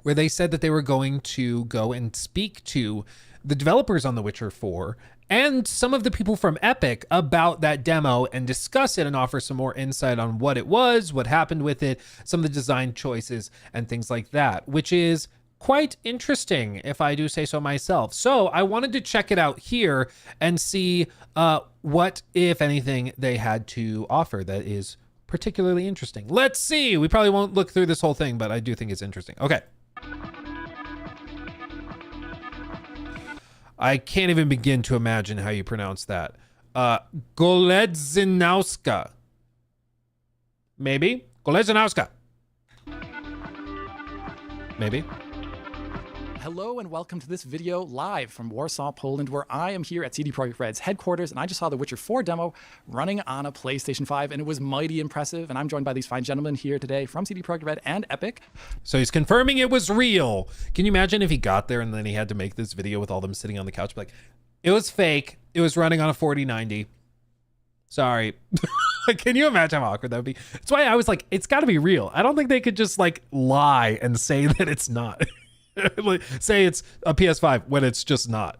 where they said that they were going to go and speak to the developers on The Witcher 4 and some of the people from Epic about that demo and discuss it and offer some more insight on what it was, what happened with it, some of the design choices and things like that, which is quite interesting, if I do say so myself. So I wanted to check it out here and see what, if anything, they had to offer that is particularly interesting. Let's see. We probably won't look through this whole thing, but I do think it's interesting. Okay. I can't even begin to imagine how you pronounce that. Goledzinowska. Maybe? Goledzinowska. Maybe? Hello and welcome to this video live from Warsaw, Poland, where I am here at CD Projekt Red's headquarters, and I just saw the Witcher 4 demo running on a PlayStation 5, and it was mighty impressive, and I'm joined by these fine gentlemen here today from CD Projekt Red and Epic. So he's confirming it was real. Can you imagine if he got there and then he had to make this video with all them sitting on the couch, like, it was fake, it was running on a 4090. Sorry. Can you imagine how awkward that would be? That's why I was like, it's got to be real. I don't think they could just like lie and say that it's not. Like, say it's a PS5 when it's just not.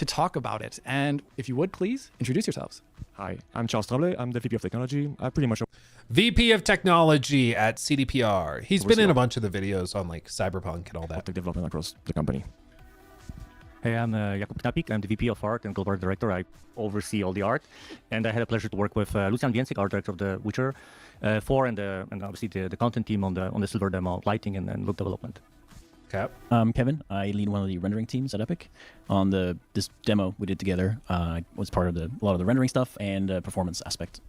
to talk about it. And if you would, please introduce yourselves. Hi, I'm Charles Trable. I'm the VP of Technology. I pretty much VP of Technology at CDPR. He's been in a bunch of the videos on like Cyberpunk and all that. Tech development across the company. Hey, I'm Jakub Knapik. I'm the VP of Art and Global Art Director. I oversee all the art. And I had a pleasure to work with Lucian Więcek, Art Director of The Witcher 4, and obviously the content team on the Silver demo, lighting and look development. Cap. I'm Kevin. I lead one of the rendering teams at Epic. On this demo we did together, I was part of a lot of the rendering stuff and performance aspect.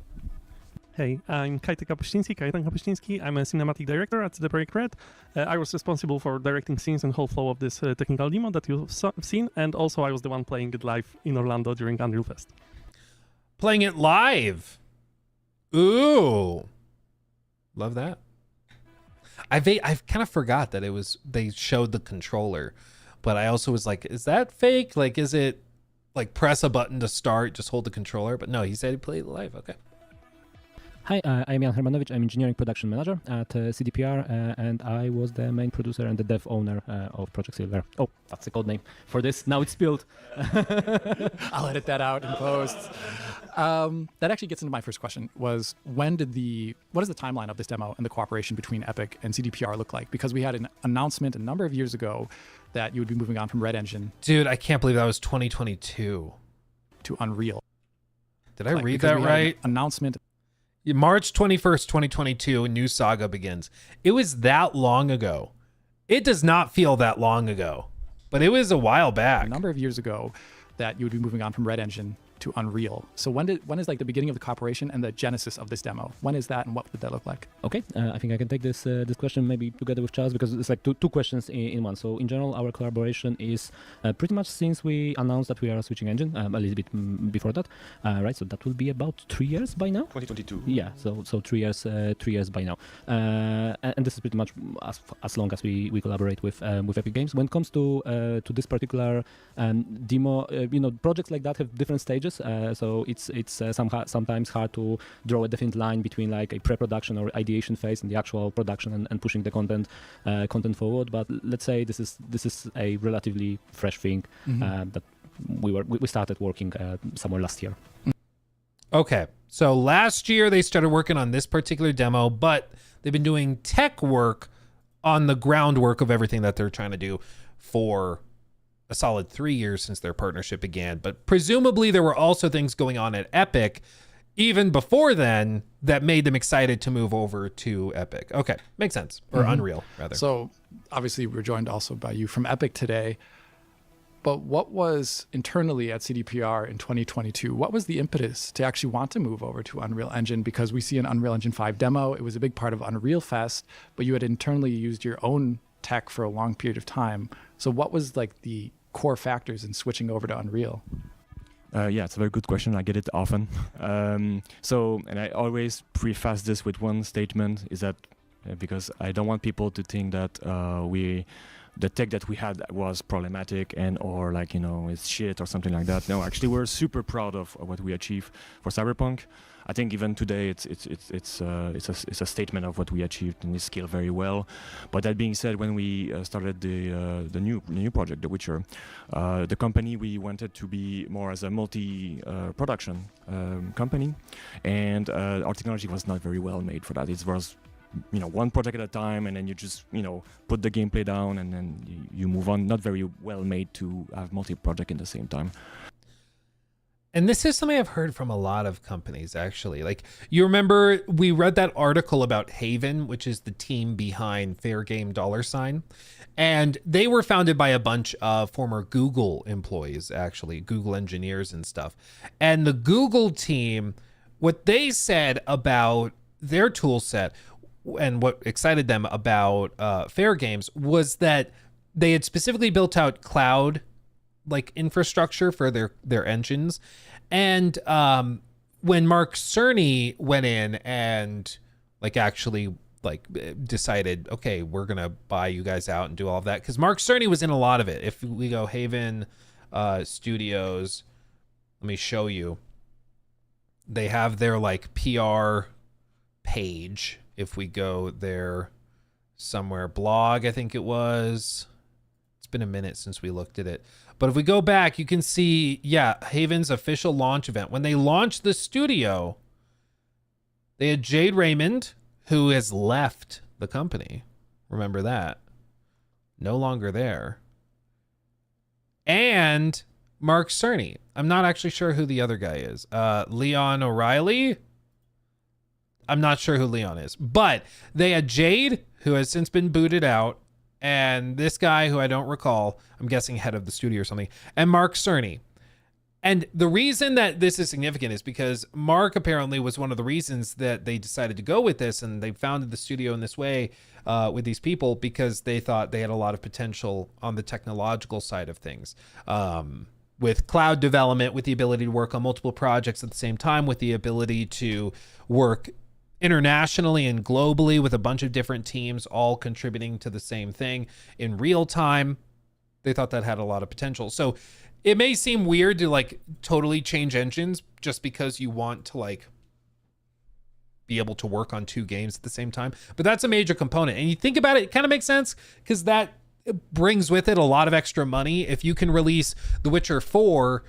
Hey, I'm Kajtek Kapuściński. I'm a cinematic director at the Projekt Red. I was responsible for directing scenes and whole flow of this technical demo that you've seen, and also I was the one playing it live in Orlando during Unreal Fest. Playing it live. Ooh. Love that. I've kind of forgot that they showed the controller, but I also was like, is that fake? Like, is it like press a button to start, just hold the controller? But no, he said he played it live. Okay. Hi, I'm Jan Hermanowicz. I'm Engineering Production Manager at CDPR, and I was the main producer and the dev owner of Project Silver. Oh, that's the code name for this. Now it's spilled. I'll edit that out in post. That actually gets into my first question, was what is the timeline of this demo and the cooperation between Epic and CDPR look like? Because we had an announcement a number of years ago that you would be moving on from Red Engine. Dude, I can't believe that was 2022. To Unreal. Did I read that right? Announcement. March 21st, 2022, a new saga begins. It was that long ago. It does not feel that long ago, but it was a while back. A number of years ago that you would be moving on from Red Engine to Unreal. So when is like the beginning of the cooperation and the genesis of this demo? When is that, and what would that look like? Okay, I think I can take this question maybe together with Charles, because it's like two questions in one. So in general, our collaboration is pretty much since we announced that we are switching engine, a little bit before that, right? So that will be about 3 years by now. 2022. Yeah, so 3 years by now, and this is pretty much as long as we collaborate with Epic Games. When it comes to this particular demo, projects like that have different stages. So it's sometimes hard to draw a definite line between like a pre-production or ideation phase and the actual production and pushing the content forward. But let's say this is a relatively fresh thing that we started working somewhere last year. Okay, so last year they started working on this particular demo, but they've been doing tech work on the groundwork of everything that they're trying to do for a solid 3 years since their partnership began. But presumably there were also things going on at Epic even before then that made them excited to move over to Epic. Okay, makes sense. Or Unreal, rather. So obviously we're joined also by you from Epic today. But what was internally at CDPR in 2022? What was the impetus to actually want to move over to Unreal Engine? Because we see an Unreal Engine 5 demo. It was a big part of Unreal Fest, but you had internally used your own tech for a long period of time. So what was like the core factors in switching over to Unreal? Yeah, it's a very good question. I get it often. And I always preface this with one statement, is that because I don't want people to think that the tech that we had was problematic or like, it's shit or something like that. No, actually, we're super proud of what we achieved for Cyberpunk. I think even today it's a statement of what we achieved and we scale very well. But that being said, when we started the new project, The Witcher, the company, we wanted to be more as a multi-production company, and our technology was not very well made for that. It was one project at a time, and then you just put the gameplay down and then you move on. Not very well made to have multi-project in the same time. And this is something I've heard from a lot of companies, actually. Like, you remember we read that article about Haven, which is the team behind Fair Game $, and they were founded by a bunch of former Google employees, actually, Google engineers and stuff. And the Google team, what they said about their tool set and what excited them about Fair Games was that they had specifically built out cloud like infrastructure for their engines. And when Mark Cerny went in and like actually like decided, okay, we're gonna buy you guys out and do all of that, because Mark Cerny was in a lot of it. If we go Haven Studios, let me show you. They have their like PR page. If we go there somewhere, blog, I think it was. It's been a minute since we looked at it. But if we go back, you can see, yeah, Haven's official launch event. When they launched the studio, they had Jade Raymond, who has left the company. Remember that. No longer there. And Mark Cerny. I'm not actually sure who the other guy is. Leon O'Reilly. I'm not sure who Leon is. But they had Jade, who has since been booted out, and this guy who I don't recall, I'm guessing head of the studio or something, and Mark Cerny. And the reason that this is significant is because Mark apparently was one of the reasons that they decided to go with this, and they founded the studio in this way with these people because they thought they had a lot of potential on the technological side of things. With cloud development, with the ability to work on multiple projects at the same time, with the ability to work internationally and globally with a bunch of different teams all contributing to the same thing in real time. They thought that had a lot of potential. So it may seem weird to like totally change engines just because you want to like be able to work on 2 games at the same time, but that's a major component. And you think about it, it kind of makes sense because that brings with it a lot of extra money. If you can release The Witcher 4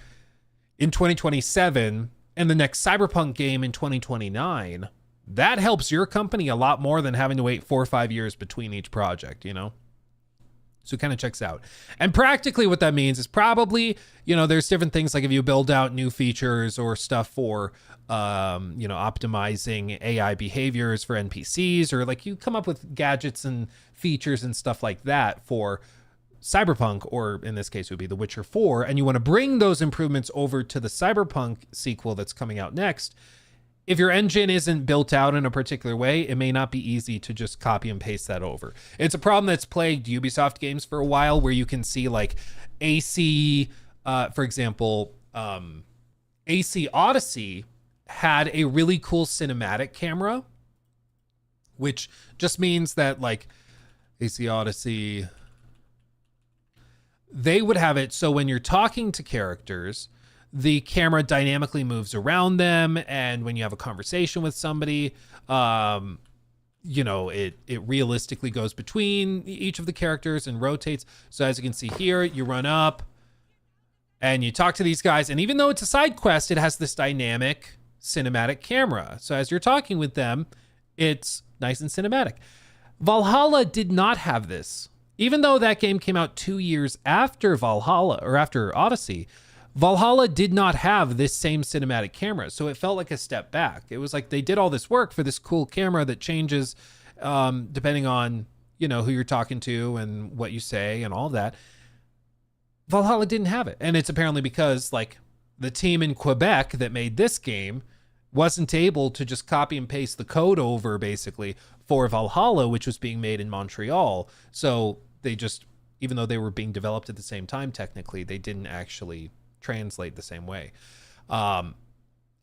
in 2027 and the next Cyberpunk game in 2029, that helps your company a lot more than having to wait 4 or 5 years between each project, you know? So it kind of checks out. And practically what that means is probably, you know, there's different things like if you build out new features or stuff for, you know, optimizing AI behaviors for NPCs, or like you come up with gadgets and features and stuff like that for Cyberpunk, or in this case it would be The Witcher 4, and you want to bring those improvements over to the Cyberpunk sequel that's coming out next. If your engine isn't built out in a particular way, it may not be easy to just copy and paste that over. It's a problem that's plagued Ubisoft games for a while, where you can see like AC, for example, AC Odyssey had a really cool cinematic camera, which just means that like AC Odyssey, they would have it so when you're talking to characters, the camera dynamically moves around them, and when you have a conversation with somebody, you know, it realistically goes between each of the characters and rotates. So as you can see here, you run up and you talk to these guys, and even though it's a side quest, it has this dynamic cinematic camera. So as you're talking with them, it's nice and cinematic. Valhalla did not have this. Even though that game came out 2 years after Valhalla, or after Odyssey, Valhalla did not have this same cinematic camera, so it felt like a step back. It was like they did all this work for this cool camera that changes depending on, you know, who you're talking to and what you say and all that. Valhalla didn't have it, and it's apparently because like the team in Quebec that made this game wasn't able to just copy and paste the code over basically for Valhalla, which was being made in Montreal. So they just, even though they were being developed at the same time, technically, they didn't actually translate the same way. And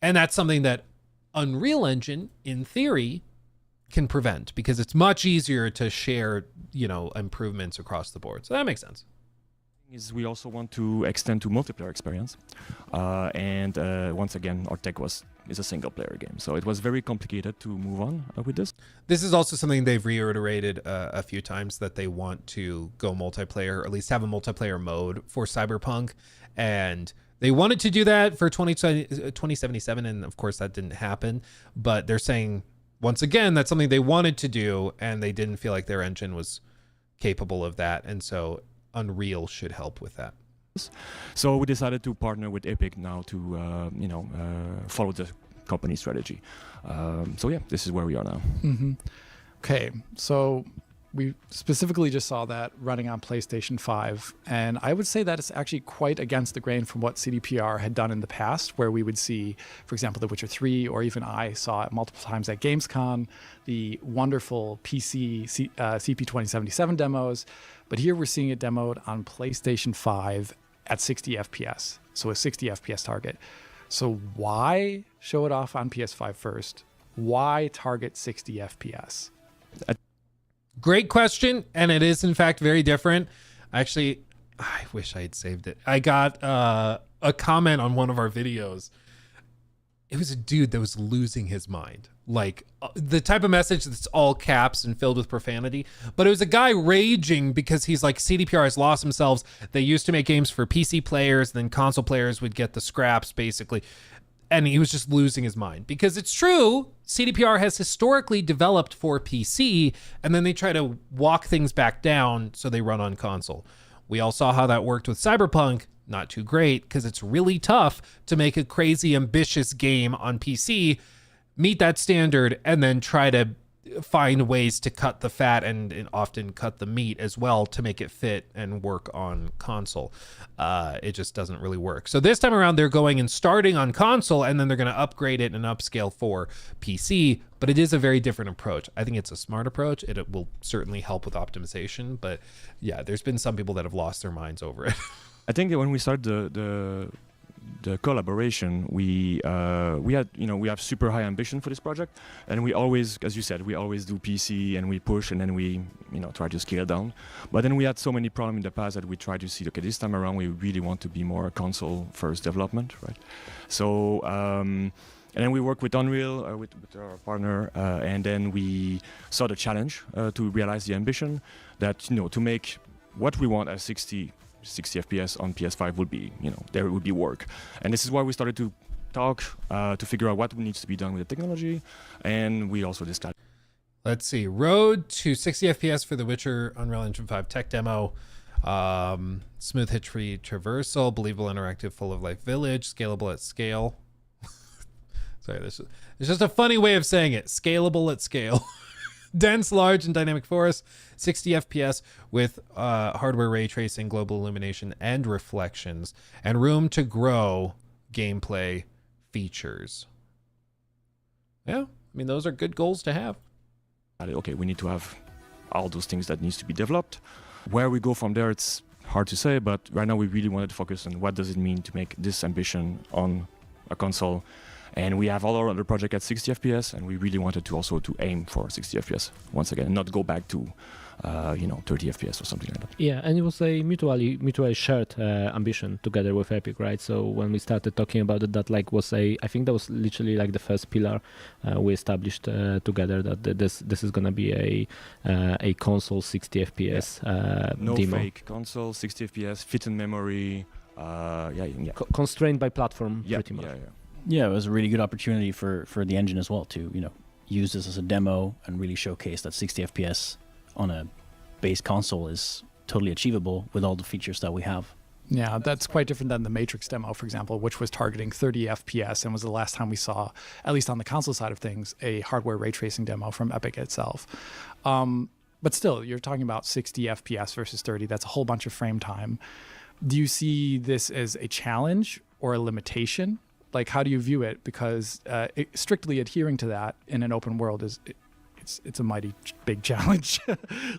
that's something that Unreal Engine, in theory, can prevent because it's much easier to share, you know, improvements across the board. So that makes sense. Is we also want to extend to multiplayer experience, and once again, our tech is a single player game, so it was very complicated to move on with this. This is also something they've reiterated a few times, that they want to go multiplayer, or at least have a multiplayer mode for Cyberpunk, and they wanted to do that for 2077, and of course that didn't happen. But they're saying once again that's something they wanted to do, and they didn't feel like their engine was capable of that, and so Unreal should help with that. So we decided to partner with Epic now to follow the company strategy. So yeah, this is where we are now. Mm-hmm. Okay, so we specifically just saw that running on PlayStation 5, and I would say that it's actually quite against the grain from what CDPR had done in the past, where we would see, for example, The Witcher 3, or even I saw it multiple times at Gamescom, the wonderful PC CP2077 demos, but here we're seeing it demoed on PlayStation 5 at 60 FPS, so a 60 FPS target. So why show it off on PS5 first? Why target 60 FPS? Great question, and it is in fact very different. Actually, I wish I had saved it. I got a comment on one of our videos, it was a dude that was losing his mind. Like the type of message that's all caps and filled with profanity. But it was a guy raging because he's like, CDPR has lost themselves. They used to make games for PC players, then console players would get the scraps basically. And he was just losing his mind because it's true. CDPR has historically developed for PC, and then they try to walk things back down so they run on console. We all saw how that worked with Cyberpunk. Not too great because it's really tough to make a crazy ambitious game on PC, meet that standard, and then try to find ways to cut the fat and often cut the meat as well to make it fit and work on console. It just doesn't really work. So this time around, they're going and starting on console, and then they're going to upgrade it and upscale for PC. But it is a very different approach. I think it's a smart approach. It will certainly help with optimization. But yeah, there's been some people that have lost their minds over it. I think that when we started the collaboration, we had, we have super high ambition for this project, and we always, as you said, we always do PC and we push, and then we try to scale down. But then we had so many problems in the past that we tried to see, okay, this time around we really want to be more console first development, right? So and then we worked with Unreal, with our partner, and then we saw the challenge to realize the ambition that, to make what we want as 60 FPS on PS5 would be, there would be work. And this is why we started to talk to figure out what needs to be done with the technology. And we also discussed. Let's see. Road to 60 FPS for The Witcher Unreal Engine 5 tech demo. Smooth hitch-free traversal, believable interactive full of life village, scalable at scale. Sorry, it's just a funny way of saying it. Scalable at scale. Dense, large, and dynamic forest, 60 FPS with hardware ray tracing, global illumination, and reflections, and room to grow gameplay features. Yeah, I mean, those are good goals to have. Okay, we need to have all those things that needs to be developed. Where we go from there, it's hard to say, but right now we really wanted to focus on what does it mean to make this ambition on a console. And we have all our other projects at 60 FPS, and we really wanted to also to aim for 60 FPS once again, and not go back to 30 FPS or something like that. Yeah, and it was a mutually shared ambition together with Epic, right? So when we started talking about it, that I think that was literally like the first pillar we established together, that this is gonna be a console 60 FPS no demo. Fake console 60 FPS, fit in memory, constrained by platform, pretty much. Yeah, it was a really good opportunity for the engine as well to, use this as a demo and really showcase that 60 FPS on a base console is totally achievable with all the features that we have. Yeah, that's quite different than the Matrix demo, for example, which was targeting 30 FPS and was the last time we saw, at least on the console side of things, a hardware ray tracing demo from Epic itself. But still, you're talking about 60 FPS versus 30. That's a whole bunch of frame time. Do you see this as a challenge or a limitation? Like, how do you view it? Because strictly adhering to that in an open world it's a mighty big challenge.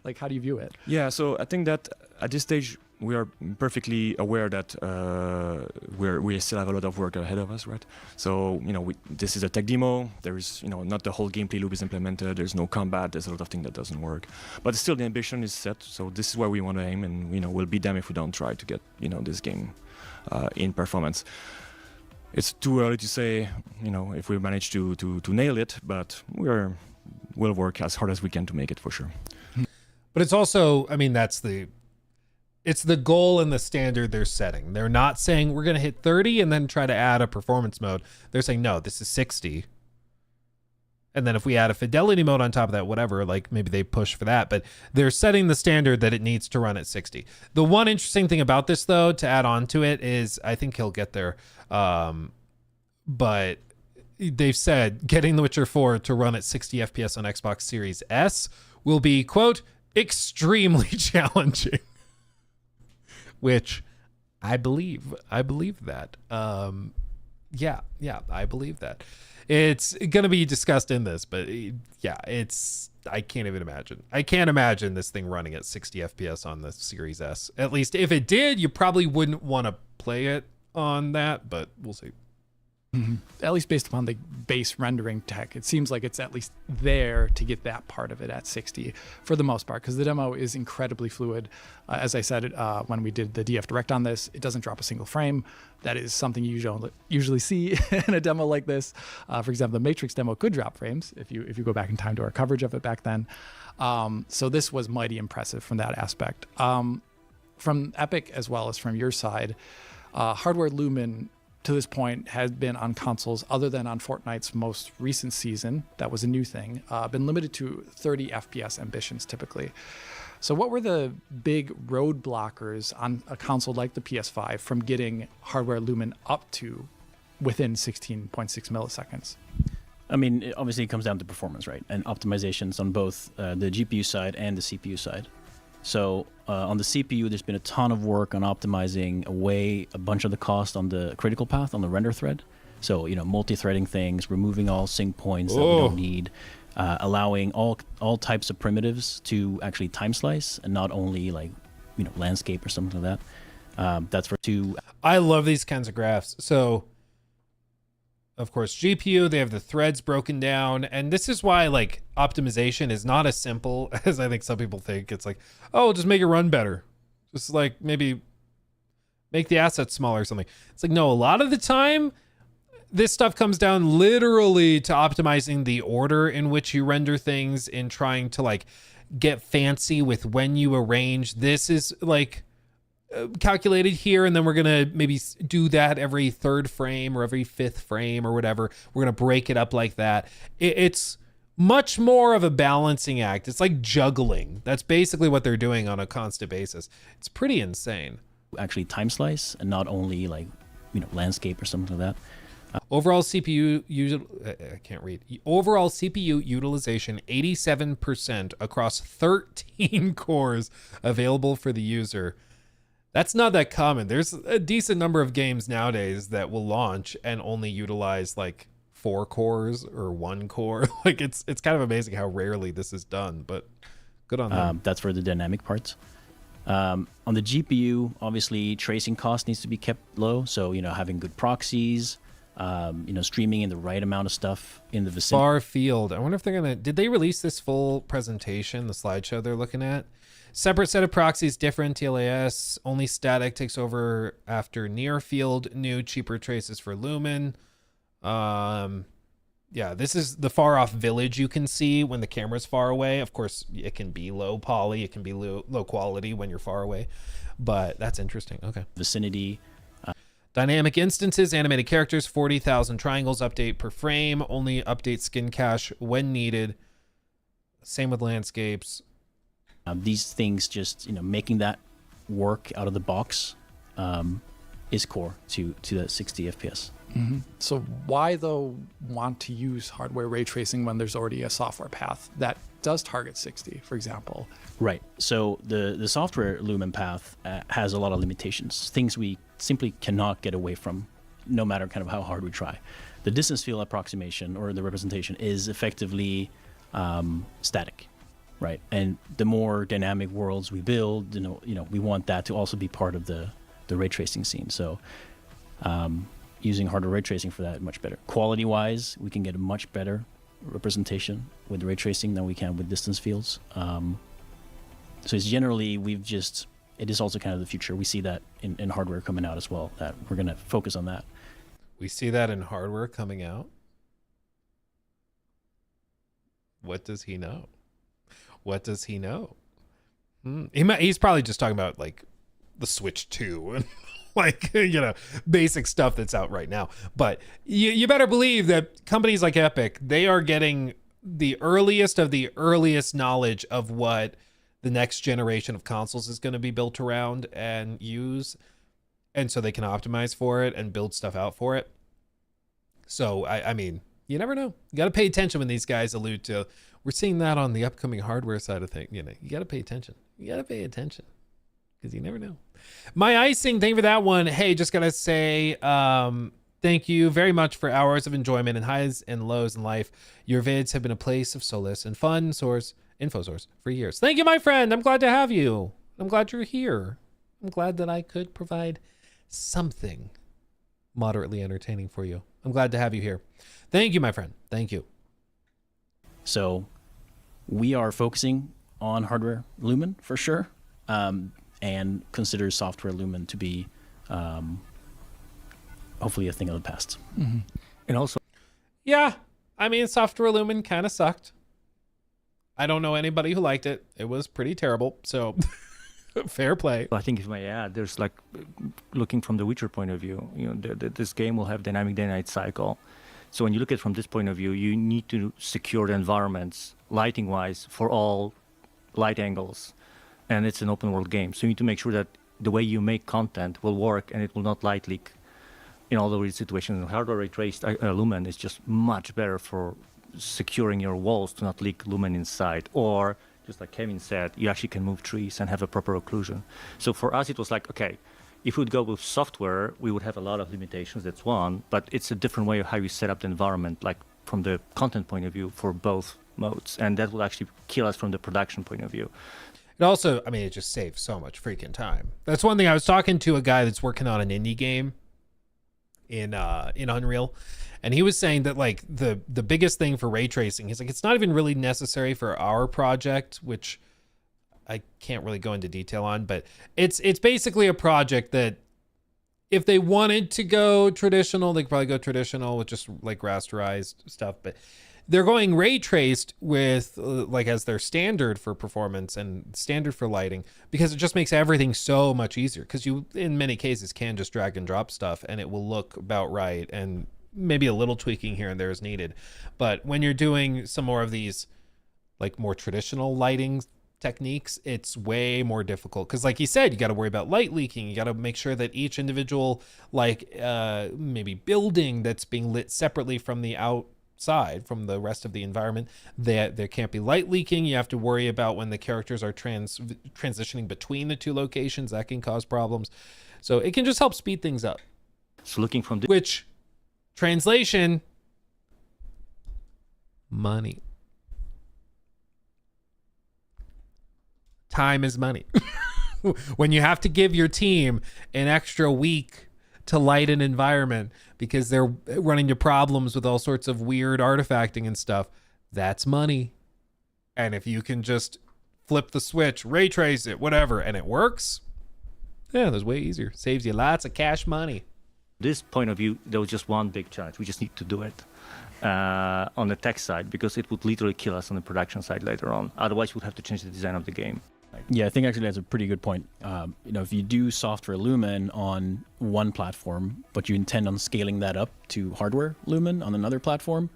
Like, how do you view it? Yeah, so I think that at this stage we are perfectly aware that we still have a lot of work ahead of us, right? So this is a tech demo. There is not the whole gameplay loop is implemented. There's no combat. There's a lot of things that doesn't work. But still, the ambition is set. So this is where we want to aim, and we'll be damned if we don't try to get this game in performance. It's too early to say, if we manage to nail it, but we'll work as hard as we can to make it for sure. But it's also, I mean, it's the goal and the standard they're setting. They're not saying we're going to hit 30 and then try to add a performance mode. They're saying, no, this is 60. And then if we add a fidelity mode on top of that, whatever, like maybe they push for that, but they're setting the standard that it needs to run at 60. The one interesting thing about this, though, to add on to it is I think he'll get there. But they've said getting The Witcher 4 to run at 60 FPS on Xbox Series S will be, quote, extremely challenging. Which I believe that. Yeah, I believe that. It's going to be discussed in this, but yeah, I can't even imagine. I can't imagine this thing running at 60 FPS on the Series S. At least if it did, you probably wouldn't want to play it on that, but we'll see. At least based upon the base rendering tech, it seems like it's at least there to get that part of it at 60 for the most part, because the demo is incredibly fluid. As I said, when we did the DF Direct on this, it doesn't drop a single frame. That is something you don't usually see in a demo like this. For example, the Matrix demo could drop frames if you go back in time to our coverage of it back then. So this was mighty impressive from that aspect. From Epic as well as from your side, hardware Lumen to this point has been on consoles other than on Fortnite's most recent season. That was a new thing. Been limited to 30 FPS ambitions typically. So what were the big roadblockers on a console like the PS5 from getting hardware Lumen up to within 16.6 milliseconds? I mean, obviously it comes down to performance, right? And optimizations on both the GPU side and the CPU side. So on the CPU, there's been a ton of work on optimizing away a bunch of the cost on the critical path, on the render thread. So, multi-threading things, removing all sync points that we don't need, allowing all types of primitives to actually time slice and not only landscape or something like that. That's for two. I love these kinds of graphs. So, of course, GPU, they have the threads broken down. And this is why optimization is not as simple as I think some people think. It's just make it run better. Just maybe make the assets smaller or something. It's no, a lot of the time, this stuff comes down literally to optimizing the order in which you render things and trying to get fancy with when you arrange. This is calculated here, and then we're gonna maybe do that every third frame or every fifth frame or whatever. We're gonna break it up like that. It's much more of a balancing act. It's like juggling. That's basically what they're doing on a constant basis. It's pretty insane. Actually time slice and not only landscape or something like that. Overall CPU Overall CPU utilization 87% across 13 cores available for the user. That's not that common. There's a decent number of games nowadays that will launch and only utilize 4 cores or 1 core. It's kind of amazing how rarely this is done, but good on them. That's for the dynamic parts. On the GPU, obviously tracing cost needs to be kept low. So, having good proxies, streaming in the right amount of stuff in the vicinity. Starfield. I wonder if did they release this full presentation, the slideshow they're looking at? Separate set of proxies, different TLAS, only static takes over after near field, new cheaper traces for Lumen. Yeah, this is the far off village you can see when the camera's far away. Of course, it can be low poly, it can be low quality when you're far away, but that's interesting. Okay. Vicinity. Dynamic instances, animated characters, 40,000 triangles, update per frame, only update skin cache when needed. Same with landscapes. These things just, making that work out of the box is core to the 60 FPS. Mm-hmm. So why, though, want to use hardware ray tracing when there's already a software path that does target 60, for example? Right. So the software Lumen path has a lot of limitations, things we simply cannot get away from, no matter kind of how hard we try. The distance field approximation or the representation is effectively static. Right, and the more dynamic worlds we build, we want that to also be part of the ray tracing scene. So, using hardware ray tracing for that is much better. Quality-wise, we can get a much better representation with ray tracing than we can with distance fields. So it's generally it is also kind of the future. We see that in hardware coming out as well. That we're going to focus on that. We see that in hardware coming out. What does he know? What does he know? He's probably just talking about the Switch 2 and basic stuff that's out right now. But you better believe that companies like Epic, they are getting the earliest of the earliest knowledge of what the next generation of consoles is going to be built around and use. And so they can optimize for it and build stuff out for it. So, I mean, you never know. You got to pay attention when these guys allude to, we're seeing that on the upcoming hardware side of things. You got to pay attention. You got to pay attention because you never know. My icing, thank you for that one. Hey, just got to say thank you very much for hours of enjoyment and highs and lows in life. Your vids have been a place of solace and fun info source for years. Thank you, my friend. I'm glad to have you. I'm glad you're here. I'm glad that I could provide something moderately entertaining for you. I'm glad to have you here. Thank you, my friend. Thank you. So we are focusing on hardware Lumen for sure, and consider software Lumen to be hopefully a thing of the past. And also, yeah, I mean, software Lumen kind of sucked. I don't know anybody who liked it. It was pretty terrible. So fair play. I think if I add, there's like looking from the Witcher point of view, you know, this game will have dynamic day-night cycle. So when you look at it from this point of view, you need to secure the environments lighting-wise for all light angles, and it's an open-world game. So you need to make sure that the way you make content will work and it will not light leak in all the situations. Hardware ray traced Lumen is just much better for securing your walls to not leak Lumen inside, or just like Kevin said, you actually can move trees and have a proper occlusion. So for us, it was like, okay, if we'd go with software, we would have a lot of limitations, that's one, but it's a different way of how you set up the environment, like from the content point of view for both modes, and that will actually kill us from the production point of view. It also, I mean, it just saves so much freaking time. That's one thing. I was talking to a guy that's working on an indie game in Unreal, and he was saying that like the biggest thing for ray tracing, he's like, it's not even really necessary for our project, which I can't really go into detail on, but it's basically a project that if they wanted to go traditional, they could probably go traditional with just like rasterized stuff, but they're going ray traced with like as their standard for performance and standard for lighting, because it just makes everything so much easier, because you in many cases can just drag and drop stuff and it will look about right, and maybe a little tweaking here and there is needed. But when you're doing some more of these like more traditional lighting techniques, it's way more difficult, because like you said, you got to worry about light leaking. You got to make sure that each individual like maybe building that's being lit separately from the outside, from the rest of the environment, that there can't be light leaking. You have to worry about when the characters are transitioning between the two locations, that can cause problems. So it can just help speed things up. So looking from which translation, money. Time is money. When you have to give your team an extra week to light an environment because they're running into problems with all sorts of weird artifacting and stuff, that's money. And if you can just flip the switch, ray trace it, whatever, and it works, yeah, that's way easier. Saves you lots of cash money. This point of view, there was just one big challenge. We just need to do it on the tech side, because it would literally kill us on the production side later on. Otherwise, we'd have to change the design of the game. Yeah, I think actually that's a pretty good point. You know, if you do software Lumen on one platform, but you intend on scaling that up to hardware Lumen on another platform,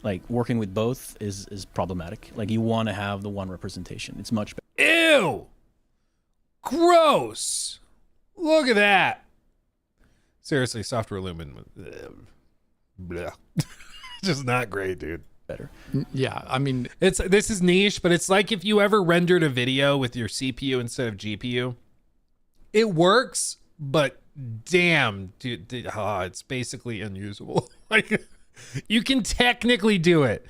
like working with both is problematic. Like you want to have the one representation. It's much better. Ew! Gross! Look at that! Seriously, software Lumen, bleh. Just not great, dude. Better. Yeah, I mean, this is niche, but it's like if you ever rendered a video with your CPU instead of GPU. It works, but damn, dude, it's basically unusable. Like, you can technically do it,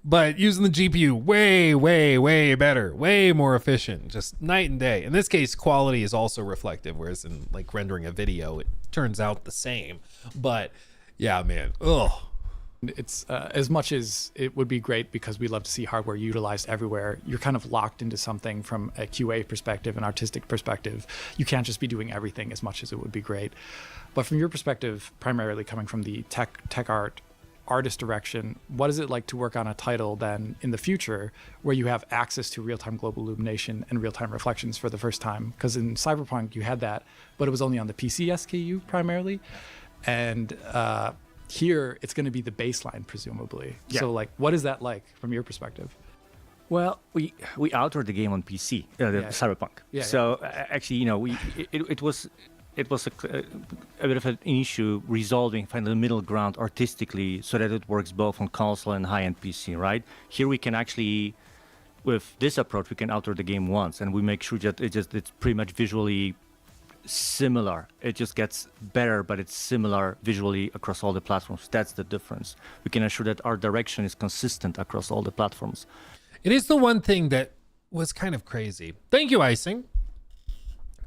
but using the GPU, way, way, way better, way more efficient, just night and day. In this case, quality is also reflective, whereas in like rendering a video, it turns out the same. But yeah, man, ugh. It's as much as it would be great because we love to see hardware utilized everywhere, you're kind of locked into something from a QA perspective, an artistic perspective. You can't just be doing everything as much as it would be great. But from your perspective, primarily coming from the tech art, artist direction, what is it like to work on a title then in the future where you have access to real-time global illumination and real-time reflections for the first time? Because in Cyberpunk you had that, but it was only on the PC SKU primarily. And here it's going to be the baseline, presumably. Yeah. So like, what is that like from your perspective? Well, we authored the game on PC, Cyberpunk. Yeah, so actually, you know, it was a bit of an issue resolving, finding the middle ground artistically so that it works both on console and high-end PC, right? Here we can actually, with this approach, we can author the game once, and we make sure that it's pretty much visually similar. It just gets better, but it's similar visually across all the platforms. That's the difference. We can ensure that our direction is consistent across all the platforms. It is the one thing that was kind of crazy. Thank you, Icing,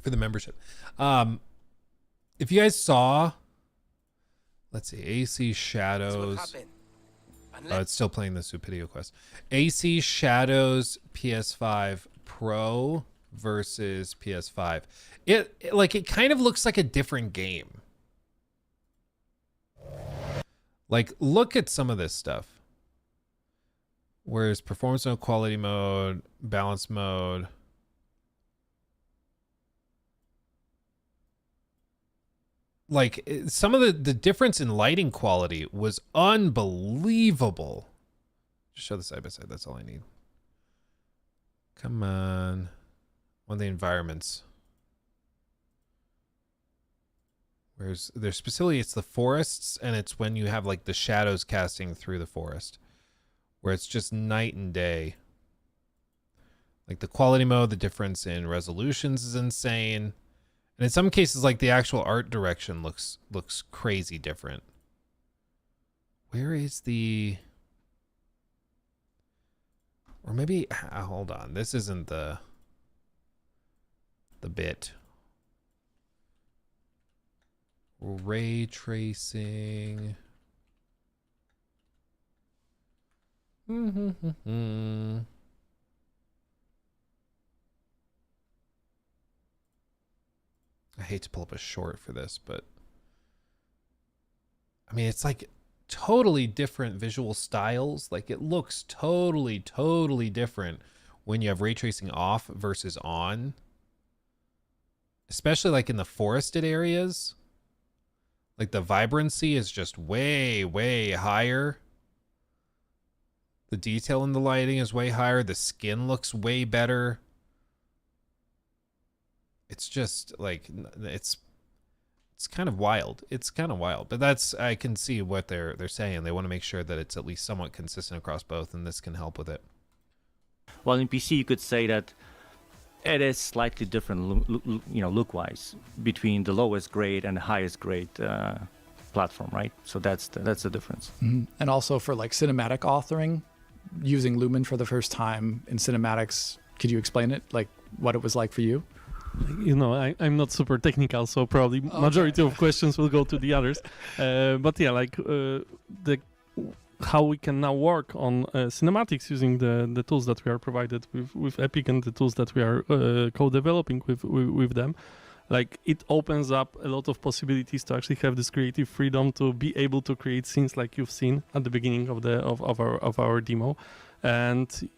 for the membership. If you guys saw Let's see. AC Shadows. Oh, it's still playing the Supidio Quest. AC Shadows PS5 Pro versus PS5. It kind of looks like a different game. Like, look at some of this stuff. Where's performance mode, quality mode, balance mode. Like, some of the difference in lighting quality was unbelievable. Just show the side by side. That's all I need. Come on. One of the environments. Where's there's specifically it's the forests, and it's when you have like the shadows casting through the forest, where it's just night and day. Like the quality mode, the difference in resolutions is insane. And in some cases, like the actual art direction looks crazy different. Where is the... Or maybe... hold on. This isn't the bit. Ray tracing. I hate to pull up a short for this, but I mean, it's like totally different visual styles. Like it looks totally different when you have ray tracing off versus on, especially like in the forested areas. Like the vibrancy is just way higher. The detail in the lighting is way higher. The skin looks way better. It's just like it's kind of wild. It's kind of wild, but that's I can see what they're saying. They want to make sure that it's at least somewhat consistent across both, and this can help with it. Well, in PC, you could say that it is slightly different, look-wise, between the lowest grade and the highest grade platform, right? So that's the difference. Mm-hmm. And also for like cinematic authoring, using Lumen for the first time in cinematics, could you explain it, like what it was like for you? You know, I'm not super technical, so probably majority of questions will go to the others. But yeah, like how we can now work on cinematics using the tools that we are provided with Epic and the tools that we are co-developing with them. Like it opens up a lot of possibilities to actually have this creative freedom to be able to create scenes like you've seen at the beginning of our demo. And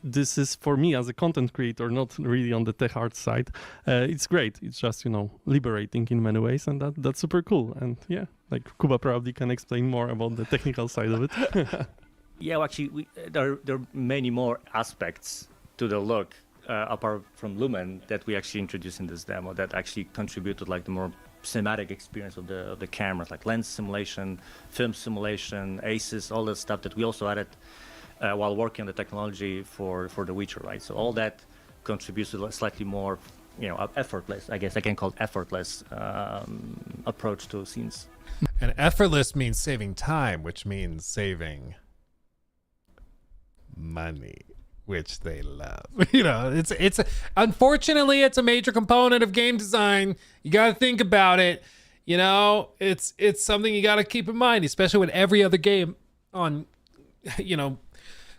this is for me as a content creator, not really on the tech art side. It's great. It's just, liberating in many ways, and that's super cool. And yeah, like Kuba probably can explain more about the technical side of it. Yeah, well, actually, there are many more aspects to the look apart from Lumen that we actually introduced in this demo that actually contribute to like the more cinematic experience of the cameras, like lens simulation, film simulation, ACES, all that stuff that we also added while working on the technology for The Witcher, right? So all that contributes to a slightly more, effortless, I guess I can call it effortless approach to scenes. And effortless means saving time, which means saving money, which they love. It's unfortunately, it's a major component of game design. You got to think about it. It's something you got to keep in mind, especially when every other game on,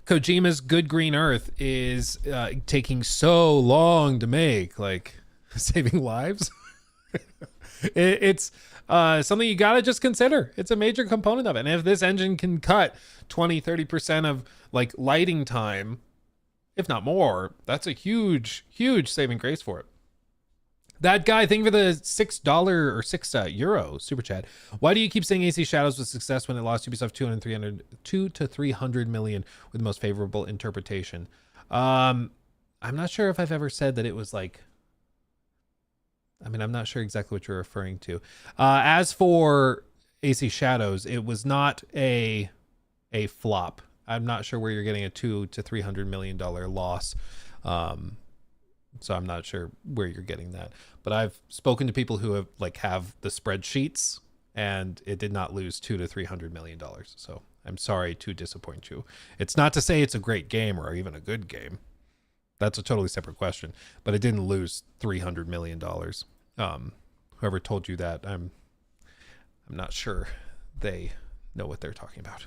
Kojima's Good Green Earth is taking so long to make, like saving lives. It's something you got to just consider. It's a major component of it. And if this engine can cut 20-30% of like lighting time, if not more, that's a huge saving grace for it. That guy, thank you for the $6 or €6 super chat. Why do you keep saying AC Shadows was success when it lost Ubisoft 200 to 300 million with the most favorable interpretation? I'm not sure if I've ever said that it was like, I'm not sure exactly what you're referring to. As for AC Shadows, it was not a flop. I'm not sure where you're getting a $200 to $300 million loss. So I'm not sure where you're getting that, but I've spoken to people who have the spreadsheets, and it did not lose $200 to $300 million. So I'm sorry to disappoint you. It's not to say it's a great game or even a good game. That's a totally separate question, but it didn't lose $300 million. Whoever told you that, I'm not sure they know what they're talking about.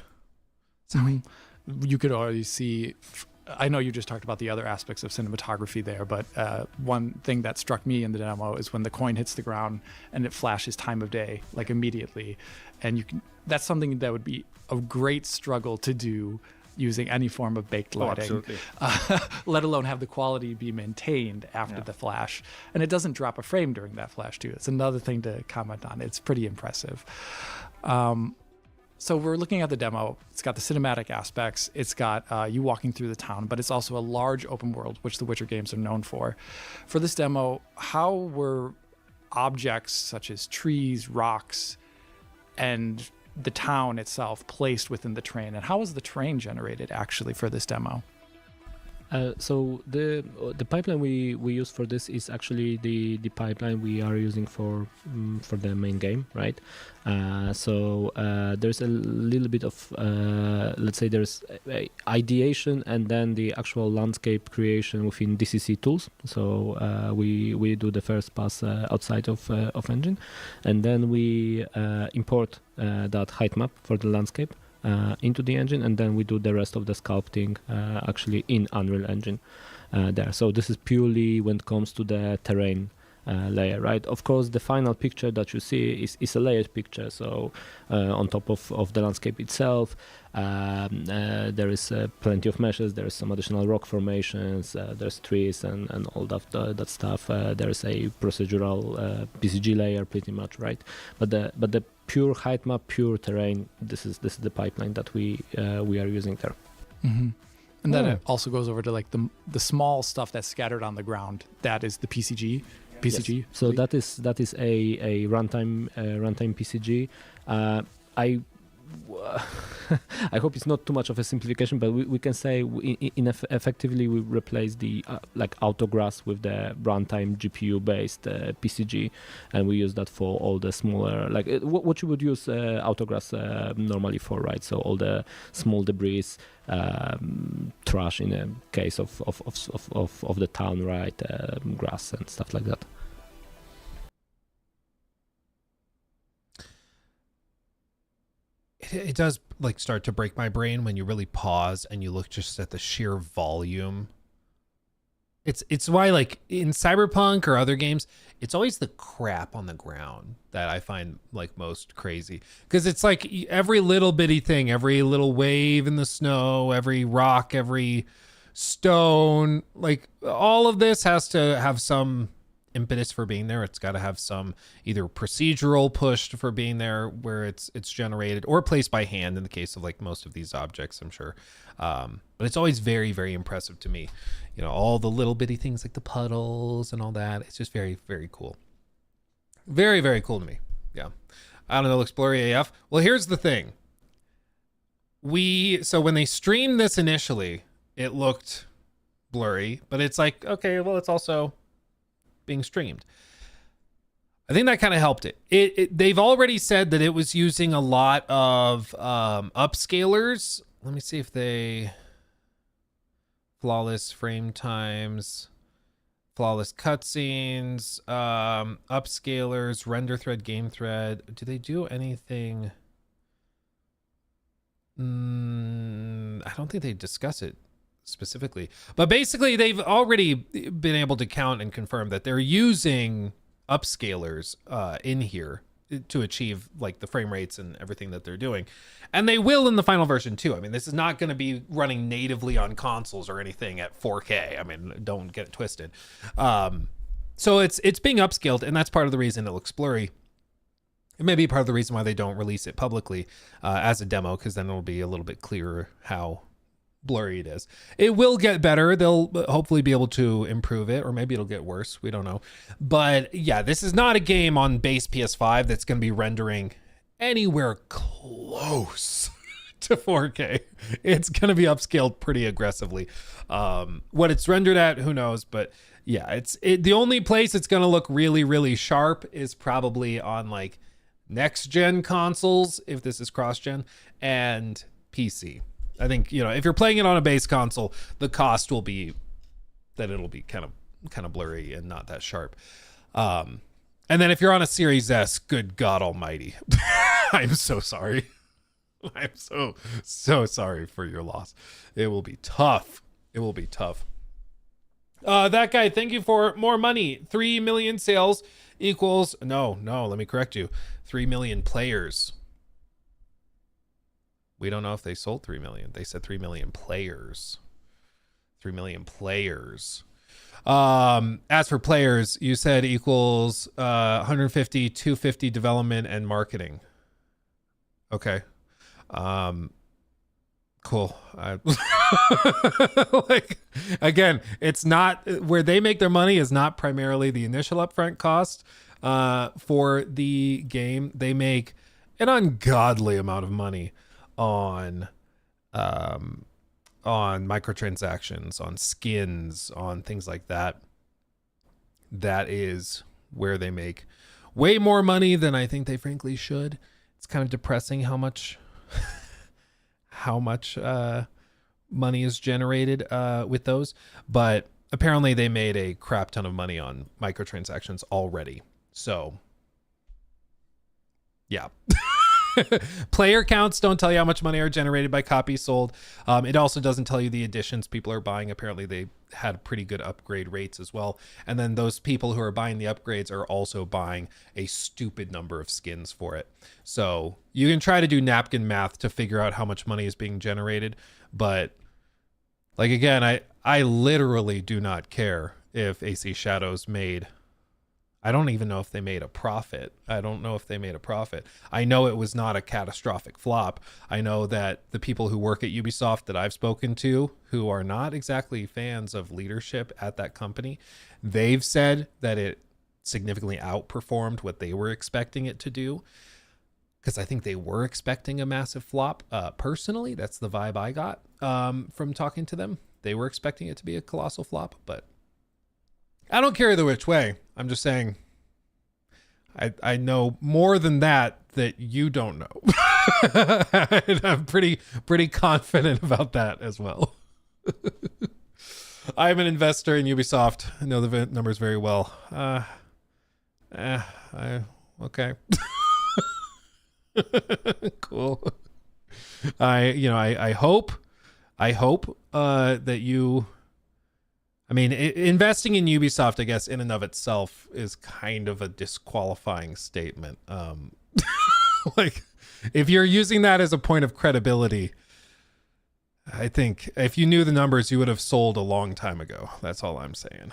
You could already see, I know you just talked about the other aspects of cinematography there, but one thing that struck me in the demo is when the coin hits the ground and it flashes time of day, like immediately. And that's something that would be a great struggle to do using any form of baked lighting, let alone have the quality be maintained after the flash. And it doesn't drop a frame during that flash too. It's another thing to comment on. It's pretty impressive. So we're looking at the demo. It's got the cinematic aspects. It's got you walking through the town, but it's also a large open world, which the Witcher games are known for. For this demo, how were objects such as trees, rocks, and the town itself placed within the terrain, and how was the terrain generated actually for this demo? So the pipeline we use for this is actually the pipeline we are using for the main game, right? So there's a little bit of let's say there's ideation and then the actual landscape creation within DCC tools. So we do the first pass outside of engine, and then we import that height map for the landscape into the engine, and then we do the rest of the sculpting actually in Unreal Engine there. So this is purely when it comes to the terrain layer, right? Of course, the final picture that you see is a layered picture. So on top of the landscape itself, there is plenty of meshes. There is some additional rock formations. There's trees and all that stuff. There is a procedural PCG layer, pretty much, right? But the pure height map, pure terrain. This is the pipeline that we are using there. Mm-hmm. And then it also goes over to like the small stuff that's scattered on the ground. That is the PCG. Yes. So that is a runtime PCG. I hope it's not too much of a simplification, but we can say effectively we replace the like autograss with the runtime GPU based PCG, and we use that for all the smaller like what you would use autograss normally for, right? So all the small debris, trash in a case of the town, right? Grass and stuff like that. It does like start to break my brain when you really pause and you look just at the sheer volume. It's why like in Cyberpunk or other games, it's always the crap on the ground that I find like most crazy, because it's like every little bitty thing, every little wave in the snow, every rock, every stone, like all of this has to have some impetus for being there. It's got to have some either procedural push for being there where it's generated, or placed by hand in the case of like most of these objects, I'm sure. But it's always very, very impressive to me. You know, all the little bitty things like the puddles and all that. It's just very, very cool. Very, very cool to me. Yeah. I don't know, looks blurry AF. Well, here's the thing. So when they streamed this initially, it looked blurry, but it's like, okay, well, it's also being streamed. I think that kind of helped it. They've already said that it was using a lot of upscalers. Let me see if flawless frame times, flawless cutscenes, upscalers, render thread, game thread. Do they do anything? I don't think they discuss it specifically, but basically they've already been able to count and confirm that they're using upscalers in here to achieve like the frame rates and everything that they're doing, and they will in the final version too. I mean, this is not going to be running natively on consoles or anything at 4K. I mean, don't get it twisted. So it's being upscaled, and that's part of the reason it looks blurry. It may be part of the reason why they don't release it publicly as a demo, because then it'll be a little bit clearer how blurry it is. It will get better. They'll hopefully be able to improve it, or maybe it'll get worse. We don't know. But yeah, this is not a game on base PS5 that's going to be rendering anywhere close to 4K. It's going to be upscaled pretty aggressively. What it's rendered at, who knows? But yeah, the only place it's going to look really, really sharp is probably on like next gen consoles, if this is cross gen, and PC. I think, you know, if you're playing it on a base console, the cost will be that it'll be kind of blurry and not that sharp. And then if you're on a Series S, good God almighty. I'm so sorry. I'm so sorry for your loss. It will be tough. It will be tough. That guy, thank you for more money. 3 million sales equals, no, let me correct you. 3 million players. We don't know if they sold 3 million. They said 3 million players. 3 million players. As for players, you said equals 150, 250 development and marketing. Okay. Cool. Like, again, it's not where they make their money is not primarily the initial upfront cost for the game. They make an ungodly amount of money on microtransactions, on skins, on things like that. That is where they make way more money than I think they frankly should. It's kind of depressing how much money is generated with those, but apparently they made a crap ton of money on microtransactions already. So yeah. Player counts don't tell you how much money are generated by copies sold. It also doesn't tell you the editions people are buying. Apparently they had pretty good upgrade rates as well. And then those people who are buying the upgrades are also buying a stupid number of skins for it. So you can try to do napkin math to figure out how much money is being generated. But like, again, I literally do not care if AC Shadows made... I don't even know if they made a profit. I know it was not a catastrophic flop. I know that the people who work at Ubisoft that I've spoken to, who are not exactly fans of leadership at that company, they've said that it significantly outperformed what they were expecting it to do. Because I think they were expecting a massive flop. Personally, that's the vibe I got from talking to them. They were expecting it to be a colossal flop, but I don't care either which way. I'm just saying I know more than that you don't know. I'm pretty confident about that as well. I'm an investor in Ubisoft. I know the numbers very well. Okay. Cool. I hope that you... I mean, investing in Ubisoft, I guess, in and of itself is kind of a disqualifying statement. Like, if you're using that as a point of credibility, I think if you knew the numbers, you would have sold a long time ago. That's all I'm saying.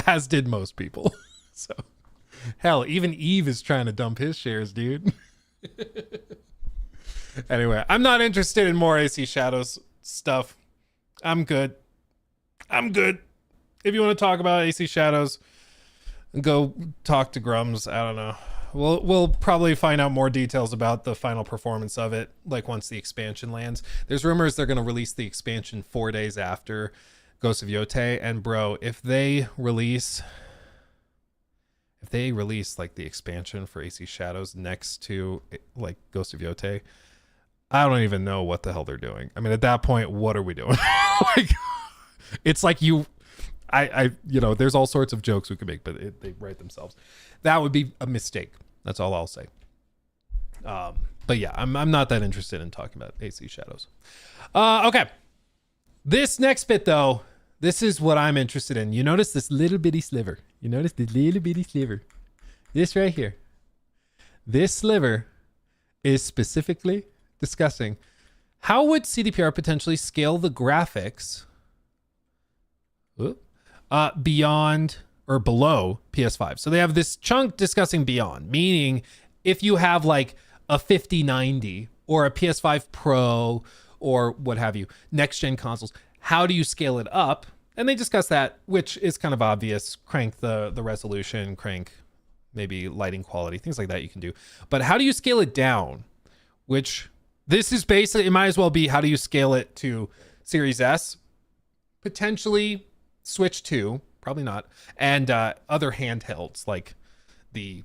As did most people. So, hell, even Eve is trying to dump his shares, dude. Anyway, I'm not interested in more AC Shadows stuff. I'm good. If you want to talk about AC Shadows, go talk to Grums. I don't know. We'll probably find out more details about the final performance of it, like once the expansion lands. There's rumors they're going to release the expansion 4 days after Ghost of Yotei. And bro, if they release like the expansion for AC Shadows next to like Ghost of Yotei, I don't even know what the hell they're doing. I mean, at that point, what are we doing? Like, it's like there's all sorts of jokes we could make, but they write themselves. That would be a mistake. That's all I'll say. But yeah, I'm not that interested in talking about AC Shadows. Okay. This next bit though, this is what I'm interested in. You notice this little bitty sliver. This right here. This sliver is specifically discussing how would CDPR potentially scale the graphics beyond or below PS5. So they have this chunk discussing beyond, meaning if you have like a 5090 or a PS5 Pro or what have you, next gen consoles, how do you scale it up? And they discuss that, which is kind of obvious. Crank the resolution, crank maybe lighting quality, things like that you can do. But how do you scale it down? Which this is basically, it might as well be how do you scale it to Series S, potentially Switch 2, probably not, and other handhelds like the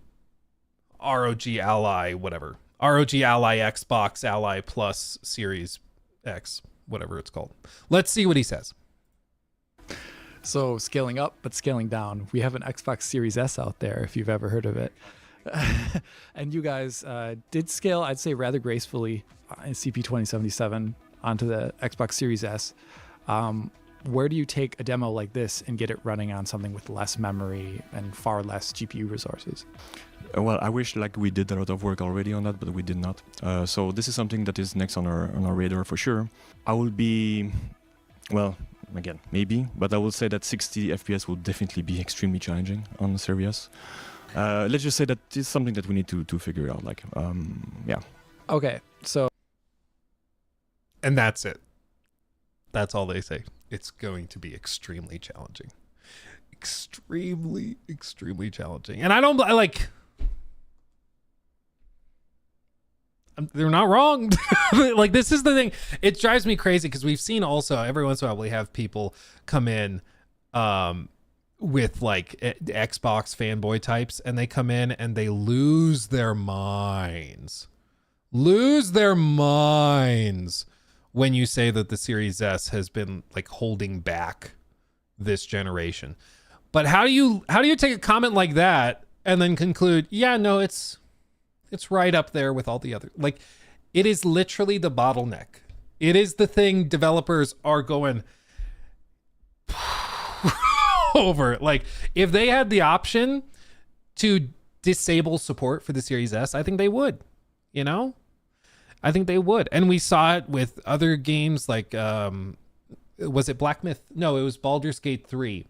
ROG Ally, whatever. ROG Ally Xbox Ally Plus Series X, whatever it's called. Let's see what he says. So scaling up, but scaling down. We have an Xbox Series S out there, if you've ever heard of it. And you guys did scale, I'd say, rather gracefully in CP2077 onto the Xbox Series S. Where do you take a demo like this and get it running on something with less memory and far less GPU resources? Well, I wish like we did a lot of work already on that, but we did not. So this is something that is next on our radar for sure. I will be, well, again, maybe, but I will say that 60 FPS will definitely be extremely challenging on the Series S. Let's just say that it's something that we need to figure out. Like, yeah. Okay, so. And that's it. That's all they say. It's going to be extremely challenging. Extremely, extremely challenging. And I don't like. They're not wrong. Like, this is the thing. It drives me crazy because we've seen also every once in a while we have people come in with like Xbox fanboy types, and they come in and they lose their minds. When you say that the Series S has been like holding back this generation. But how do you take a comment like that and then conclude, yeah, no, it's right up there with all the other, like, it is literally the bottleneck. It is the thing developers are going over. Like, if they had the option to disable support for the Series S, I think they would, you know? I think they would. And we saw it with other games like, was it Black Myth? No, it was Baldur's Gate 3.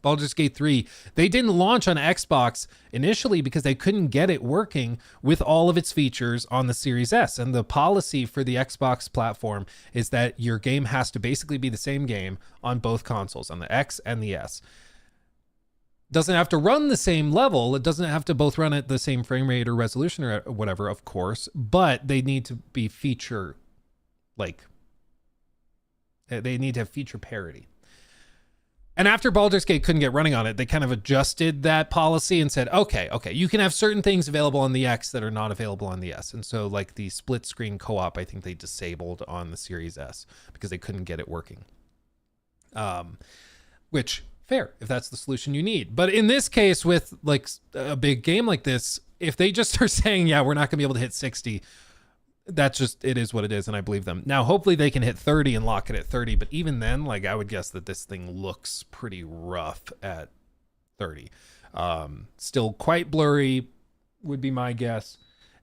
Baldur's Gate 3, they didn't launch on Xbox initially because they couldn't get it working with all of its features on the Series S. And the policy for the Xbox platform is that your game has to basically be the same game on both consoles, on the X and the S. Doesn't have to run the same level. It doesn't have to both run at the same frame rate or resolution or whatever, of course, but they need to be feature, like, they need to have feature parity. And after Baldur's Gate couldn't get running on it, they kind of adjusted that policy and said, okay, you can have certain things available on the X that are not available on the S. And so like the split screen co-op, I think they disabled on the Series S because they couldn't get it working. Which, fair, if that's the solution you need. But in this case, with like a big game like this, if they just start saying, yeah, we're not gonna be able to hit 60, that's just, it is what it is, and I believe them. Now, hopefully they can hit 30 and lock it at 30, but even then, like, I would guess that this thing looks pretty rough at 30. Still quite blurry, would be my guess.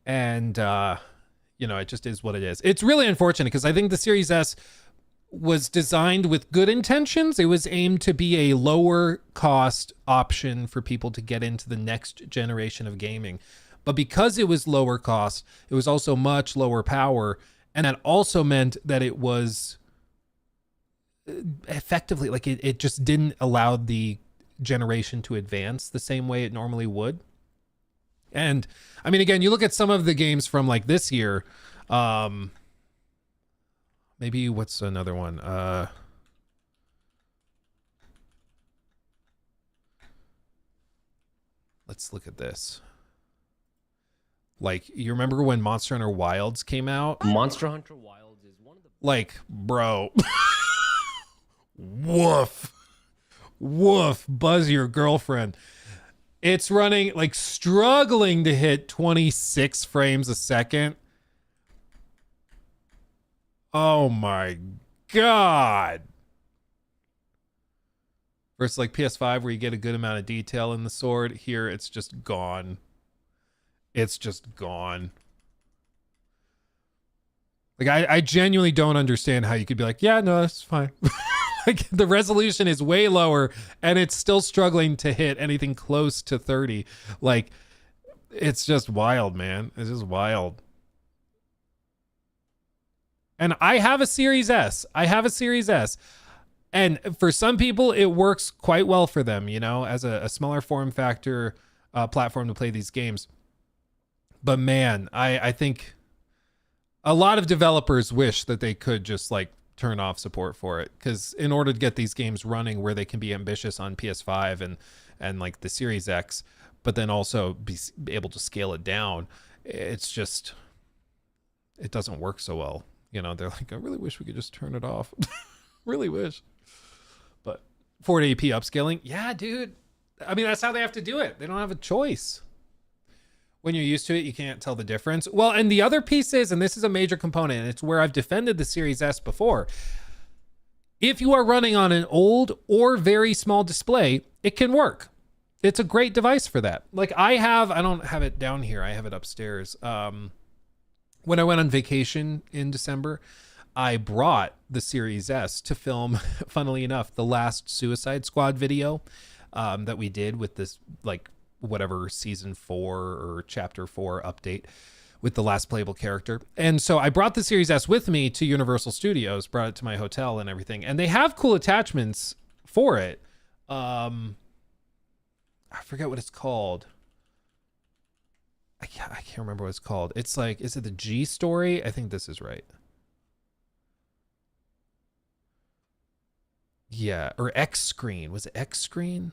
And, you know, it just is what it is. It's really unfortunate because I think the Series S was designed with good intentions. It was aimed to be a lower cost option for people to get into the next generation of gaming. But because it was lower cost, it was also much lower power. And that also meant that it was effectively, like, it just didn't allow the generation to advance the same way it normally would. And I mean, again, you look at some of the games from like this year, maybe what's another one? Let's look at this. Like, you remember when Monster Hunter Wilds came out? Monster Hunter Wilds is one of the... Like, bro. Woof. Woof. Buzz your girlfriend. It's running, like, struggling to hit 26 frames a second. Oh my God. Versus like PS5 where you get a good amount of detail in the sword. Here, it's just gone. It's just gone. Like, I genuinely don't understand how you could be like, yeah, no, that's fine. Like, the resolution is way lower and it's still struggling to hit anything close to 30. Like, it's just wild, man. It's just wild. And I have a Series S. And for some people, it works quite well for them, you know, as a smaller form factor platform to play these games. But man, I think a lot of developers wish that they could just like turn off support for it, because in order to get these games running where they can be ambitious on PS5 and like the Series X, but then also be able to scale it down, it's just, it doesn't work so well. You know, they're like, I really wish we could just turn it off. Really wish. But 480p upscaling. Yeah, dude. I mean, that's how they have to do it. They don't have a choice. When you're used to it, you can't tell the difference. Well, and the other piece is, and this is a major component, and it's where I've defended the Series S before. If you are running on an old or very small display, it can work. It's a great device for that. Like I don't have it down here. I have it upstairs. When I went on vacation in December, I brought the Series S to film, funnily enough, the last Suicide Squad video that we did with this, like, whatever season 4 or chapter 4 update with the last playable character. And so I brought the Series S with me to Universal Studios, brought it to my hotel and everything. And they have cool attachments for it. I forget what it's called. I can't remember what it's called. It's like, is it the G story? I think this is right. Yeah, or X screen. Was it X screen?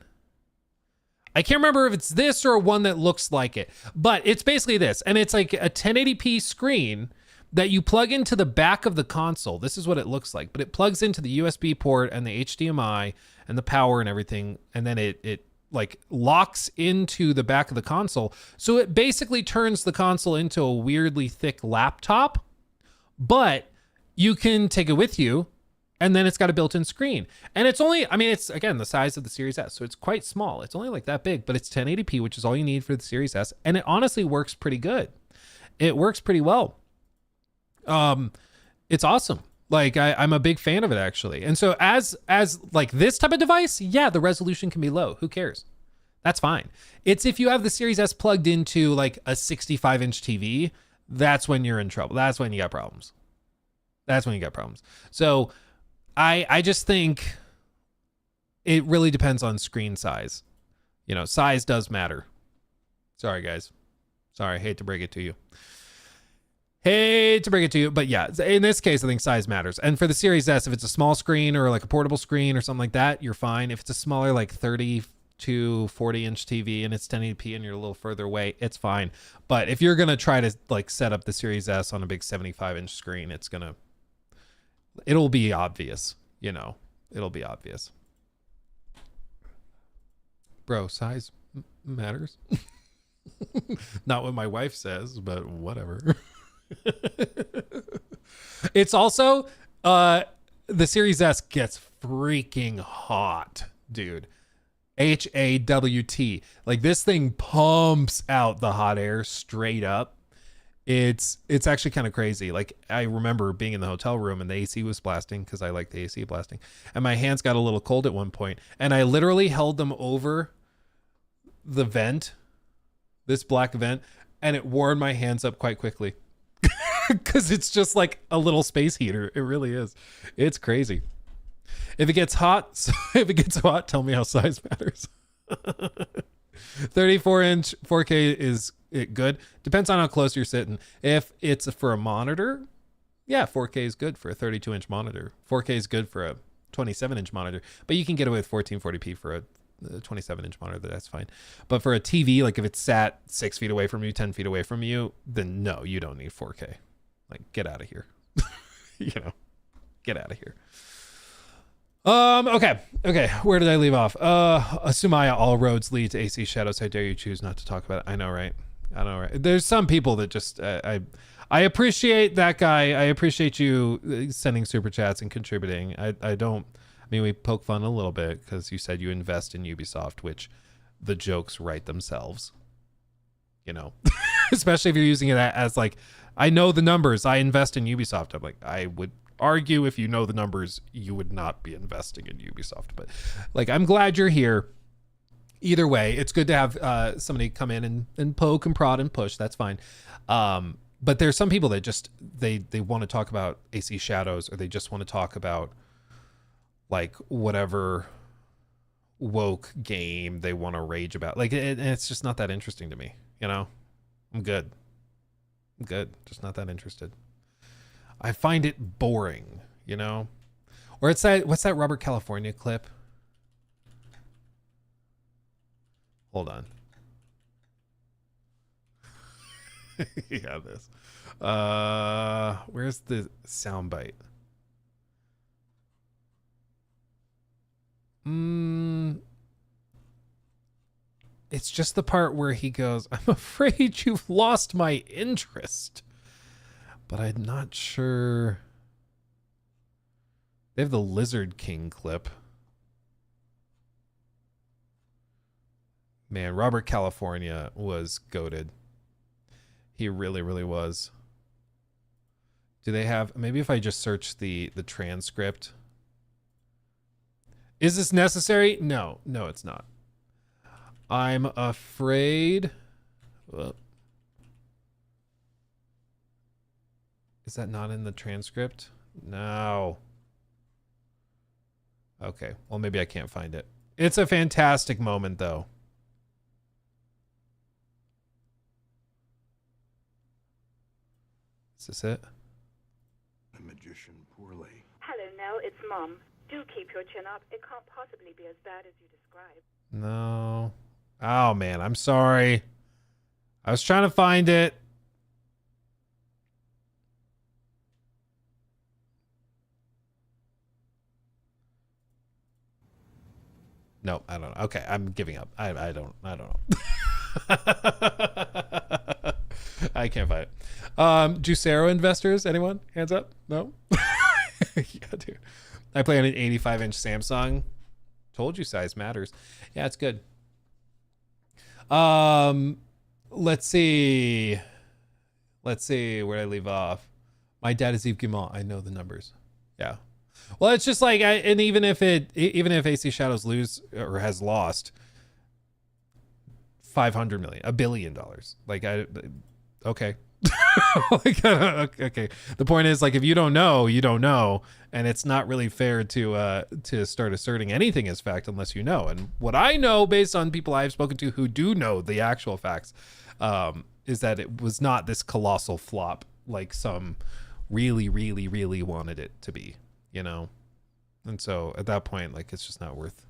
I can't remember if it's this or one that looks like it, but it's basically this. And it's like a 1080p screen that you plug into the back of the console. This is what it looks like, but it plugs into the USB port and the HDMI and the power and everything. And then it like locks into the back of the console. So it basically turns the console into a weirdly thick laptop, but you can take it with you. And then it's got a built-in screen. And it's only, I mean, it's, again, the size of the Series S. So it's quite small. It's only like that big, but it's 1080p, which is all you need for the Series S. And it honestly works pretty good. It works pretty well. It's awesome. Like, I'm a big fan of it, actually. And so as like this type of device, yeah, the resolution can be low. Who cares? That's fine. It's if you have the Series S plugged into like a 65-inch TV, that's when you're in trouble. That's when you got problems. That's when you got problems. So I just think it really depends on screen size. You know, size does matter. Sorry, guys. Sorry, hate to break it to you. Hate to break it to you. But yeah, in this case, I think size matters. And for the Series S, if it's a small screen or like a portable screen or something like that, you're fine. If it's a smaller, like 30 to 40-inch TV and it's 1080p and you're a little further away, it's fine. But if you're going to try to like set up the Series S on a big 75-inch screen, it'll be obvious, you know, it'll be obvious. Bro, size matters. Not what my wife says, but whatever. It's also, the Series S gets freaking hot, dude. HAWT. Like this thing pumps out the hot air straight up. It's actually kind of crazy. Like I remember being in the hotel room and the AC was blasting because I like the AC blasting, and my hands got a little cold at one point, and I literally held them over the vent, this black vent, and it warmed my hands up quite quickly because it's just like a little space heater. It really is. It's crazy. If it gets hot, tell me how size matters. 34-inch 4K is good. Depends on how close you're sitting. If it's for a monitor, yeah, 4K is good for a 32-inch monitor. 4K is good for a 27-inch monitor, but you can get away with 1440p for a 27-inch monitor. That's fine. But for a TV, like if it's sat 6 feet away from you, 10 feet away from you, then no, you don't need 4K. Like, get out of here. You know, get out of here. Okay. Where did I leave off? Sumaya, all roads lead to AC Shadows. How dare you choose not to talk about it? I know, right? There's some people that just, I appreciate that guy. I appreciate you sending super chats and contributing. I mean, we poke fun a little bit because you said you invest in Ubisoft, which the jokes write themselves, you know, especially if you're using it as like, I know the numbers, I invest in Ubisoft. I'm like, I would argue if you know the numbers, you would not be investing in Ubisoft. But like, I'm glad you're here. Either way, it's good to have somebody come in and poke and prod and push. That's fine. But there's some people that just, they want to talk about AC Shadows, or they just want to talk about like whatever woke game they want to rage about. Like it's just not that interesting to me. You know, I'm good. Just not that interested. I find it boring, you know? Or it's that, what's that Robert California clip? Hold on. Yeah, this. Where's the soundbite? It's just the part where he goes, I'm afraid you've lost my interest. But I'm not sure. They have the Lizard King clip. Man, Robert California was goated. He really, really was. Do they have, maybe if I just search the transcript. Is this necessary? No, it's not. I'm afraid. Whoa. Is that not in the transcript? No. Okay, well, maybe I can't find it. It's a fantastic moment, though. Is this it? The magician poorly. Hello, Nell. It's Mom. Do keep your chin up. It can't possibly be as bad as you described. No. Oh, man, I'm sorry. I was trying to find it. No, I don't know. Okay, I'm giving up. I don't know. I can't find it. Juicero investors, anyone? Hands up? No? Yeah, dude. I play on an 85-inch Samsung. Told you size matters. Yeah, it's good. Let's see. Where did I leave off? My dad is Yves Guillemot. I know the numbers. Yeah. Well, it's just like, and even if AC Shadows lose or has lost $500 million, $1 billion, like okay. Like, okay. The point is, like, if you don't know, you don't know, and it's not really fair to start asserting anything as fact unless you know. And what I know, based on people I've spoken to who do know the actual facts, is that it was not this colossal flop like some really, really, really wanted it to be, you know. And so at that point, like, it's just not worth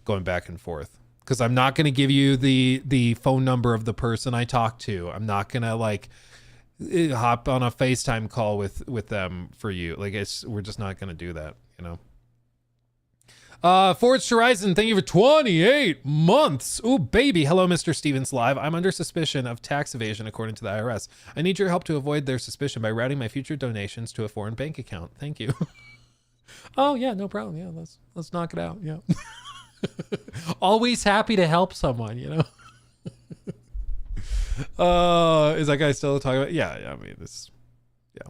going back and forth. Because I'm not going to give you the phone number of the person I talked to. I'm not going to, like, hop on a FaceTime call with them for you. Like, we're just not going to do that, you know. Forged Horizon, thank you for 28 months. Oh, baby. Hello, Mr. Stevens Live. I'm under suspicion of tax evasion according to the IRS. I need your help to avoid their suspicion by routing my future donations to a foreign bank account. Thank you. Oh, yeah, no problem. Yeah, let's knock it out. Yeah. Always happy to help someone, you know. Is that guy still talking about? Yeah, I mean, this, yeah.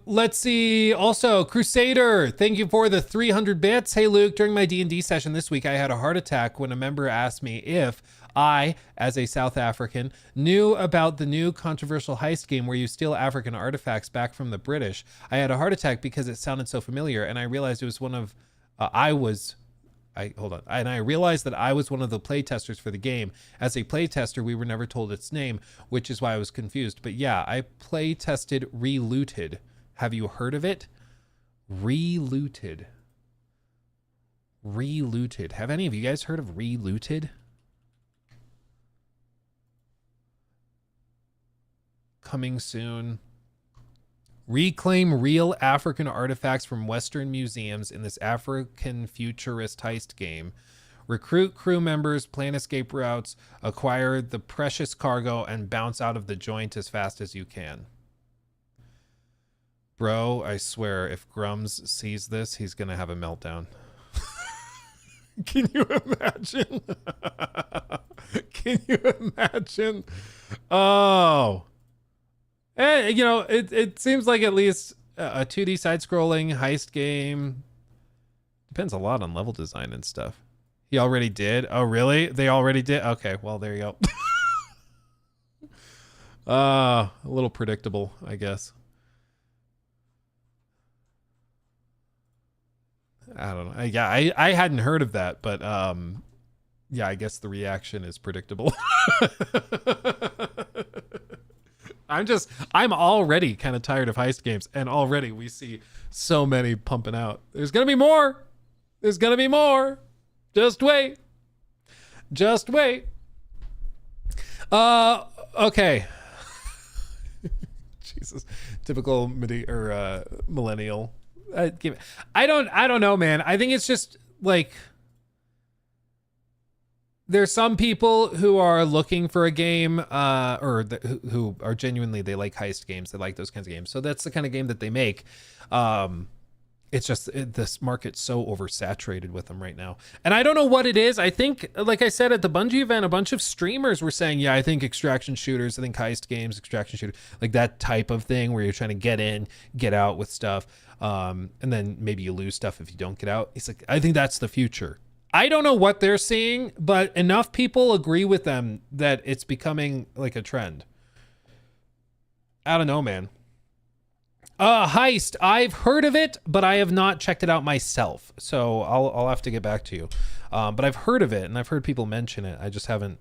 Let's see. Also, Crusader, thank you for the 300 bits. Hey, Luke, during my D&D session this week, I had a heart attack when a member asked me if I, as a South African, knew about the new controversial heist game where you steal African artifacts back from the British. I had a heart attack because it sounded so familiar, and I realized it was one of, I realized that I was one of the playtesters for the game. As a playtester, we were never told its name, which is why I was confused. But yeah, I playtested Relooted. Have you heard of it? Relooted. Relooted. Have any of you guys heard of Relooted? Coming soon. Reclaim real African artifacts from Western museums in this African futurist heist game. Recruit crew members, plan escape routes, acquire the precious cargo, and bounce out of the joint as fast as you can. Bro, I swear, if Grums sees this, he's gonna have a meltdown. Can you imagine? Can you imagine? Oh. And, you know, it seems like at least a 2D side-scrolling heist game. Depends a lot on level design and stuff. He already did? Oh, really? They already did? Okay, well, there you go. A little predictable, I guess. I don't know. Yeah, I hadn't heard of that, but yeah, I guess the reaction is predictable. I'm already kind of tired of heist games, and already we see so many pumping out. There's gonna be more. There's gonna be more. Just wait. Just wait. Okay. Jesus, typical millennial. I don't know, man. I think it's just like, there's some people who are looking for a game, who are genuinely, they like heist games. They like those kinds of games. So that's the kind of game that they make. It's just this market's so oversaturated with them right now. And I don't know what it is. I think, like I said, at the Bungie event, a bunch of streamers were saying, yeah, I think extraction shooters, I think heist games, extraction shooter, like that type of thing where you're trying to get in, get out with stuff. And then maybe you lose stuff if you don't get out. It's like, I think that's the future. I don't know what they're seeing, but enough people agree with them that it's becoming like a trend. I don't know, man. Heist. I've heard of it, but I have not checked it out myself. So I'll have to get back to you. But I've heard of it and I've heard people mention it. I just haven't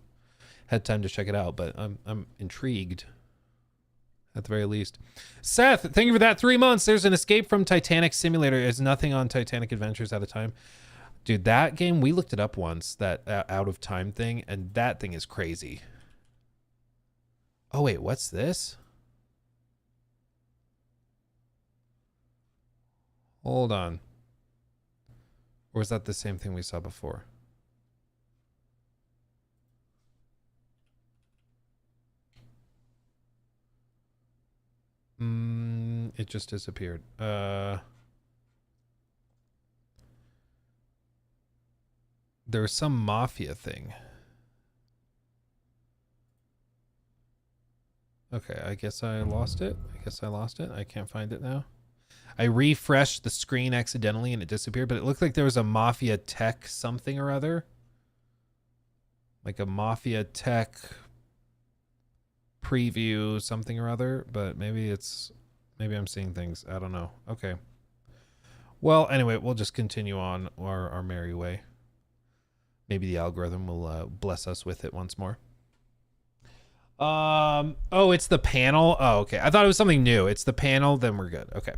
had time to check it out, but I'm intrigued at the very least. Seth, thank you for that. 3 months. There's an Escape from Titanic simulator. There's nothing on Titanic Adventures at a time. Dude, that game, we looked it up once, that out of time thing, and that thing is crazy. Oh, wait, what's this? Hold on. Or is that the same thing we saw before? It just disappeared. There's some mafia thing. Okay, I guess I lost it. I can't find it now. I refreshed the screen accidentally and it disappeared, but it looked like there was a mafia tech something or other. Like a mafia tech preview something or other, but maybe I'm seeing things. I don't know. Okay. Well, anyway, we'll just continue on our merry way. Maybe the algorithm will bless us with it once more. Oh, it's the panel. Oh, okay. I thought it was something new. It's the panel. Then we're good. Okay.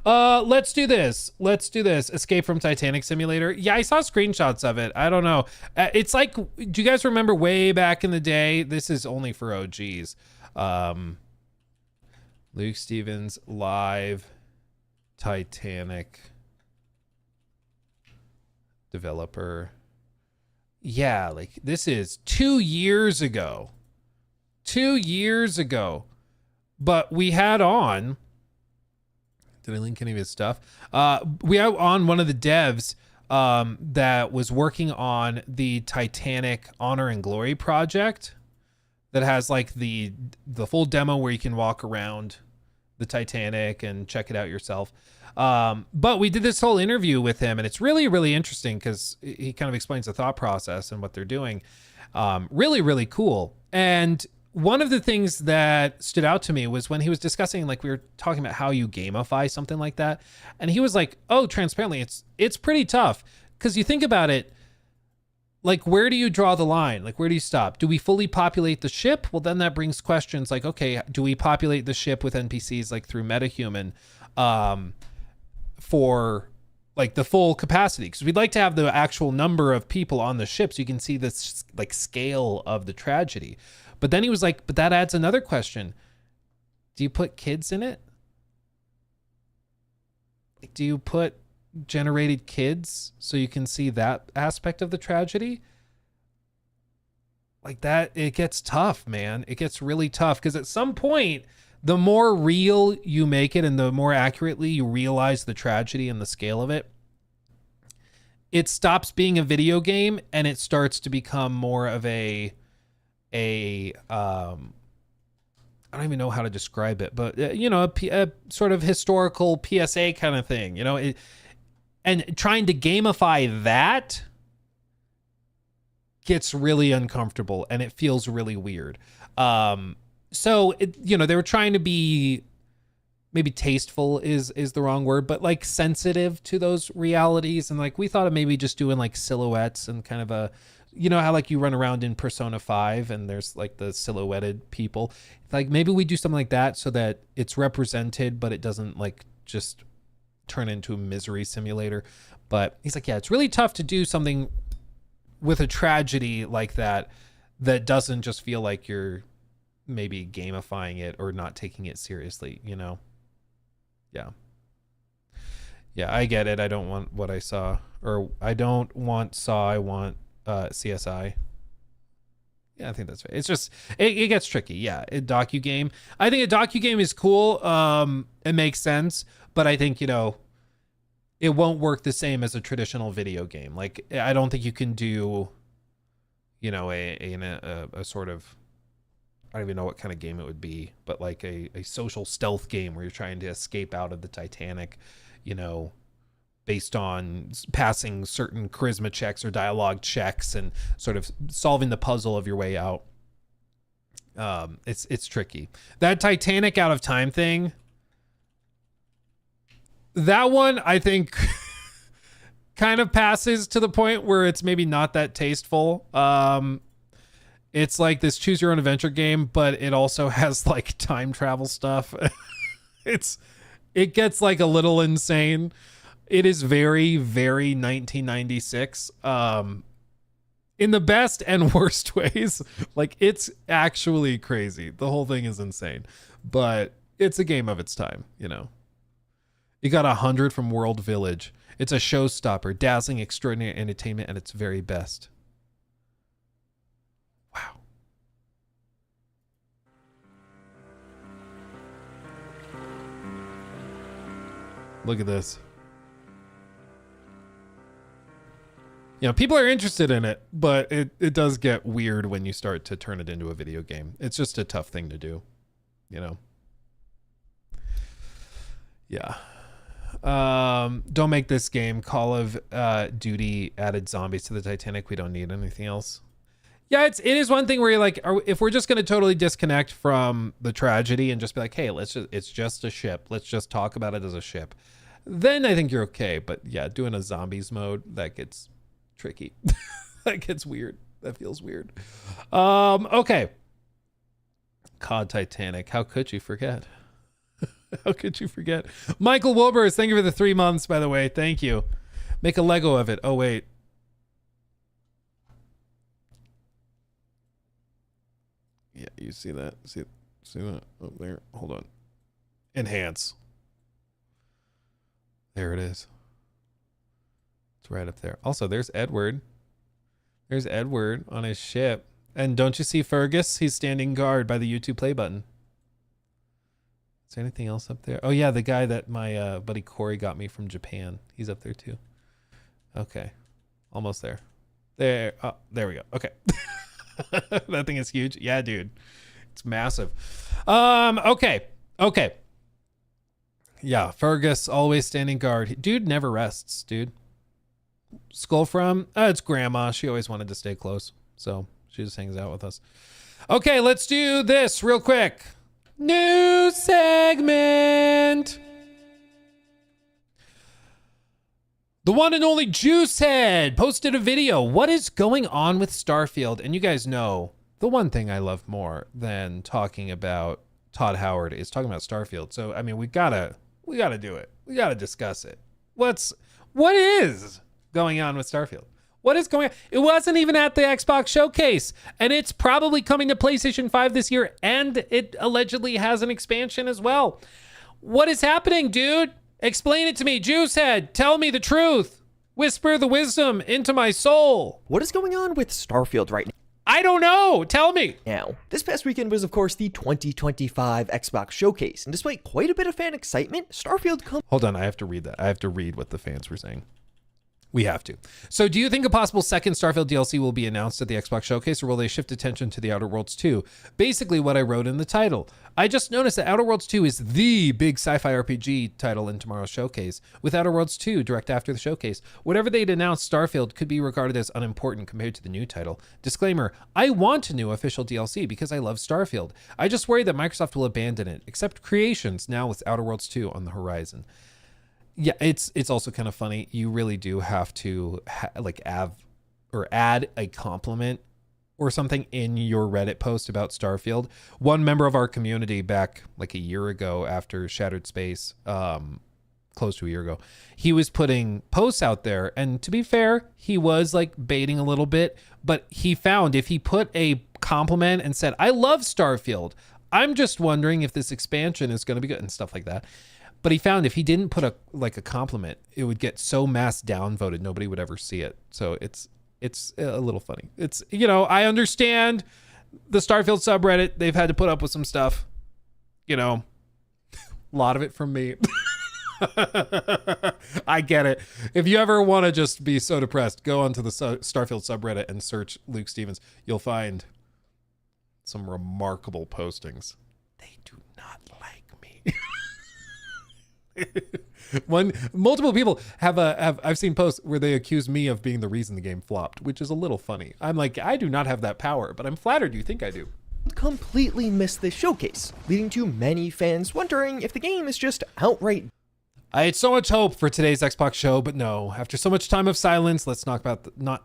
Let's do this. Escape from Titanic Simulator. Yeah, I saw screenshots of it. I don't know. It's like, do you guys remember way back in the day? This is only for OGs. Luke Stevens live Titanic developer. Yeah, like this is 2 years ago. 2 years ago. But we had on, did I link any of his stuff? We had on one of the devs that was working on the Titanic Honor and Glory project that has like the full demo where you can walk around the Titanic and check it out yourself. But we did this whole interview with him and it's really, really interesting because he kind of explains the thought process and what they're doing. Really, really cool. And one of the things that stood out to me was when he was discussing, like we were talking about how you gamify something like that. And he was like, oh, transparently, it's pretty tough. Because you think about it, like, where do you draw the line? Like, where do you stop? Do we fully populate the ship? Well, then that brings questions like, okay, do we populate the ship with NPCs like through MetaHuman for like the full capacity? Because we'd like to have the actual number of people on the ship so you can see this like scale of the tragedy. But then he was like, but that adds another question. Do you put kids in it? Like, do you put generated kids so you can see that aspect of the tragedy? Like that, it gets tough, man. It gets really tough because at some point, the more real you make it and the more accurately you realize the tragedy and the scale of it, it stops being a video game and it starts to become more of a I don't even know how to describe it, but a sort of historical PSA kind of thing, and trying to gamify that gets really uncomfortable and it feels really weird. So they were trying to be, maybe tasteful is the wrong word, but like sensitive to those realities. And like, we thought of maybe just doing like silhouettes and kind of a, how like you run around in Persona 5 and there's like the silhouetted people. Like maybe we do something like that so that it's represented, but it doesn't like just turn into a misery simulator. But he's like, yeah, it's really tough to do something with a tragedy like that doesn't just feel like you're maybe gamifying it or not taking it seriously, Yeah. Yeah, I get it. I don't want what I saw. Or I don't want Saw, I want CSI. Yeah, I think that's right. It's just, it gets tricky. Yeah, a docu-game. I think a docu-game is cool. It makes sense. But I think, you know, it won't work the same as a traditional video game. Like, I don't think you can do, you know, a sort of, I don't even know what kind of game it would be, but like a social stealth game where you're trying to escape out of the Titanic, you know, based on passing certain charisma checks or dialogue checks and sort of solving the puzzle of your way out. It's tricky. That Titanic out of time thing, that one I think kind of passes to the point where it's maybe not that tasteful. It's like this choose your own adventure game, but it also has like time travel stuff. It gets like a little insane. It is very, very 1996, in the best and worst ways. Like, it's actually crazy. The whole thing is insane, but it's a game of its time, you know. It got 100 from World Village. It's a showstopper, dazzling, extraordinary entertainment at its very best. Wow. Look at this. You know, people are interested in it, but it does get weird when you start to turn it into a video game. It's just a tough thing to do, you know. Yeah. Don't make this game. Call of Duty added zombies to the Titanic. We don't need anything else. Yeah, it is one thing where you're like, if we're just going to totally disconnect from the tragedy and just be like, hey, it's just a ship. Let's just talk about it as a ship. Then I think you're okay. But yeah, doing a zombies mode, that gets tricky. That gets weird. That feels weird. Okay. COD Titanic. How could you forget? How could you forget? Michael Wilbers, thank you for the 3 months, by the way. Thank you. Make a Lego of it. Oh, wait. Yeah, you see that? See that up there? Hold on. Enhance. There it is. It's right up there. Also, there's Edward. There's Edward on his ship. And don't you see Fergus? He's standing guard by the YouTube play button. Is there anything else up there? Oh, yeah, the guy that my buddy Corey got me from Japan. He's up there, too. Okay. Almost there. There. Oh, there we go. Okay. That thing is huge. Yeah, dude. It's massive. Okay. Okay. Yeah, Fergus, always standing guard. Dude never rests, dude. Skull from? It's Grandma. She always wanted to stay close. So she just hangs out with us. Okay, let's do this real quick. New segment. The one and only Juicehead posted a video. What is going on with Starfield? And you guys know the one thing I love more than talking about Todd Howard is talking about Starfield. So I mean, we gotta do it. We gotta discuss it. What is going on with Starfield? What is going on? It wasn't even at the Xbox showcase, and it's probably coming to PlayStation 5 this year, and it allegedly has an expansion as well. What is happening, dude? Explain it to me. Juicehead, tell me the truth. Whisper the wisdom into my soul. What is going on with Starfield right now? I don't know. Tell me. Now, this past weekend was, of course, the 2025 Xbox showcase, and despite quite a bit of fan excitement, Starfield comes... Hold on, I have to read that. I have to read what the fans were saying. We have to. So do you think a possible second Starfield DLC will be announced at the Xbox showcase, or will they shift attention to the Outer Worlds 2? Basically what I wrote in the title. I just noticed that Outer Worlds 2 is the big sci-fi RPG title in tomorrow's showcase, with Outer Worlds 2 direct after the showcase. Whatever they'd announced, Starfield could be regarded as unimportant compared to the new title. Disclaimer, I want a new official DLC because I love Starfield. I just worry that Microsoft will abandon it, except Creations now with Outer Worlds 2 on the horizon. Yeah, it's also kind of funny. You really do have to add a compliment or something in your Reddit post about Starfield. One member of our community back like a year ago after Shattered Space, close to a year ago, he was putting posts out there, and to be fair, he was like baiting a little bit, but he found if he put a compliment and said, I love Starfield, I'm just wondering if this expansion is going to be good and stuff like that. But he found if he didn't put a compliment, it would get so mass downvoted, nobody would ever see it. So it's a little funny. It's, you know, I understand the Starfield subreddit. They've had to put up with some stuff, you know, a lot of it from me. I get it. If you ever want to just be so depressed, go onto the Starfield subreddit and search Luke Stevens. You'll find some remarkable postings. They do not like me. Multiple people have I've seen posts where they accuse me of being the reason the game flopped, which is a little funny. I'm like, I do not have that power, but I'm flattered you think I do. Completely missed this showcase, leading to many fans wondering if the game is just outright. I had so much hope for today's Xbox show, but no. After so much time of silence, let's not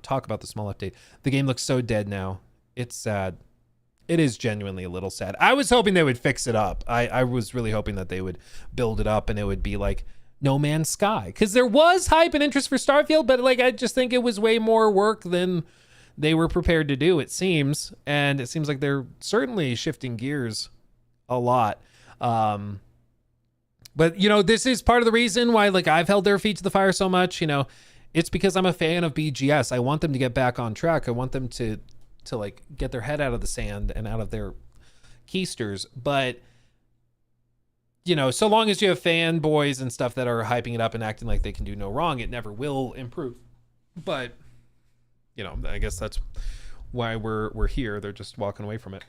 talk about the small update. The game looks so dead now. It's sad. It is genuinely a little sad. I was hoping they would fix it up. I was really hoping that they would build it up and it would be like No Man's Sky. Because there was hype and interest for Starfield, but like I just think it was way more work than they were prepared to do, it seems. And it seems like they're certainly shifting gears a lot. But, you know, this is part of the reason why, like, I've held their feet to the fire so much. You know, it's because I'm a fan of BGS. I want them to get back on track. I want them to like, get their head out of the sand and out of their keisters. But, you know, so long as you have fanboys and stuff that are hyping it up and acting like they can do no wrong, it never will improve. But, you know, I guess that's why we're here. They're just walking away from it.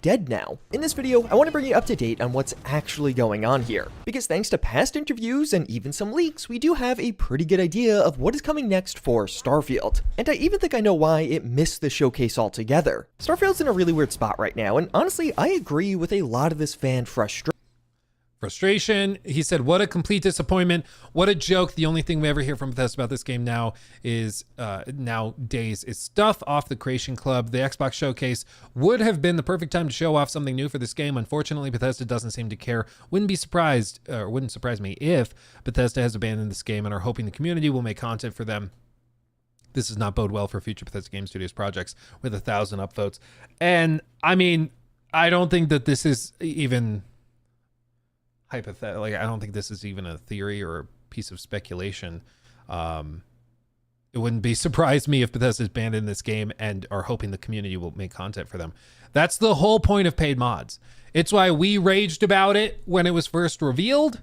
Dead now. In this video, I want to bring you up to date on what's actually going on here, because thanks to past interviews and even some leaks, we do have a pretty good idea of what is coming next for Starfield. And I even think I know why it missed the showcase altogether. Starfield's in a really weird spot right now, and honestly, I agree with a lot of this fan frustration. He said, what a complete disappointment. What a joke. The only thing we ever hear from Bethesda about this game now is nowadays is stuff off the Creation Club. The Xbox showcase would have been the perfect time to show off something new for this game. Unfortunately, Bethesda doesn't seem to care. Wouldn't surprise me if Bethesda has abandoned this game and are hoping the community will make content for them. This does not bode well for future Bethesda Game Studios projects with 1,000 upvotes. And I mean, I don't think that this is even hypothetical. Like, I don't think this is even a theory or a piece of speculation. It wouldn't surprise me if Bethesda's abandoned this game and are hoping the community will make content for them. That's the whole point of paid mods. It's why we raged about it when it was first revealed,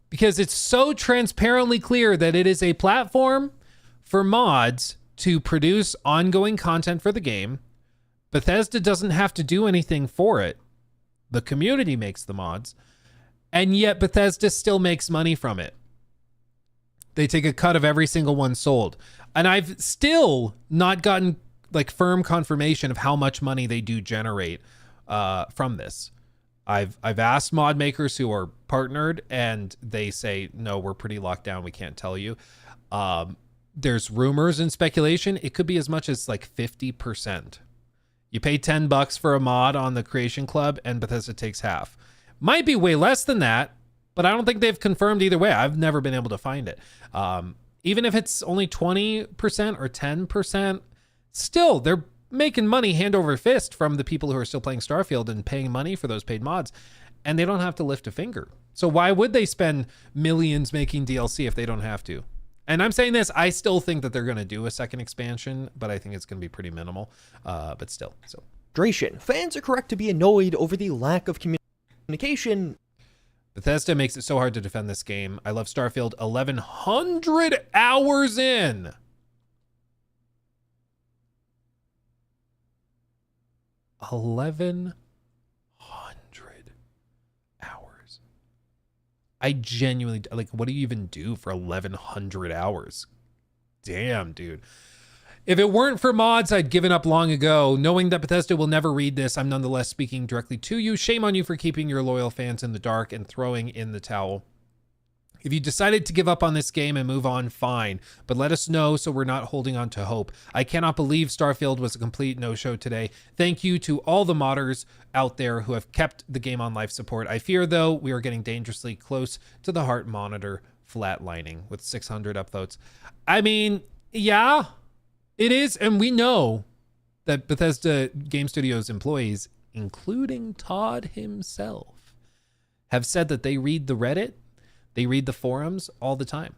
because it's so transparently clear that it is a platform for mods to produce ongoing content for the game. Bethesda doesn't have to do anything for it. The community makes the mods. And yet Bethesda still makes money from it. They take a cut of every single one sold. And I've still not gotten like firm confirmation of how much money they do generate from this. I've asked mod makers who are partnered and they say, no, we're pretty locked down. We can't tell you. There's rumors and speculation. It could be as much as like 50%. You pay $10 for a mod on the Creation Club and Bethesda takes half. Might be way less than that, but I don't think they've confirmed either way. I've never been able to find it. Even if it's only 20% or 10%, still, they're making money hand over fist from the people who are still playing Starfield and paying money for those paid mods, and they don't have to lift a finger. So why would they spend millions making DLC if they don't have to? And I'm saying this, I still think that they're going to do a second expansion, but I think it's going to be pretty minimal, but still. So, fans are correct to be annoyed over the lack of communication. Bethesda makes it so hard to defend this game. I love Starfield. 1,100 hours in. 1,100 hours. I genuinely, like, what do you even do for 1,100 hours? Damn, dude. If it weren't for mods, I'd given up long ago. Knowing that Bethesda will never read this, I'm nonetheless speaking directly to you. Shame on you for keeping your loyal fans in the dark and throwing in the towel. If you decided to give up on this game and move on, fine. But let us know so we're not holding on to hope. I cannot believe Starfield was a complete no-show today. Thank you to all the modders out there who have kept the game on life support. I fear, though, we are getting dangerously close to the heart monitor flatlining with 600 upvotes. I mean, yeah. It is, and we know that Bethesda Game Studios employees including Todd himself, have said that they read the Reddit, they read the forums all the time.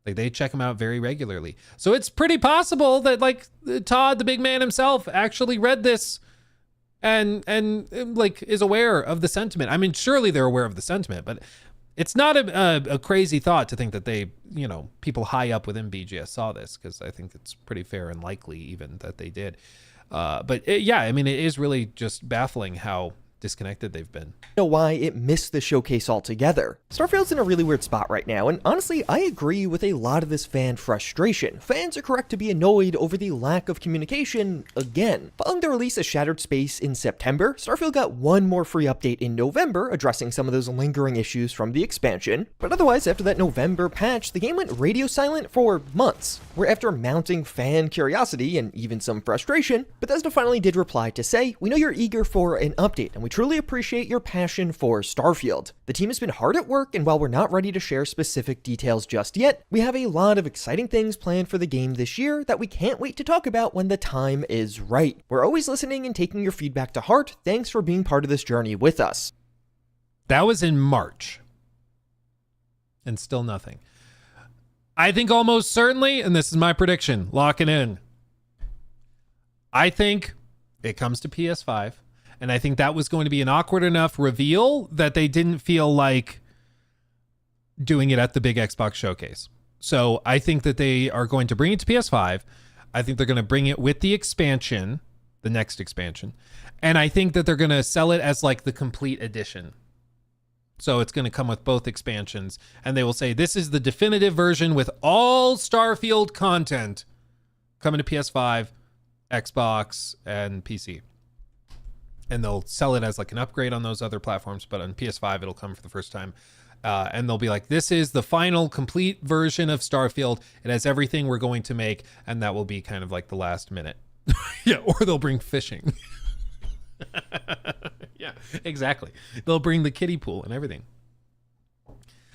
Like, they check them out very regularly. So it's pretty possible that, like, Todd, the big man himself, actually read this and like is aware of the sentiment. I mean, surely they're aware of the sentiment, but it's not a crazy thought to think that they, you know, people high up within BGS saw this, because I think it's pretty fair and likely even that they did. Yeah, I mean, it is really just baffling how disconnected they've been. Know why it missed the showcase altogether. Starfield's in a really weird spot right now, and honestly, I agree with a lot of this fan frustration. Fans are correct to be annoyed over the lack of communication again. Following the release of Shattered Space in September, Starfield got one more free update in November, addressing some of those lingering issues from the expansion. But otherwise, after that November patch, the game went radio silent for months, where after mounting fan curiosity and even some frustration, Bethesda finally did reply to say, "We know you're eager for an update, and we truly appreciate your passion for Starfield. The team has been hard at work, and while we're not ready to share specific details just yet, we have a lot of exciting things planned for the game this year that we can't wait to talk about when the time is right. We're always listening and taking your feedback to heart. Thanks for being part of this journey with us." That was in March. And still nothing. I think almost certainly, and this is my prediction, lock it in, I think it comes to PS5. And I think that was going to be an awkward enough reveal that they didn't feel like doing it at the big Xbox showcase. So I think that they are going to bring it to PS5. I think they're going to bring it with the expansion, the next expansion. And I think that they're going to sell it as like the complete edition. So it's going to come with both expansions. And they will say, this is the definitive version with all Starfield content coming to PS5, Xbox, and PC. And they'll sell it as like an upgrade on those other platforms, but on PS5 it'll come for the first time. And they'll be like, this is the final complete version of Starfield. It has everything we're going to make, and that will be kind of like the last minute. Yeah, or they'll bring fishing. Yeah, exactly. They'll bring the kiddie pool and everything.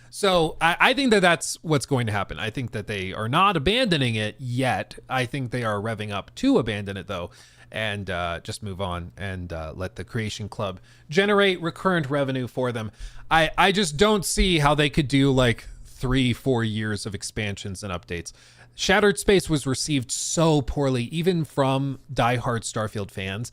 So I think that that's what's going to happen. I think that they are not abandoning it yet. I think they are revving up to abandon it, though, and just move on and let the Creation Club generate recurrent revenue for them. I just don't see how they could do like 3-4 years of expansions and updates. Shattered Space was received so poorly, even from diehard Starfield fans,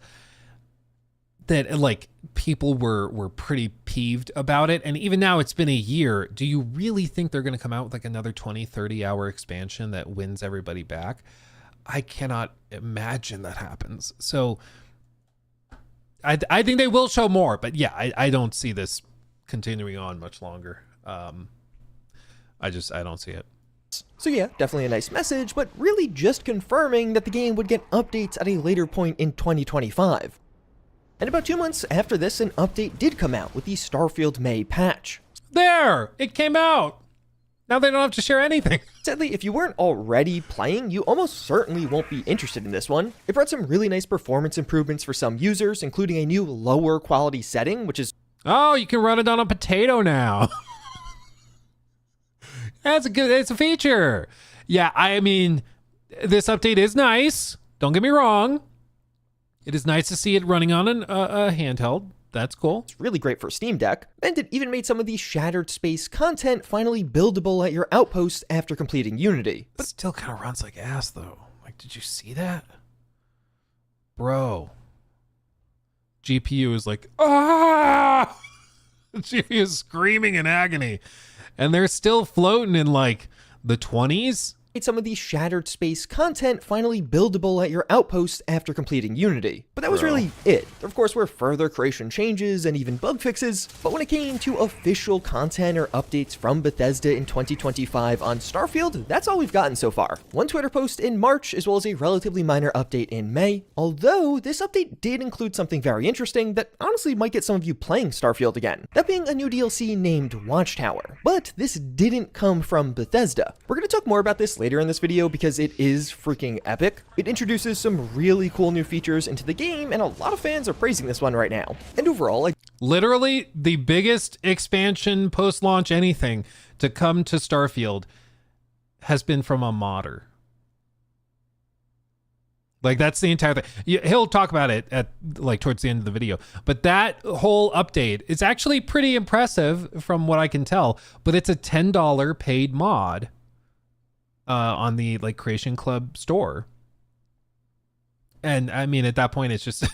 that like people were pretty peeved about it. And even now it's been a year. Do you really think they're going to come out with like another 20-30 hour expansion that wins everybody back? I cannot imagine that happens. So I think they will show more, but yeah, I don't see this continuing on much longer. I don't see it. So yeah, definitely a nice message, but really just confirming that the game would get updates at a later point in 2025. And about 2 months after this, an update did come out with the Starfield May patch. There! It came out! Now they don't have to share anything. Sadly, if you weren't already playing, you almost certainly won't be interested in this one. It brought some really nice performance improvements for some users, including a new lower quality setting, which is... Oh, you can run it on a potato now. It's a feature. Yeah, I mean, this update is nice. Don't get me wrong. It is nice to see it running on a handheld. That's cool. It's really great for Steam Deck. And it even made some of the Shattered Space content finally buildable at your outpost after completing Unity. But it still kind of runs like ass, though. Like, did you see that? Bro. GPU is like, ah! The GPU is screaming in agony. And they're still floating in like the 20s. Some of the Shattered Space content finally buildable at your outpost after completing Unity. But that was really it. There of course were further creation changes and even bug fixes, but when it came to official content or updates from Bethesda in 2025 on Starfield, that's all we've gotten so far. One Twitter post in March, as well as a relatively minor update in May, although this update did include something very interesting that honestly might get some of you playing Starfield again. That being a new DLC named Watchtower. But this didn't come from Bethesda. We're going to talk more about this later in this video because it is freaking epic. It introduces some really cool new features into the game, and a lot of fans are praising this one right now. And overall, literally the biggest expansion post-launch anything to come to Starfield has been from a modder. Like that's the entire thing. He'll talk about it at like towards the end of the video. But that whole update is actually pretty impressive from what I can tell. But it's a $10 paid mod on the like Creation Club store. And I mean, at that point, it's just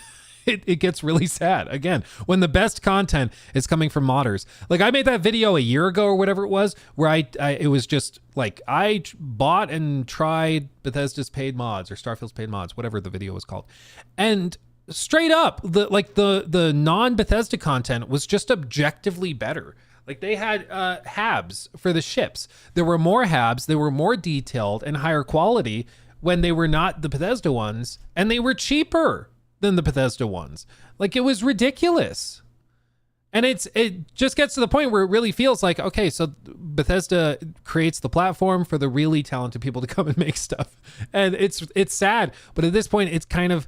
it gets really sad again when the best content is coming from modders. Like I made that video a year ago or whatever it was, where it was just like I bought and tried Bethesda's paid mods or Starfield's paid mods, whatever the video was called, and straight up the non-Bethesda content was just objectively better. Like they had HABs for the ships. There were more HABs. They were more detailed and higher quality when they were not the Bethesda ones, and they were cheaper than the Bethesda ones. Like it was ridiculous. And it just gets to the point where it really feels like, okay, so Bethesda creates the platform for the really talented people to come and make stuff. And it's sad, but at this point it's kind of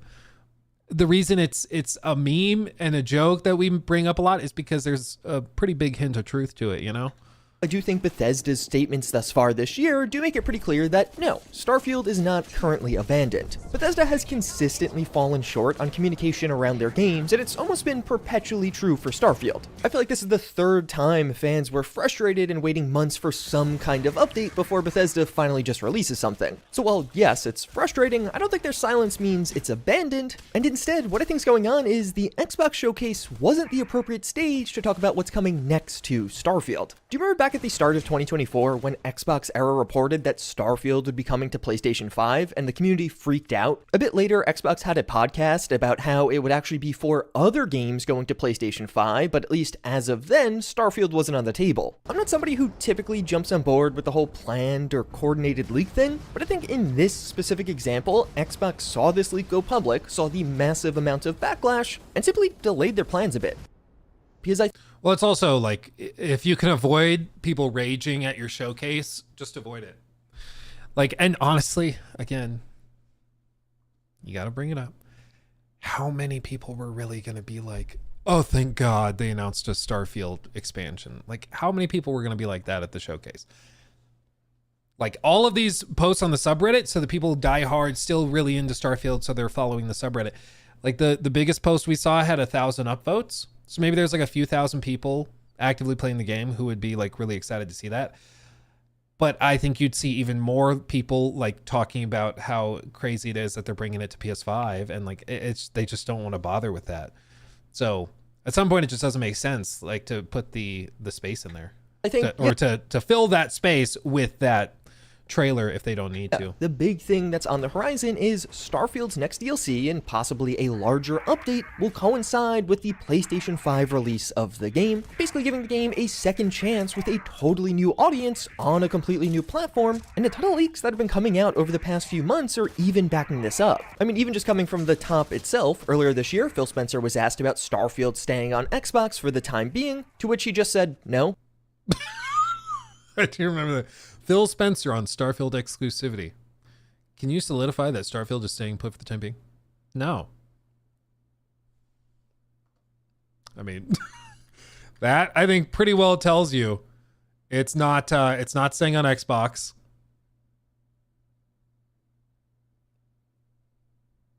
the reason it's a meme and a joke that we bring up a lot is because there's a pretty big hint of truth to it, you know? I do think Bethesda's statements thus far this year do make it pretty clear that no, Starfield is not currently abandoned. Bethesda has consistently fallen short on communication around their games, and it's almost been perpetually true for Starfield. I feel like this is the third time fans were frustrated and waiting months for some kind of update before Bethesda finally just releases something. So while yes, it's frustrating, I don't think their silence means it's abandoned, and instead what I think is going on is the Xbox showcase wasn't the appropriate stage to talk about what's coming next to Starfield. Do you remember back at the start of 2024 when Xbox Era reported that Starfield would be coming to PlayStation 5 and the community freaked out? A bit later, Xbox had a podcast about how it would actually be for other games going to PlayStation 5, but at least as of then, Starfield wasn't on the table. I'm not somebody who typically jumps on board with the whole planned or coordinated leak thing, but I think in this specific example, Xbox saw this leak go public, saw the massive amount of backlash, and simply delayed their plans a bit. Because Well, it's also like, if you can avoid people raging at your showcase, just avoid it. Like, and honestly, again, you got to bring it up. How many people were really going to be like, oh, thank God they announced a Starfield expansion? Like, how many people were going to be like that at the showcase? Like, all of these posts on the subreddit, so the people die hard, still really into Starfield, so they're following the subreddit. Like, the biggest post we saw had 1,000 upvotes. So maybe there's like a few thousand people actively playing the game who would be like really excited to see that. But I think you'd see even more people like talking about how crazy it is that they're bringing it to PS5, and like they just don't want to bother with that. So at some point it just doesn't make sense like to put the space in there. I think to fill that space with that trailer if they don't need to. The big thing that's on the horizon is Starfield's next DLC, and possibly a larger update will coincide with the PlayStation 5 release of the game, basically giving the game a second chance with a totally new audience on a completely new platform, and a ton of leaks that have been coming out over the past few months are even backing this up. I mean, even just coming from the top itself, earlier this year, Phil Spencer was asked about Starfield staying on Xbox for the time being, to which he just said no. I do remember that. Phil Spencer on Starfield exclusivity. Can you solidify that Starfield is staying put for the time being? No. I mean, that I think pretty well tells you it's not staying on Xbox.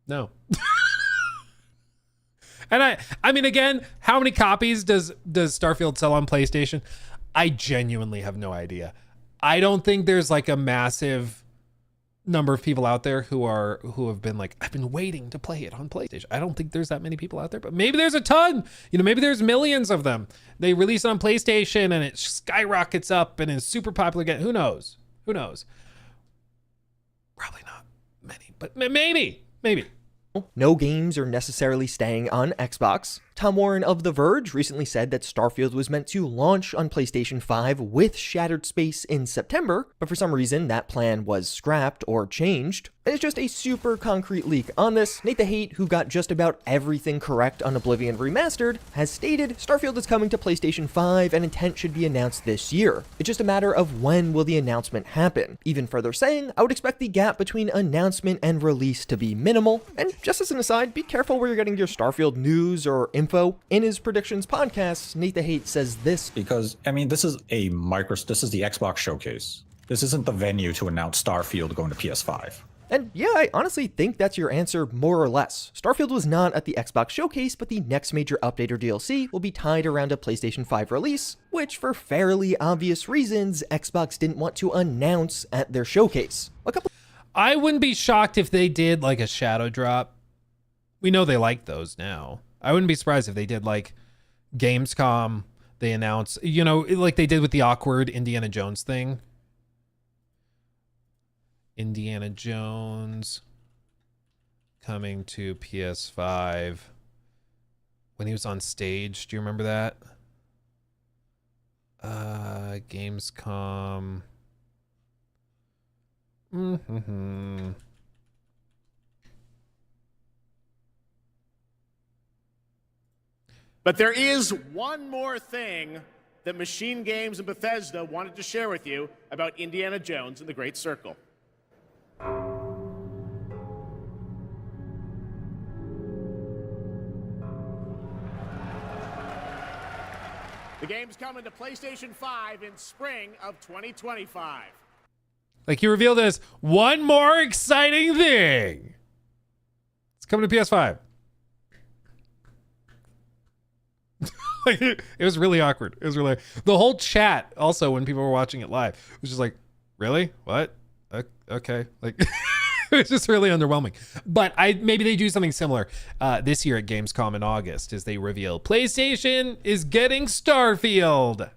No. And I mean, again, how many copies does Starfield sell on PlayStation? I genuinely have no idea. I don't think there's like a massive number of people out there who have been like, I've been waiting to play it on PlayStation. I don't think there's that many people out there, but maybe there's a ton. You know, maybe there's millions of them. They release it on PlayStation and it skyrockets up and is super popular again. Who knows? Who knows? Probably not many, but maybe. No games are necessarily staying on Xbox. Tom Warren of The Verge recently said that Starfield was meant to launch on PlayStation 5 with Shattered Space in September, but for some reason that plan was scrapped or changed. And it's just a super concrete leak on this. Nate the Hate, who got just about everything correct on Oblivion Remastered, has stated Starfield is coming to PlayStation 5 and intent should be announced this year. It's just a matter of when will the announcement happen. Even further saying, I would expect the gap between announcement and release to be minimal. And just as an aside, be careful where you're getting your Starfield news or info. In his predictions podcast, Nate the Hate says this. Because, I mean, this is the Xbox showcase. This isn't the venue to announce Starfield going to PS5. And yeah, I honestly think that's your answer more or less. Starfield was not at the Xbox showcase, but the next major update or DLC will be tied around a PlayStation 5 release, which for fairly obvious reasons, Xbox didn't want to announce at their showcase. I wouldn't be shocked if they did like a shadow drop. We know they like those now. I wouldn't be surprised if they did like Gamescom, they announce, you know, like they did with the awkward Indiana Jones thing. Indiana Jones coming to PS5 when he was on stage. Do you remember that? Gamescom. But there is one more thing that Machine Games and Bethesda wanted to share with you about Indiana Jones and the Great Circle. The game's coming to PlayStation 5 in spring of 2025. Like he revealed this one more exciting thing. It's coming to PS5. Like, it was really awkward. It was really, the whole chat also when people were watching it live, it was just like, really? What? Okay. Like it was just really underwhelming. But maybe they do something similar this year at Gamescom in August as they reveal PlayStation is getting Starfield.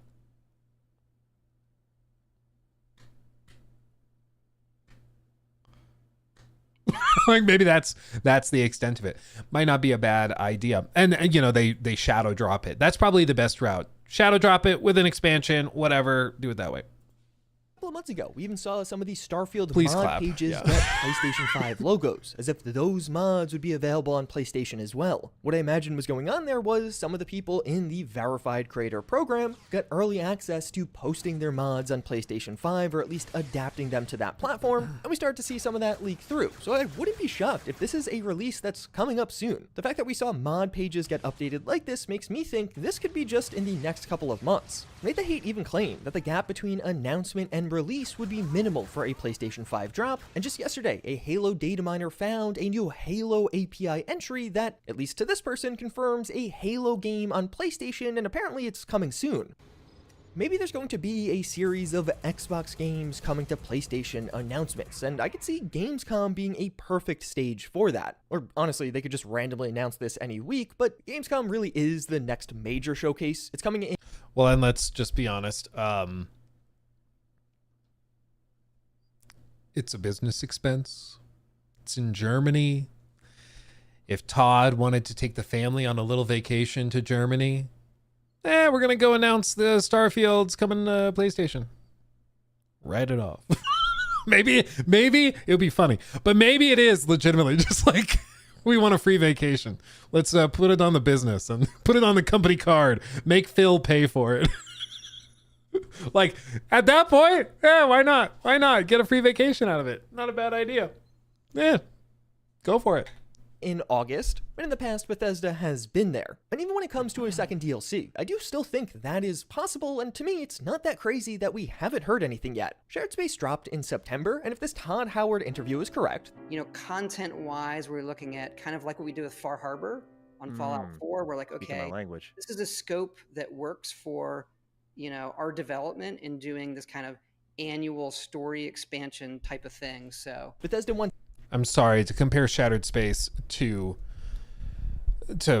Like maybe that's the extent of it. Might not be a bad idea. And you know, they shadow drop it. That's probably the best route. Shadow drop it with an expansion, whatever, do it that way. Couple of months ago, we even saw some of these Starfield Please mod clap. pages Yeah. get PlayStation 5 logos, as if those mods would be available on PlayStation as well. What I imagined was going on there was some of the people in the verified creator program got early access to posting their mods on PlayStation 5, or at least adapting them to that platform, and we started to see some of that leak through. So I wouldn't be shocked if this is a release that's coming up soon. The fact that we saw mod pages get updated like this makes me think this could be just in the next couple of months. Made the Hate even claim that the gap between announcement and release would be minimal for a PlayStation 5 drop, and just yesterday, a Halo data miner found a new Halo API entry that, at least to this person, confirms a Halo game on PlayStation, and apparently it's coming soon. Maybe there's going to be a series of Xbox games coming to PlayStation announcements, and I could see Gamescom being a perfect stage for that. Or honestly, they could just randomly announce this any week, but Gamescom really is the next major showcase. It's coming in. Well, and let's just be honest. It's a business expense. It's in Germany. If Todd wanted to take the family on a little vacation to Germany, we're going to go announce the Starfield's coming to PlayStation. Write it off. maybe it'll be funny, but maybe it is legitimately just like, we want a free vacation. Let's put it on the business and put it on the company card. Make Phil pay for it. Like at that point, why not? Why not get a free vacation out of it? Not a bad idea. Yeah, go for it. In August, but in the past, Bethesda has been there. And even when it comes to a second DLC, I do still think that is possible, and to me, it's not that crazy that we haven't heard anything yet. Shared Space dropped in September, and if this Todd Howard interview is correct, you know, content-wise, we're looking at kind of like what we do with Far Harbor on Fallout 4. We're like, okay, this is a scope that works for, you know, our development in doing this kind of annual story expansion type of thing. So Bethesda wants. I'm sorry, to compare Shattered Space to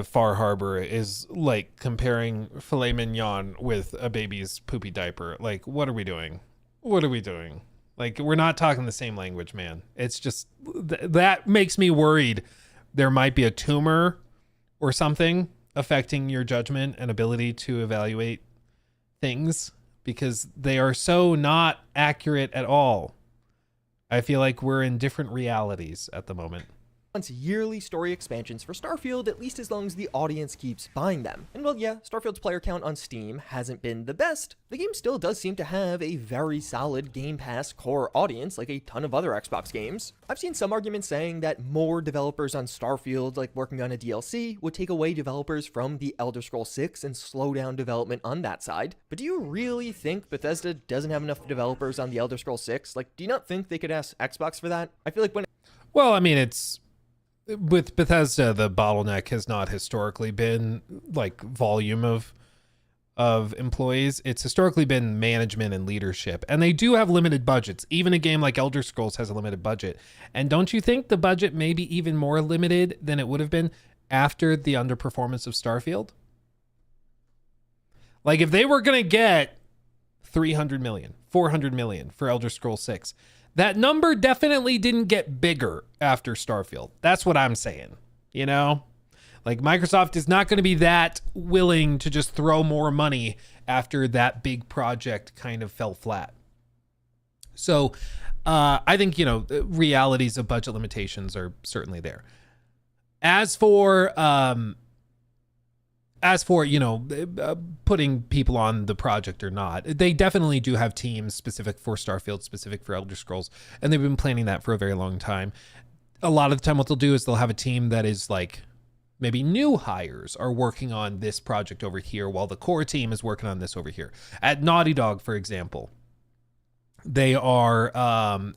Far Harbor is like comparing filet mignon with a baby's poopy diaper. Like, what are we doing? What are we doing? Like, we're not talking the same language, man. It's just, that makes me worried there might be a tumor or something affecting your judgment and ability to evaluate things, because they are so not accurate at all. I feel like we're in different realities at the moment. Wants yearly story expansions for Starfield, at least as long as the audience keeps buying them. And well, yeah, Starfield's player count on Steam hasn't been the best. The game still does seem to have a very solid Game Pass core audience, like a ton of other Xbox games. I've seen some arguments saying that more developers on Starfield, like working on a DLC, would take away developers from the Elder Scrolls 6 and slow down development on that side. But do you really think Bethesda doesn't have enough developers on the Elder Scrolls 6? Like, do you not think they could ask Xbox for that? I feel like when Well, I mean, it's with Bethesda, the bottleneck has not historically been like volume of employees. It's historically been management and leadership, and they do have limited budgets. Even a game like Elder Scrolls has a limited budget. And don't you think the budget may be even more limited than it would have been after the underperformance of Starfield? Like if they were going to get 300 million, 400 million for Elder Scrolls 6, that number definitely didn't get bigger after Starfield. That's what I'm saying, you know? Like Microsoft is not going to be that willing to just throw more money after that big project kind of fell flat. So I think, you know, realities of budget limitations are certainly there. As for, you know, putting people on the project or not, they definitely do have teams specific for Starfield, specific for Elder Scrolls, and they've been planning that for a very long time. A lot of the time what they'll do is they'll have a team that is like, maybe new hires are working on this project over here while the core team is working on this over here. At Naughty Dog, for example, they are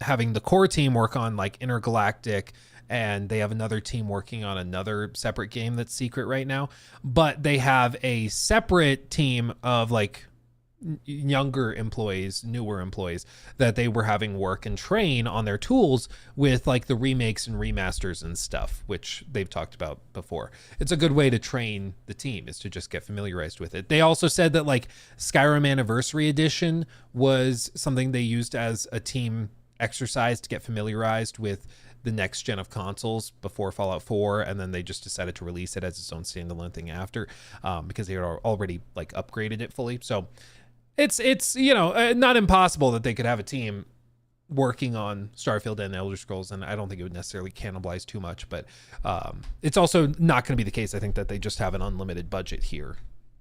having the core team work on like Intergalactic, and they have another team working on another separate game that's secret right now. But they have a separate team of like younger employees, newer employees that they were having work and train on their tools with like the remakes and remasters and stuff, which they've talked about before. It's a good way to train the team, is to just get familiarized with it. They also said that like Skyrim Anniversary Edition was something they used as a team exercise to get familiarized with the next gen of consoles before Fallout 4, and then they just decided to release it as its own standalone thing after, because they had already like upgraded it fully. So it's you know, not impossible that they could have a team working on Starfield and Elder Scrolls, and I don't think it would necessarily cannibalize too much, but it's also not going to be the case, I think, that they just have an unlimited budget here.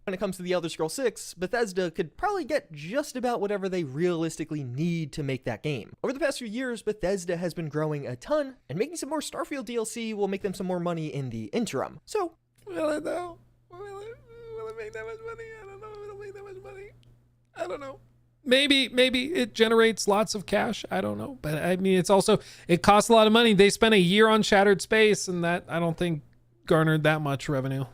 When it comes to the Elder Scrolls 6, Bethesda could probably get just about whatever they realistically need to make that game. Over the past few years, Bethesda has been growing a ton, and making some more Starfield DLC will make them some more money in the interim. So, will it though? Will it make that much money? I don't know if it'll make that much money. I don't know. Maybe it generates lots of cash. I don't know. But I mean, it's also, it costs a lot of money. They spent a year on Shattered Space, and that I don't think garnered that much revenue.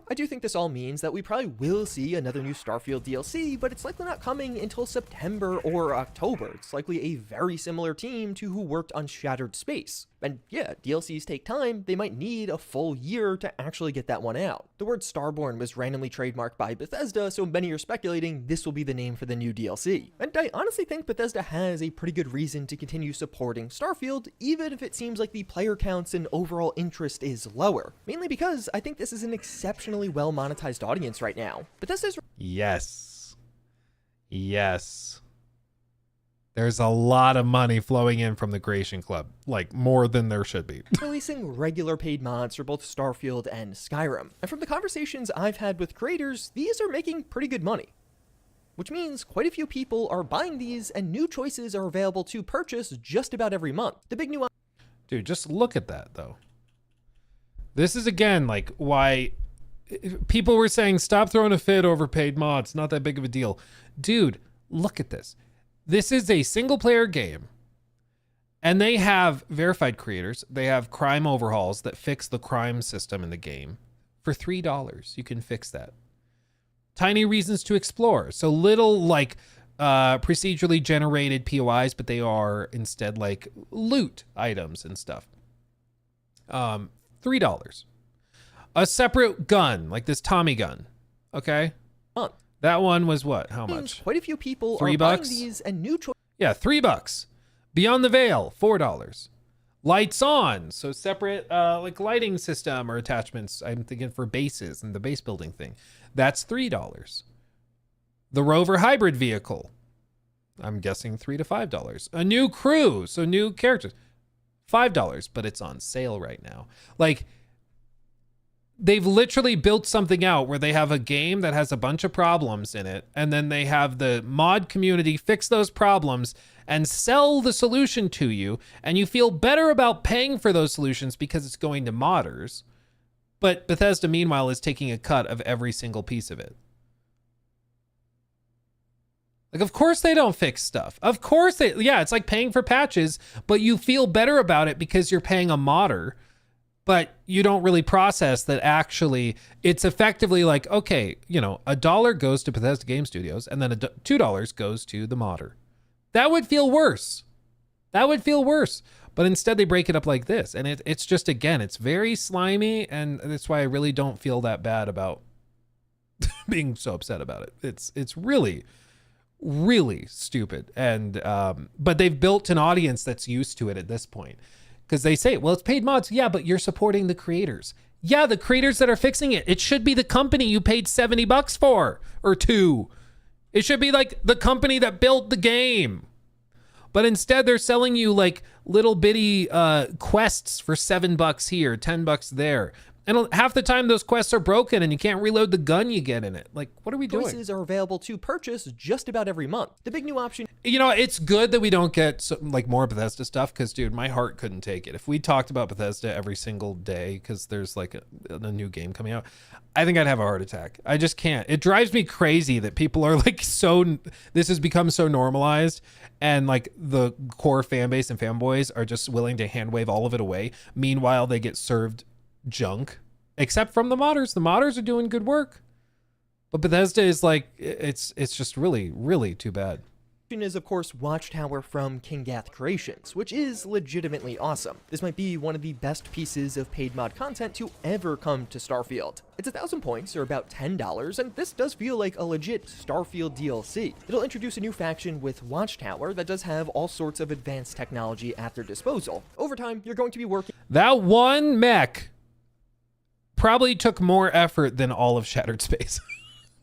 I do think this all means that we probably will see another new Starfield DLC, but it's likely not coming until September or October. It's likely a very similar team to who worked on Shattered Space. And yeah, DLCs take time. They might need a full year to actually get that one out. The word Starborn was randomly trademarked by Bethesda, so many are speculating this will be the name for the new DLC. And I honestly think Bethesda has a pretty good reason to continue supporting Starfield, even if it seems like the player counts and overall interest is lower. Mainly because I think this is an exceptionally well monetized audience right now. Bethesda's... Yes. There's a lot of money flowing in from the Creation Club, like more than there should be. Releasing regular paid mods for both Starfield and Skyrim. And from the conversations I've had with creators, these are making pretty good money. Which means quite a few people are buying these, and new choices are available to purchase just about every month. The big new... Dude, just look at that, though. This is, again, like, why people were saying, stop throwing a fit over paid mods. Not that big of a deal. Dude, look at this. This is a single-player game, and they have verified creators. They have crime overhauls that fix the crime system in the game. For $3, you can fix that. Tiny reasons to explore. So little, like, procedurally generated POIs, but they are instead, like, loot items and stuff. $3. A separate gun, like this Tommy gun, okay? That one was what? How much? Quite a few people $3? are buying these, and new choices... Yeah, $3. Beyond the Veil, $4. Lights On, so separate like lighting system or attachments. I'm thinking for bases and the base building thing. That's $3. The Rover hybrid vehicle, I'm guessing $3 to $5. A new crew, so new characters, $5, but it's on sale right now. Like, they've literally built something out where they have a game that has a bunch of problems in it, and then they have the mod community fix those problems and sell the solution to you, and you feel better about paying for those solutions because it's going to modders. But Bethesda, meanwhile, is taking a cut of every single piece of it. Like, of course they don't fix stuff. Of course they, yeah, it's like paying for patches, but you feel better about it because you're paying a modder, but you don't really process that actually it's effectively like, okay, you know, $1 goes to Bethesda Game Studios and then $2 goes to the modder. That would feel worse. That would feel worse. But instead they break it up like this. And it's just, again, it's very slimy. And that's why I really don't feel that bad about being so upset about it. It's really, really stupid. And but they've built an audience that's used to it at this point, because they say, well, it's paid mods. Yeah, but you're supporting the creators. Yeah, the creators that are fixing it. It should be the company you paid $70 for, or $2. It should be like the company that built the game. But instead they're selling you like little bitty quests for $7 here, $10 there. And half the time those quests are broken and you can't reload the gun you get in it. Like, what are we doing? Choices are available to purchase just about every month. The big new option... You know, it's good that we don't get like more Bethesda stuff, because, dude, my heart couldn't take it. If we talked about Bethesda every single day because there's like a new game coming out, I think I'd have a heart attack. I just can't. It drives me crazy that people are like this has become so normalized, and like the core fan base and fanboys are just willing to hand wave all of it away. Meanwhile, they get served junk, except from the modders. The modders are doing good work, but Bethesda is like, it's just really, really too bad. Is of course Watchtower from King Gath Creations, which is legitimately awesome. This might be one of the best pieces of paid mod content to ever come to Starfield. It's 1,000 points, or about $10, and this does feel like a legit Starfield DLC. It'll introduce a new faction with Watchtower that does have all sorts of advanced technology at their disposal. Over time, you're going to be working... That one mech probably took more effort than all of Shattered Space.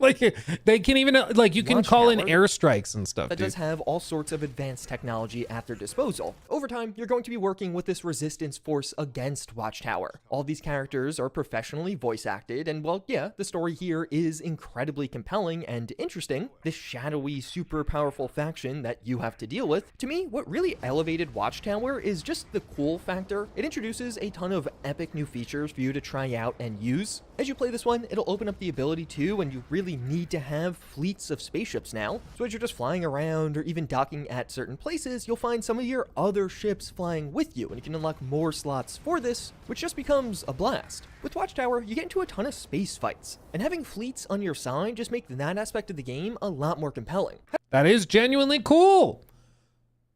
Like, they can even, like, you can call in airstrikes and stuff, that does have all sorts of advanced technology at their disposal. Over time, you're going to be working with this resistance force against Watchtower. All these characters are professionally voice acted, and well, yeah, the story here is incredibly compelling and interesting. This shadowy, super powerful faction that you have to deal with. To me, what really elevated Watchtower is just the cool factor. It introduces a ton of epic new features for you to try out and use. As you play this one, it'll open up the ability to, and you really need to have, fleets of spaceships now. So as you're just flying around or even docking at certain places, you'll find some of your other ships flying with you, and you can unlock more slots for this, which just becomes a blast. With Watchtower, you get into a ton of space fights, and having fleets on your side just make that aspect of the game a lot more compelling. That is genuinely cool.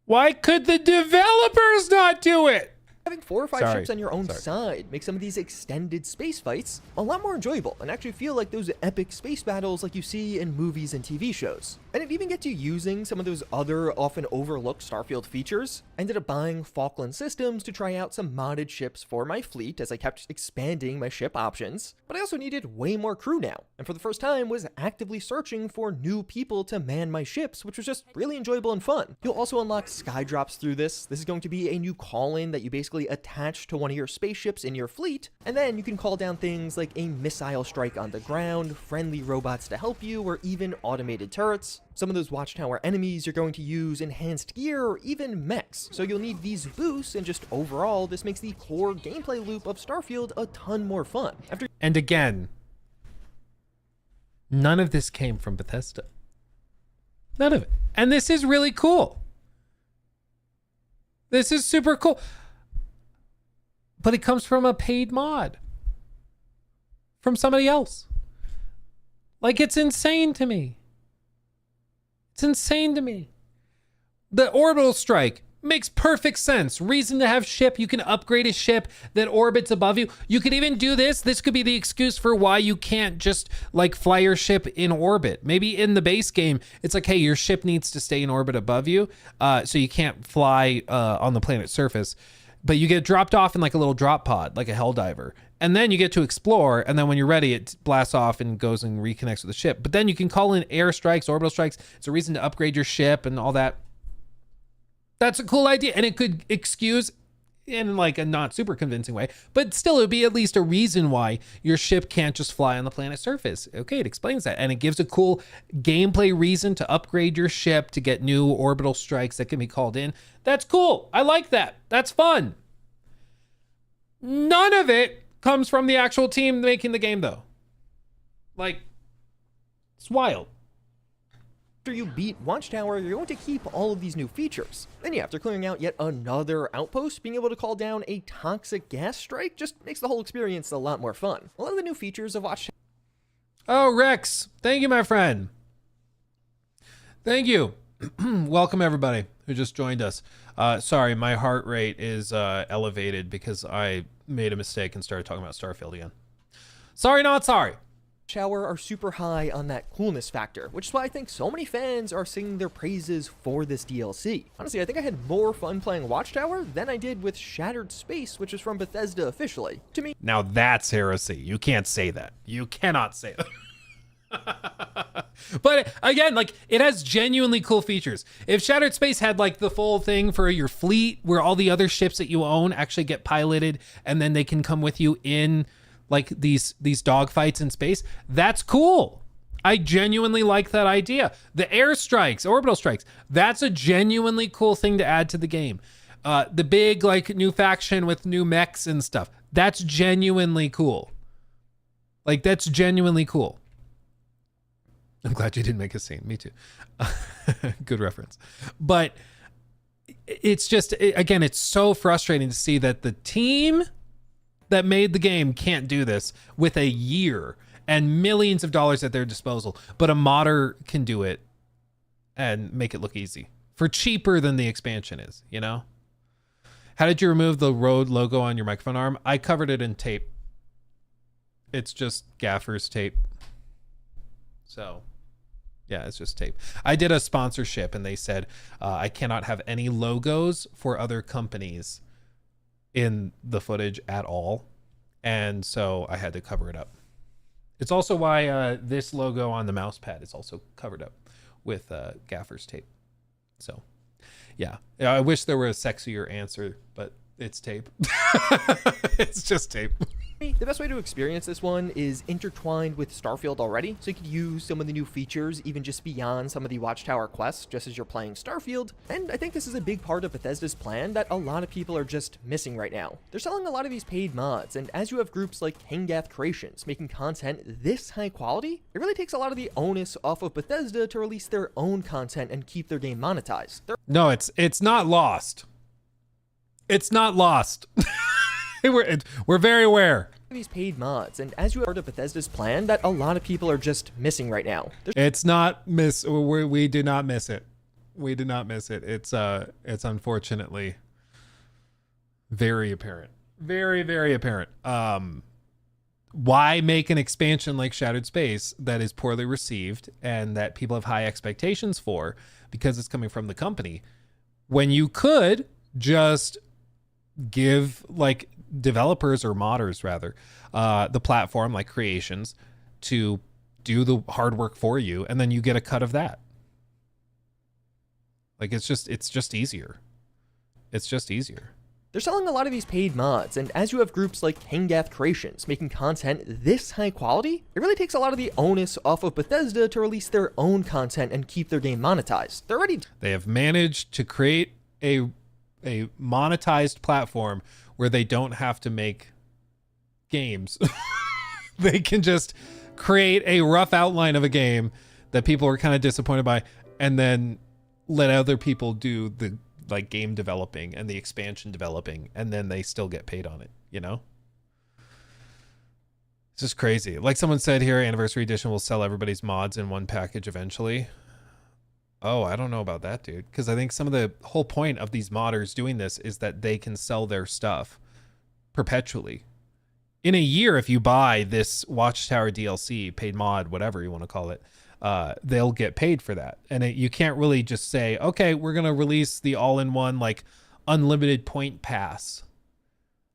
Why could the developers not do it? Having 4 or 5 ships on your own side makes some of these extended space fights a lot more enjoyable and actually feel like those epic space battles like you see in movies and TV shows. And it even gets you using some of those other often overlooked Starfield features. I ended up buying Falkland Systems to try out some modded ships for my fleet as I kept expanding my ship options. But I also needed way more crew now, and for the first time was actively searching for new people to man my ships, which was just really enjoyable and fun. You'll also unlock sky drops through this. This is going to be a new call-in that you basically attach to one of your spaceships in your fleet, and then you can call down things like a missile strike on the ground, friendly robots to help you, or even automated turrets. Some of those Watchtower enemies you're going to use enhanced gear or even mechs, so you'll need these boosts, and just overall this makes the core gameplay loop of Starfield a ton more fun. And again, none of this came from Bethesda. None of it. And this is really cool. This is super cool. But it comes from a paid mod. From somebody else. Like, it's insane to me. It's insane to me. The orbital strike makes perfect sense. Reason to have ship. You can upgrade a ship that orbits above you. You could even do this. This could be the excuse for why you can't just like fly your ship in orbit. Maybe in the base game, it's like, hey, your ship needs to stay in orbit above you. So you can't fly on the planet's surface. But you get dropped off in like a little drop pod, like a Helldiver. And then you get to explore, and then when you're ready, it blasts off and goes and reconnects with the ship. But then you can call in air strikes, orbital strikes. It's a reason to upgrade your ship and all that. That's a cool idea. And it could excuse, in like a not super convincing way, but still it would be at least a reason why your ship can't just fly on the planet's surface. Okay, it explains that. And it gives a cool gameplay reason to upgrade your ship to get new orbital strikes that can be called in. That's cool. I like that. That's fun. None of it comes from the actual team making the game though. Like, it's wild. after you beat Watchtower, you're going to keep all of these new features. Then yeah, after clearing out yet another outpost, being able to call down a toxic gas strike just makes the whole experience a lot more fun. A lot of the new features of Watchtower. Oh, Rex, thank you, my friend. Thank you. Welcome everybody who just joined us. Sorry, my heart rate is elevated because I made a mistake and started talking about Starfield again. Sorry, not sorry. Watchtower are super high on that coolness factor, which is why I think so many fans are singing their praises for this DLC. Honestly, I think I had more fun playing Watchtower than I did with Shattered Space, which is from Bethesda officially. To me, now that's heresy. You can't say that. You cannot say that. But again, like, it has genuinely cool features. If Shattered Space had like the full thing for your fleet where all the other ships that you own actually get piloted and then they can come with you in like these dogfights in space, that's cool. I genuinely like that idea. The airstrikes, orbital strikes, that's a genuinely cool thing to add to the game. The big like new faction with new mechs and stuff, that's genuinely cool. Like, that's genuinely cool. I'm glad you didn't make a scene. Me too. Good reference. But it's just, again, it's so frustrating to see that the team that made the game can't do this with a year and millions of dollars at their disposal, but a modder can do it and make it look easy for cheaper than the expansion is, you know? How did you remove the Rode logo on your microphone arm? I covered it in tape. It's just gaffer's tape. So yeah, it's just tape. I did a sponsorship and they said I cannot have any logos for other companies in the footage at all. And so I had to cover it up. It's also why this logo on the mouse pad is also covered up with gaffer's tape. So yeah, I wish there were a sexier answer, but it's tape. It's just tape. The best way to experience this one is intertwined with Starfield already, so you could use some of the new features even just beyond some of the Watchtower quests just as you're playing Starfield. And I think this is a big part of Bethesda's plan that a lot of people are just missing right now. They're selling a lot of these paid mods, and as you have groups like Hangath Creations making content this high quality, it really takes a lot of the onus off of Bethesda to release their own content and keep their game monetized. No, it's not lost. It's not lost. We're very aware. These paid mods, and as you are part of Bethesda's plan that a lot of people are just missing right now. It's not we do not miss it. We do not miss it. It's unfortunately very apparent. Very, very apparent. Why make an expansion like Shattered Space that is poorly received and that people have high expectations for because it's coming from the company when you could just give like developers or modders rather the platform like Creations to do the hard work for you, and then you get a cut of that. Like, it's just easier. It's just easier. They're selling a lot of these paid mods, and as you have groups like Hangath Creations making content this high quality, it really takes a lot of the onus off of Bethesda to release their own content and keep their game monetized. They have managed to create a monetized platform where they don't have to make games. They can just create a rough outline of a game that people are kind of disappointed by, and then let other people do the like game developing and the expansion developing, and then they still get paid on it, you know? It's just crazy. Like someone said here, Anniversary Edition will sell everybody's mods in one package eventually. Oh, I don't know about that, dude. Because I think some of the whole point of these modders doing this is that they can sell their stuff perpetually. In a year, if you buy this Watchtower DLC, paid mod, whatever you want to call it, they'll get paid for that. And you can't really just say, okay, we're going to release the all-in-one, like, unlimited point pass.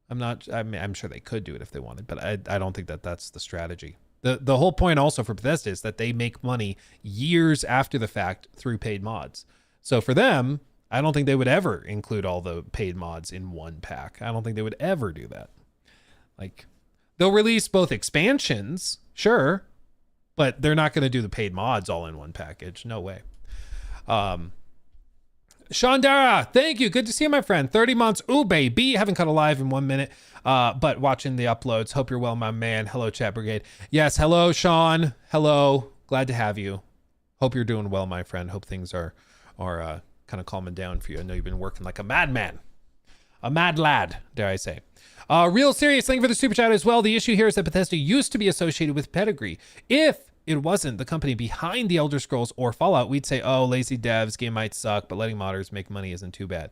I'm sure they could do it if they wanted, but I don't think that that's the strategy. The whole point also for Bethesda is that they make money years after the fact through paid mods. So for them, I don't think they would ever include all the paid mods in one pack. I don't think they would ever do that. Like, they'll release both expansions, sure, but they're not going to do the paid mods all in one package. No way. Shandara, thank you. Good to see you, my friend. 30 months. Ooh, baby. Haven't cut a live in 1 minute, but watching the uploads. Hope you're well, my man. Hello, Chat Brigade. Yes, hello, Sean. Hello. Glad to have you. Hope you're doing well, my friend. Hope things are kind of calming down for you. I know you've been working like a madman. A mad lad, dare I say. Real serious, thank you for the super chat as well. The issue here is that Bethesda used to be associated with pedigree. If it wasn't the company behind the Elder Scrolls or Fallout, we'd say, oh, lazy devs, game might suck, but letting modders make money isn't too bad.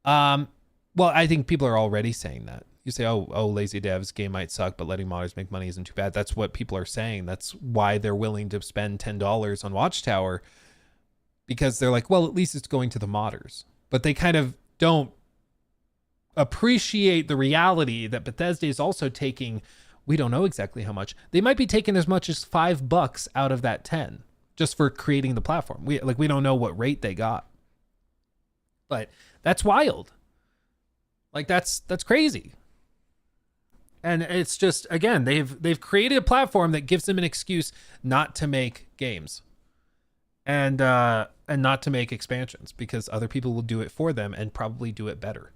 Well, I think people are already saying that. You say, oh, lazy devs, game might suck, but letting modders make money isn't too bad. That's what people are saying. That's why they're willing to spend $10 on Watchtower, because they're like, well, at least it's going to the modders. But they kind of don't appreciate the reality that Bethesda is also taking, we don't know exactly how much. They might be taking as much as $5 out of that 10 just for creating the platform. We don't know what rate they got. But that's wild. Like that's crazy. And it's just, again, they've created a platform that gives them an excuse not to make games and not to make expansions, because other people will do it for them and probably do it better.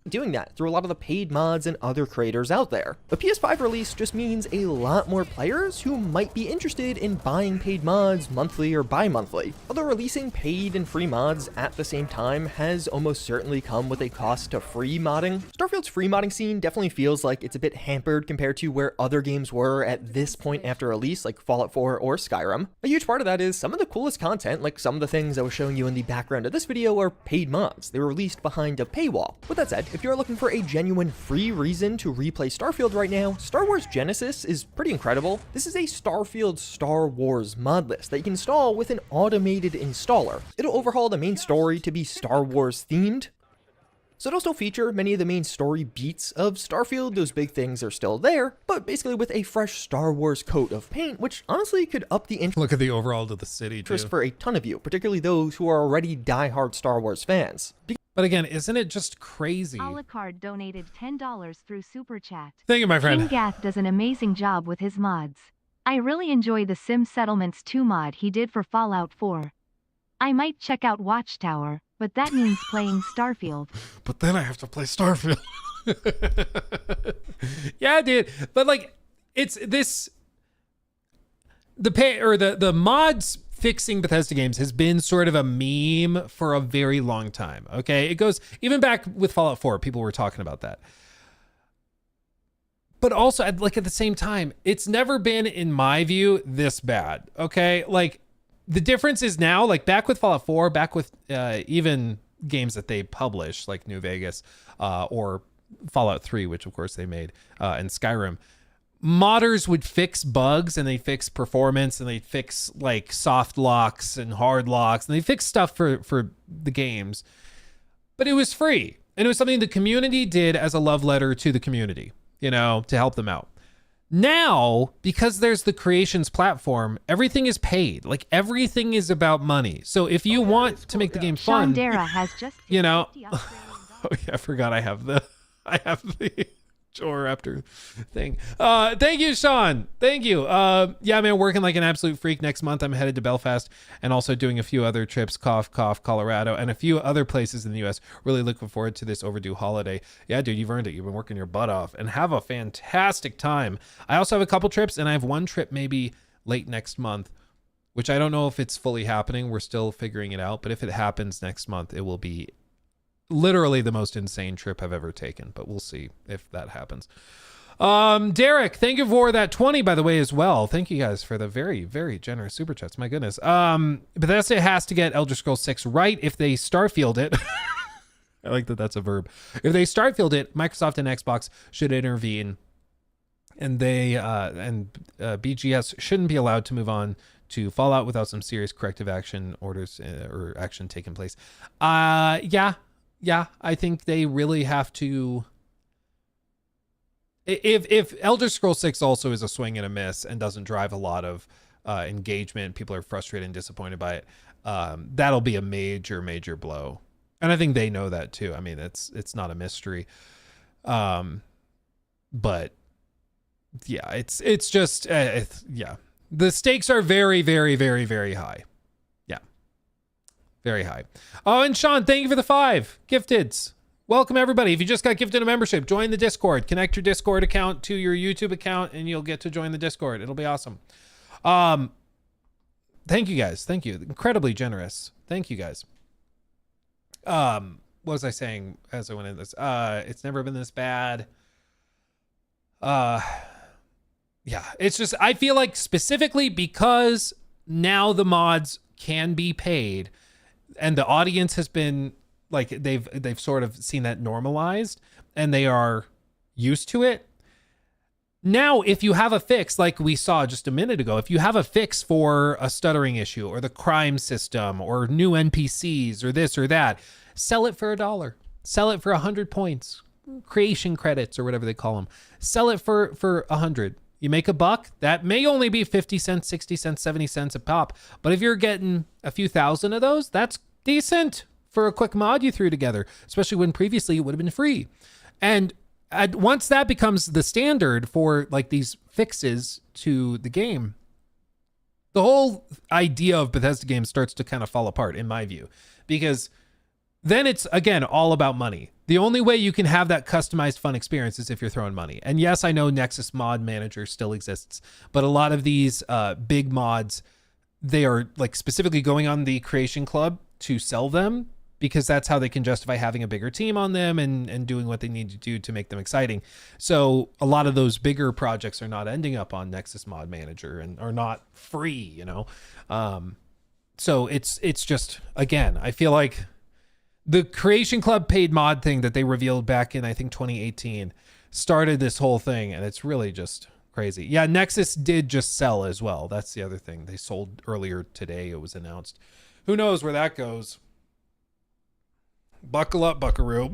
Doing that through a lot of the paid mods and other creators out there. The PS5 release just means a lot more players who might be interested in buying paid mods monthly or bi-monthly. Although releasing paid and free mods at the same time has almost certainly come with a cost to free modding. Starfield's free modding scene definitely feels like it's a bit hampered compared to where other games were at this point after release, like Fallout 4 or Skyrim. A huge part of that is some of the coolest content, like some of the things I was showing you in the background of this video, are paid mods. They were released behind a paywall. With that said, if you're looking for a genuine free reason to replay Starfield right now, Star Wars Genesis is pretty incredible. This is a Starfield Star Wars mod list that you can install with an automated installer. It'll overhaul the main story to be Star Wars themed. So it'll still feature many of the main story beats of Starfield, those big things are still there, but basically with a fresh Star Wars coat of paint, which honestly could up the interest. Look at the overall to the city too. For a ton of you, particularly those who are already diehard Star Wars fans. But again, isn't it just crazy? Alucard donated $10 through Super Chat. Thank you, my friend. King Gath does an amazing job with his mods. I really enjoy the Sim Settlements 2 mod he did for Fallout 4. I might check out Watchtower, but that means playing Starfield. But then I have to play Starfield. Yeah, dude. But like, it's this, the mods fixing Bethesda games has been sort of a meme for a very long time. Okay. It goes even back with Fallout 4, people were talking about that. But also, like, at the same time, it's never been, in my view, this bad. Okay. Like, the difference is now, like back with Fallout 4, back with even games that they publish, like New Vegas or Fallout 3, which of course they made, and Skyrim, modders would fix bugs and they fix performance and they fix like soft locks and hard locks and they fix stuff for the games, but it was free and it was something the community did as a love letter to the community, you know, to help them out. Now, because there's the creations platform, everything is paid. Like everything is about money. So if you want to make the game fun, Shondera has just, you know, oh yeah, I forgot I have the Joe Raptor thing. Thank you, Sean. Thank you. Yeah, man, working like an absolute freak. Next month, I'm headed to Belfast and also doing a few other trips, cough, Colorado, and a few other places in the U.S. Really looking forward to this overdue holiday. Yeah, dude, you've earned it. You've been working your butt off and have a fantastic time. I also have a couple trips and I have one trip maybe late next month, which I don't know if it's fully happening. We're still figuring it out, but if it happens next month, it will be literally the most insane trip I've ever taken, but we'll see if that happens. Derek, thank you for that 20, by the way, as well. Thank you guys for the very, very generous super chats. My goodness. Bethesda has to get Elder Scrolls 6 right if they Starfield it. I like that that's a verb. If they Starfield it, Microsoft and Xbox should intervene, and they BGS shouldn't be allowed to move on to Fallout without some serious corrective action orders or action taking place. Yeah, I think they really have to. If Elder Scrolls 6 also is a swing and a miss and doesn't drive a lot of engagement, people are frustrated and disappointed by it, that'll be a major, major blow. And I think they know that too. I mean, it's not a mystery. But yeah, it's just, yeah. The stakes are very, very, very, very high. Very high. Oh, and Sean, thank you for the 5 gifteds. Welcome, everybody. If you just got gifted a membership, join the Discord. Connect your Discord account to your YouTube account, and you'll get to join the Discord. It'll be awesome. thank you guys. Thank you. Incredibly generous. Thank you guys. What was I saying as I went into this? It's never been this bad. Yeah, it's just, I feel like specifically because now the mods can be paid and the audience has been like, they've sort of seen that normalized and they are used to it. Now, if you have a fix, like we saw just a minute ago, if you have a fix for a stuttering issue or the crime system or new NPCs or this or that, sell it for $1. Sell it for 100 points, creation credits or whatever they call them. Sell it for 100. You make $1. That may only be 50 cents, 60 cents, 70 cents a pop. But if you're getting a few thousand of those, that's decent for a quick mod you threw together, especially when previously it would have been free. And once that becomes the standard for like these fixes to the game, the whole idea of Bethesda games starts to kind of fall apart in my view, because then it's again all about money. The only way you can have that customized fun experience is if you're throwing money. And yes, I know Nexus Mod Manager still exists, but a lot of these big mods, they are like specifically going on the Creation Club to sell them, because that's how they can justify having a bigger team on them and doing what they need to do to make them exciting. So a lot of those bigger projects are not ending up on Nexus Mod Manager and are not free, you know? So it's just, again, I feel like the Creation Club paid mod thing that they revealed back in, I think, 2018 started this whole thing, and it's really just crazy. Yeah, Nexus did just sell as well. That's the other thing. They sold earlier today, it was announced. Who knows where that goes? Buckle up, buckaroo.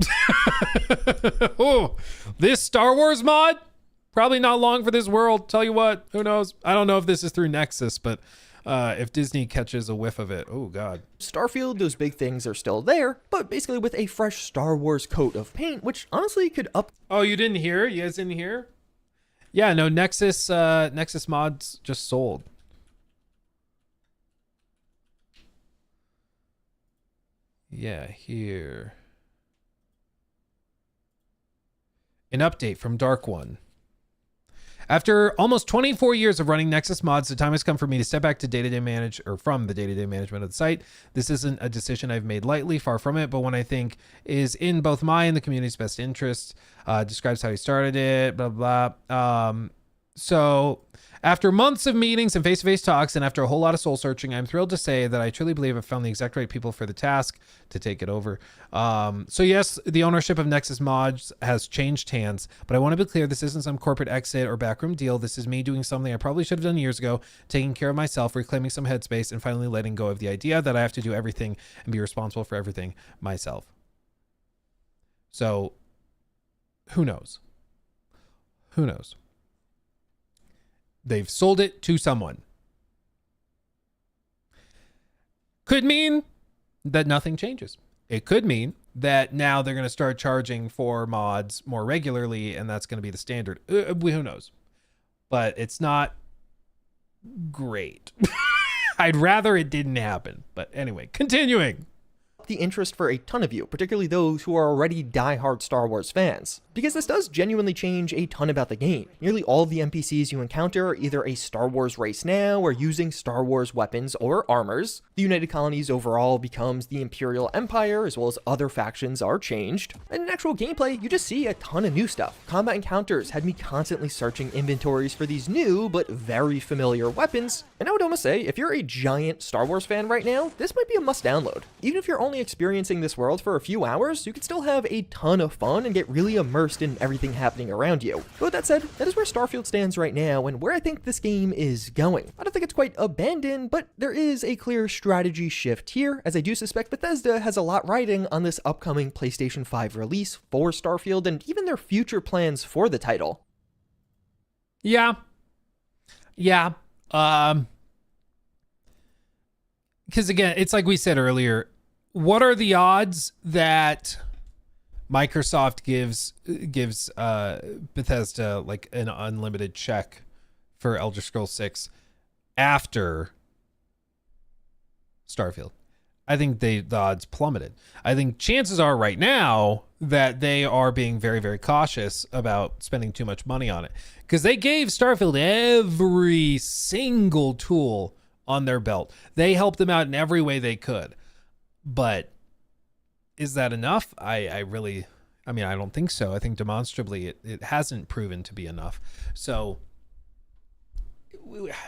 Oh, this Star Wars mod, probably not long for this world. Tell you what, who knows? I don't know if this is through Nexus, but if Disney catches a whiff of it, oh god. Starfield, those big things are still there, but basically with a fresh Star Wars coat of paint, which honestly could up. Oh, you didn't hear? You guys didn't hear? Yeah, no, Nexus Mods just sold. Yeah, here. An update from Dark One. After almost 24 years of running Nexus Mods, the time has come for me to step back to from the day-to-day management of the site. This isn't a decision I've made lightly, far from it, but one I think is in both my and the community's best interests. Describes how he started it, blah, blah. So after months of meetings and face-to-face talks, and after a whole lot of soul searching, I'm thrilled to say that I truly believe I've found the exact right people for the task to take it over. So yes, the ownership of Nexus Mods has changed hands, but I want to be clear, this isn't some corporate exit or backroom deal. This is me doing something I probably should have done years ago, taking care of myself, reclaiming some headspace, and finally letting go of the idea that I have to do everything and be responsible for everything myself. So who knows? Who knows? They've sold it to someone. Could mean that nothing changes. It could mean that now they're going to start charging for mods more regularly, and that's going to be the standard. Who knows? But it's not great. I'd rather it didn't happen. But anyway, continuing. The interest for a ton of you, particularly those who are already die-hard Star Wars fans, because this does genuinely change a ton about the game. Nearly all of the NPCs you encounter are either a Star Wars race now or using Star Wars weapons or armors. The United Colonies overall becomes the Imperial Empire, as well as other factions are changed. And in actual gameplay, you just see a ton of new stuff. Combat encounters had me constantly searching inventories for these new but very familiar weapons, and I would almost say, if you're a giant Star Wars fan right now, this might be a must download. Even if you're only experiencing this world for a few hours, you can still have a ton of fun and get really immersed in everything happening around you. But with that said, that is where Starfield stands right now and where I think this game is going. I don't think it's quite abandoned, but there is a clear strategy shift here, as I do suspect Bethesda has a lot riding on this upcoming PlayStation 5 release for Starfield and even their future plans for the title. Yeah. Because again, it's like we said earlier, what are the odds that Microsoft gives Bethesda like an unlimited check for Elder Scrolls 6 after Starfield? I think the odds plummeted. I think chances are right now that they are being very, very cautious about spending too much money on it, because they gave Starfield every single tool on their belt. They helped them out in every way they could. But is that enough? I don't think so. I think demonstrably it hasn't proven to be enough. So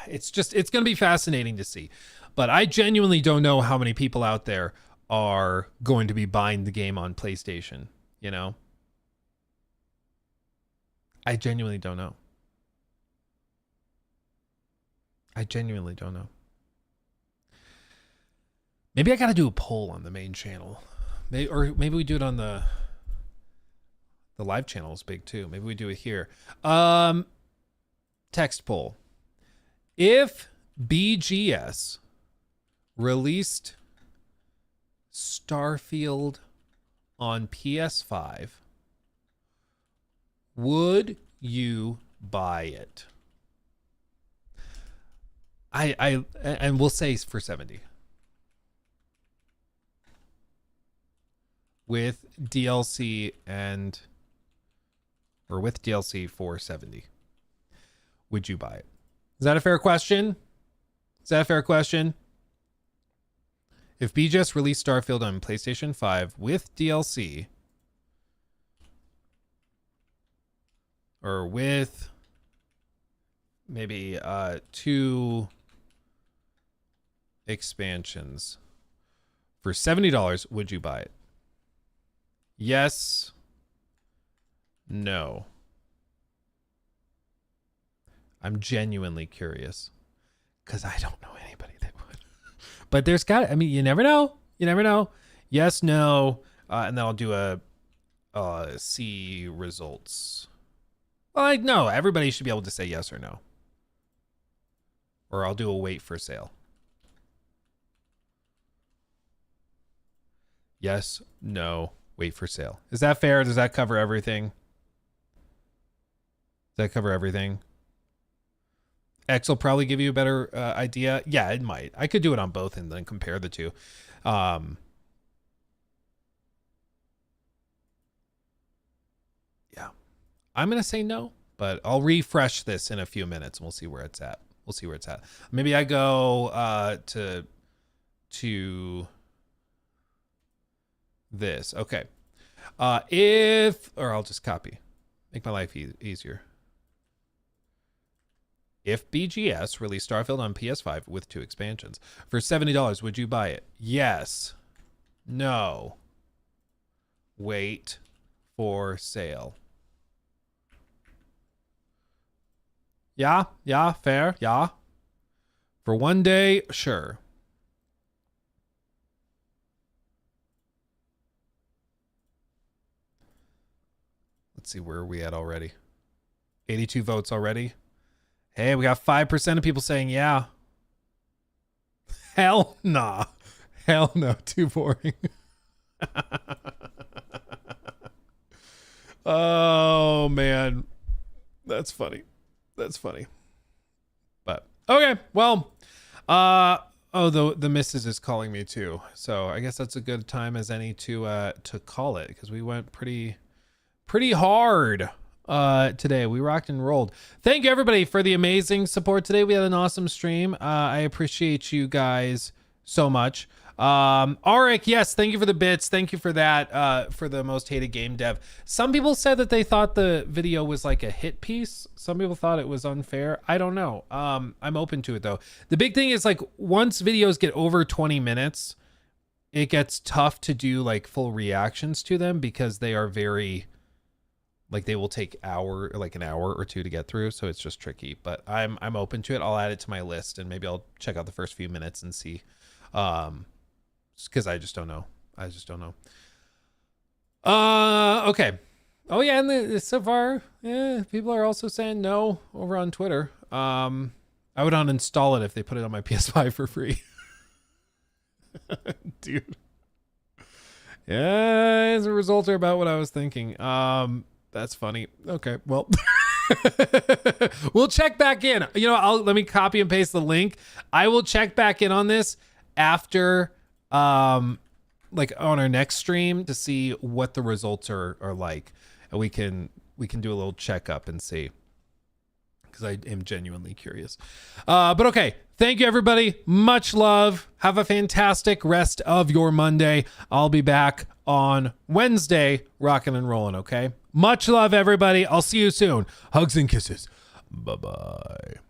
it's going to be fascinating to see. But I genuinely don't know how many people out there are going to be buying the game on PlayStation, you know? I genuinely don't know. Maybe I got to do a poll on the main channel. Maybe we do it on the live channel is big too. Maybe we do it here. Text poll. If BGS released Starfield on PS5, would you buy it? And we'll say for 70. With DLC with DLC for 70. Would you buy it? Is that a fair question? If BGS released Starfield on PlayStation 5 with DLC, or with maybe 2 expansions for $70, would you buy it? Yes. No. I'm genuinely curious because I don't know anybody that would. But there's you never know. Yes, no, and then I'll do a see results. Well, no, everybody should be able to say yes or no. Or I'll do a wait for sale. Yes, no, wait for sale. Is that fair? Does that cover everything? X will probably give you a better idea. Yeah, it might. I could do it on both and then compare the two. Yeah. I'm going to say no, but I'll refresh this in a few minutes and we'll see where it's at. Maybe I go to this. Okay. Or I'll just copy. Make my life easier. If BGS released Starfield on PS5 with 2 expansions for $70, would you buy it? Yes. No. Wait for sale. Yeah, fair, yeah. For one day, sure. Let's see, where are we at already? 82 votes already. Hey, we got 5% of people saying yeah. Hell nah. Hell no, too boring. Oh, man. That's funny. But, okay, well. The missus is calling me too. So I guess that's a good time as any to call it, because we went pretty hard today. We rocked and rolled. Thank you everybody for the amazing support today. We had an awesome stream. I appreciate you guys so much. Arik, yes, thank you for the bits. Thank you for that, for the most hated game dev. Some people said that they thought the video was like a hit piece. Some people thought it was unfair. I don't know. I'm open to it though. The big thing is, like, once videos get over 20 minutes, it gets tough to do like full reactions to them, because they are very, like, they will take an hour or two to get through. So it's just tricky, but I'm open to it. I'll add it to my list and maybe I'll check out the first few minutes and see, because I just don't know. Okay. Oh yeah, and so far, yeah, people are also saying no over on Twitter. I would uninstall it if they put it on my PS5 for free. Dude. Yeah, the results are about what I was thinking. That's funny. Okay, well, we'll check back in. Let me copy and paste the link. I will check back in on this after, like on our next stream, to see what the results are like, and we can do a little checkup and see, because I am genuinely curious. But okay, thank you everybody. Much love. Have a fantastic rest of your Monday. I'll be back on Wednesday, rocking and rolling. Okay. Much love, everybody. I'll see you soon. Hugs and kisses. Bye-bye.